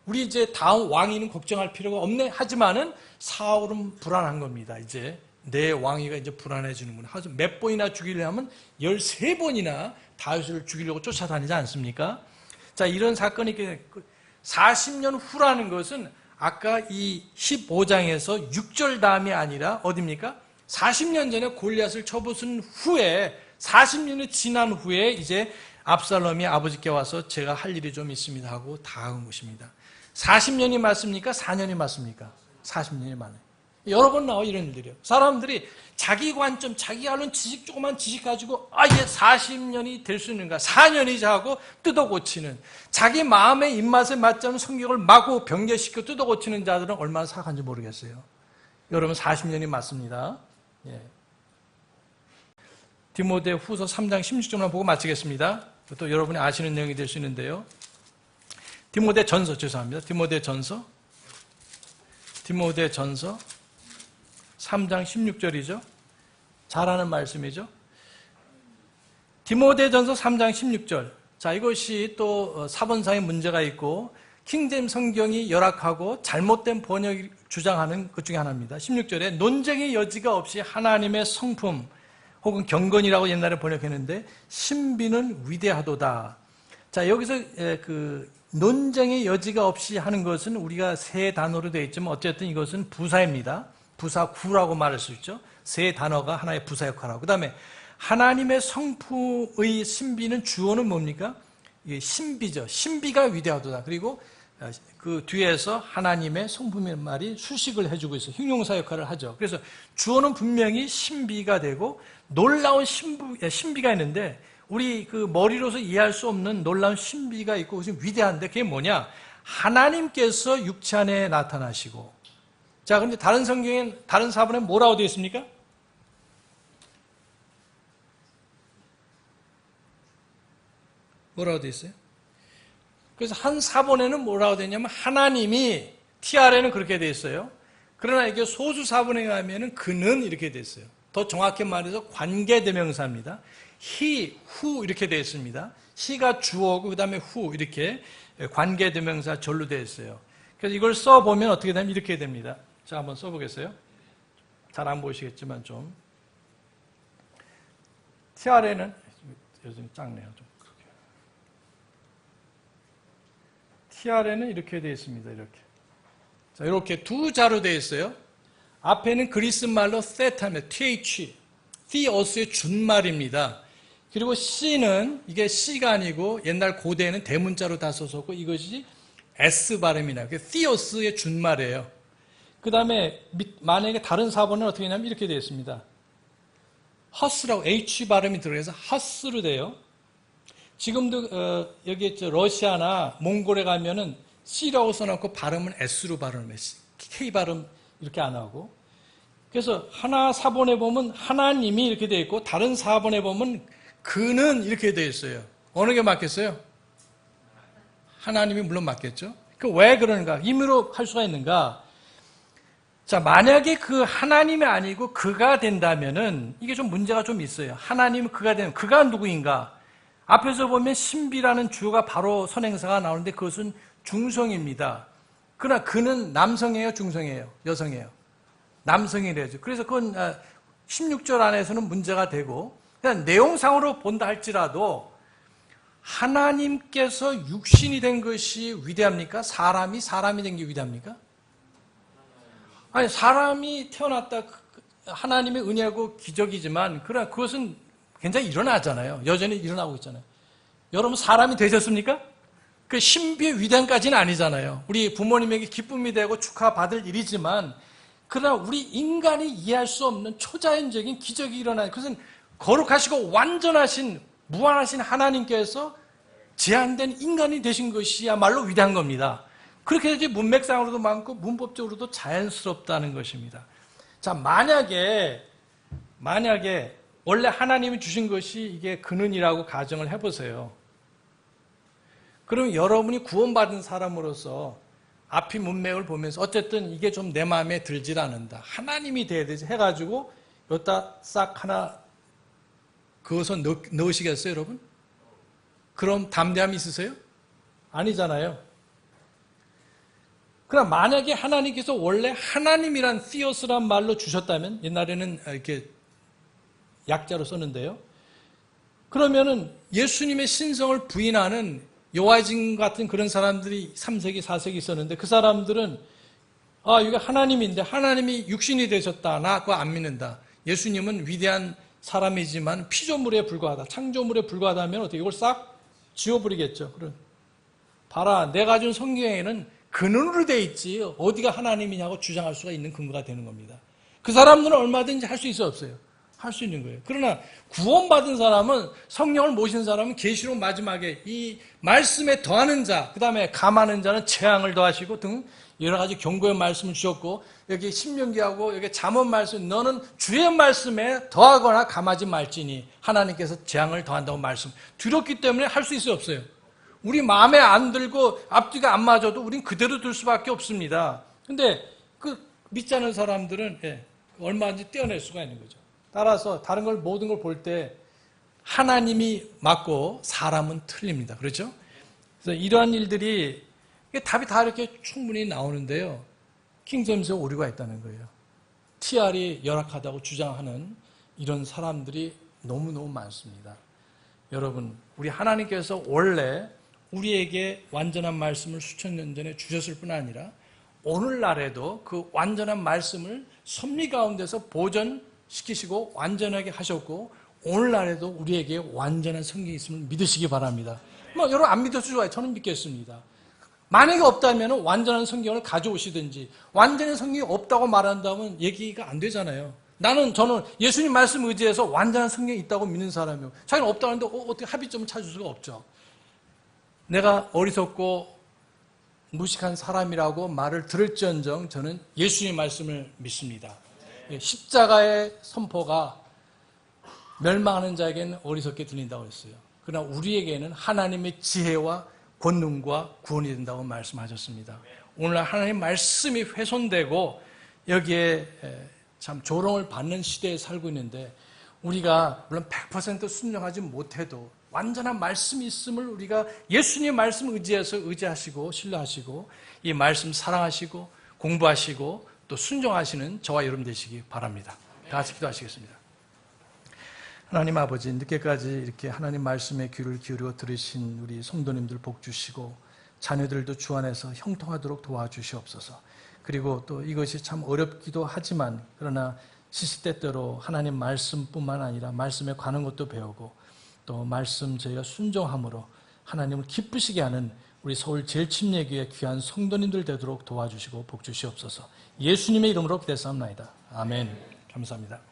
우리 이제 다음 왕위는 걱정할 필요가 없네. 하지만은 사울은 불안한 겁니다. 이제 내 왕위가 이제 불안해지는구나. 몇 번이나 죽이려면 13번이나 다윗을 죽이려고 쫓아다니지 않습니까? 자, 이런 사건이 40년 후라는 것은 아까 이 15장에서 6절 다음이 아니라 어디입니까? 40년 전에 골리앗을 쳐부순 후에 40년이 지난 후에 이제 압살롬이 아버지께 와서 제가 할 일이 좀 있습니다 하고 다가온 것입니다. 40년이 맞습니까? 4년이 맞습니까? 40년이 맞아요. 여러 번 나와 이런 일들이요. 사람들이 자기 관점, 자기 알는 지식, 조그만 지식 가지고 얘 40년이 될 수 있는가? 4년이자 하고 뜯어 고치는, 자기 마음의 입맛에 맞지 않는 성경을 마구 변개시켜 뜯어 고치는 자들은 얼마나 사악한지 모르겠어요. 여러분 40년이 맞습니다. 예. 디모데 후서 3장 16절만 보고 마치겠습니다. 또 여러분이 아시는 내용이 될 수 있는데요. 디모데 전서, 죄송합니다. 디모데 전서 3장 16절이죠. 잘하는 말씀이죠. 디모데 전서 3장 16절. 자, 이것이 또 사본상에 문제가 있고 킹제임스 성경이 열악하고 잘못된 번역을 주장하는 것 중에 하나입니다. 16절에 논쟁의 여지가 없이 하나님의 성품 혹은 경건이라고 옛날에 번역했는데 신비는 위대하도다. 자, 여기서 그 논쟁의 여지가 없이 하는 것은 우리가 세 단어로 되어 있지만 어쨌든 이것은 부사입니다. 부사구라고 말할 수 있죠. 세 단어가 하나의 부사 역할하고. 그 다음에 하나님의 성품의 신비는 주어는 뭡니까? 신비죠. 신비가 위대하도다. 그리고 그 뒤에서 하나님의 성품의 말이 수식을 해주고 있어요. 형용사 역할을 하죠. 그래서 주어는 분명히 신비가 되고 놀라운 신비가 있는데 우리 그 머리로서 이해할 수 없는 놀라운 신비가 있고 그것이 위대한데 그게 뭐냐? 하나님께서 육체 안에 나타나시고. 자, 그런데 다른 성경엔 다른 사본에 뭐라고 되어 있습니까? 뭐라고 되어 있어요? 그래서 한 사본에는 뭐라고 되어 있냐면 하나님이 TR에는 그렇게 되어 있어요. 그러나 이게 소수 사본에 가면은 그는 이렇게 되어 있어요. 더 정확히 말해서 관계대명사입니다. he, who 이렇게 되어 있습니다. he가 주어고 그 다음에 who 이렇게 관계대명사 절로 되어 있어요. 그래서 이걸 써보면 어떻게 되면 이렇게 됩니다. 자, 한번 써보겠어요. 잘 안 보이시겠지만 좀. TR에는 요즘 작네요. 좀. TR에는 이렇게 되어 있습니다. 이렇게. 자, 이렇게 두 자로 되어 있어요. 앞에는 그리스 말로 세타입니다. TH, theos의 준말입니다. 그리고 C는 이게 C가 아니고 옛날 고대에는 대문자로 다 써서고 이것이 S 발음이나 theos의 준말이에요. 그 다음에 만약에 다른 사본은 어떻게 하냐면 이렇게 되어 있습니다. 허스라고 H 발음이 들어가서 허스로 돼요. 지금도 여기 러시아나 몽골에 가면은 C라고 써놓고 발음은 S로 발음해요. K 발음 이렇게 안 하고. 그래서 하나 사본에 보면 하나님이 이렇게 되어 있고 다른 사본에 보면 그는 이렇게 되어 있어요. 어느 게 맞겠어요? 하나님이 물론 맞겠죠. 왜 그러는가? 임의로 할 수가 있는가? 자, 만약에 그 하나님이 아니고 그가 된다면은 이게 좀 문제가 좀 있어요. 하나님은 그가 되면 그가 누구인가? 앞에서 보면 신비라는 주어가 바로 선행사가 나오는데 그것은 중성입니다. 그러나 그는 남성이에요, 중성이에요, 여성이에요? 남성이래죠. 그래서 그건 16절 안에서는 문제가 되고 그냥 내용상으로 본다 할지라도 하나님께서 육신이 된 것이 위대합니까? 사람이 된 게 위대합니까? 아니, 사람이 태어났다 하나님의 은혜고 기적이지만 그러나 그것은 굉장히 일어나잖아요. 여전히 일어나고 있잖아요. 여러분 사람이 되셨습니까? 그 신비의 위대함까지는 아니잖아요. 우리 부모님에게 기쁨이 되고 축하받을 일이지만 그러나 우리 인간이 이해할 수 없는 초자연적인 기적이 일어나요. 그것은 거룩하시고 완전하신 무한하신 하나님께서 제한된 인간이 되신 것이야말로 위대한 겁니다. 그렇게 해야지 문맥상으로도 많고 문법적으로도 자연스럽다는 것입니다. 자, 만약에 원래 하나님이 주신 것이 이게 근원이라고 가정을 해보세요. 그럼 여러분이 구원받은 사람으로서 앞이 문맥을 보면서 어쨌든 이게 좀 내 마음에 들질 않는다. 하나님이 돼야 되지 해가지고 여기다 싹 하나 그어서 넣으시겠어요, 여러분? 그럼 담대함이 있으세요? 아니잖아요. 그럼 만약에 하나님께서 원래 하나님이란 theos란 말로 주셨다면, 옛날에는 이렇게 약자로 썼는데요. 그러면은 예수님의 신성을 부인하는 요아진 같은 그런 사람들이 3세기, 4세기 있었는데 그 사람들은 이게 하나님인데 하나님이 육신이 되셨다. 나 그거 안 믿는다. 예수님은 위대한 사람이지만 피조물에 불과하다. 창조물에 불과하다면 어떻게 이걸 싹 지워버리겠죠. 그럼 봐라. 내가 준 성경에는 근원으로 돼 있지 어디가 하나님이냐고 주장할 수가 있는 근거가 되는 겁니다. 그 사람들은 얼마든지 할 수 있어 없어요? 할 수 있는 거예요. 그러나 구원받은 사람은 성령을 모신 사람은 계시록 마지막에 이 말씀에 더하는 자, 그 다음에 감하는 자는 재앙을 더하시고 등 여러 가지 경고의 말씀을 주셨고 여기 신명기하고 여기 잠언 말씀 너는 주의 말씀에 더하거나 감하지 말지니 하나님께서 재앙을 더한다고 말씀 드렸기 때문에 할 수 있어요 없어요? 우리 마음에 안 들고 앞뒤가 안 맞아도 우린 그대로 둘 수밖에 없습니다. 근데 그 믿지 않는 사람들은 얼마든지 떼어낼 수가 있는 거죠. 따라서 다른 걸 모든 걸 볼 때 하나님이 맞고 사람은 틀립니다. 그렇죠? 그래서 이러한 일들이 답이 다 이렇게 충분히 나오는데요. 킹제임스에 오류가 있다는 거예요. TR이 열악하다고 주장하는 이런 사람들이 너무너무 많습니다. 여러분, 우리 하나님께서 원래 우리에게 완전한 말씀을 수천 년 전에 주셨을 뿐 아니라 오늘날에도 그 완전한 말씀을 섭리 가운데서 보존시키시고 완전하게 하셨고 오늘날에도 우리에게 완전한 성경이 있음을 믿으시기 바랍니다. 여러분 안 믿어도 좋아요. 저는 믿겠습니다. 만약에 없다면 완전한 성경을 가져오시든지 완전한 성경이 없다고 말한다면 얘기가 안 되잖아요. 저는 예수님 말씀 의지해서 완전한 성경이 있다고 믿는 사람이에요. 자기는 없다고 하는데 어떻게 합의점을 찾을 수가 없죠. 내가 어리석고 무식한 사람이라고 말을 들을지언정 저는 예수님의 말씀을 믿습니다. 십자가의 선포가 멸망하는 자에게는 어리석게 들린다고 했어요. 그러나 우리에게는 하나님의 지혜와 권능과 구원이 된다고 말씀하셨습니다. 오늘날 하나님의 말씀이 훼손되고 여기에 참 조롱을 받는 시대에 살고 있는데 우리가 물론 100% 순종하지 못해도 완전한 말씀이 있음을 우리가 예수님의 말씀 의지해서 의지하시고 신뢰하시고 이 말씀 사랑하시고 공부하시고 또 순종하시는 저와 여러분 되시기 바랍니다. 다 같이 기도하시겠습니다. 하나님 아버지, 늦게까지 이렇게 하나님 말씀에 귀를 기울이고 들으신 우리 성도님들 복 주시고 자녀들도 주 안에서 형통하도록 도와주시옵소서. 그리고 또 이것이 참 어렵기도 하지만 그러나 시시때때로 하나님 말씀뿐만 아니라 말씀에 관한 것도 배우고 또 말씀 저희가 순종함으로 하나님을 기쁘시게 하는 우리 서울 제일침례교회 귀한 성도님들 되도록 도와주시고 복 주시옵소서. 예수님의 이름으로 기도했사옵나이다. 아멘. 감사합니다.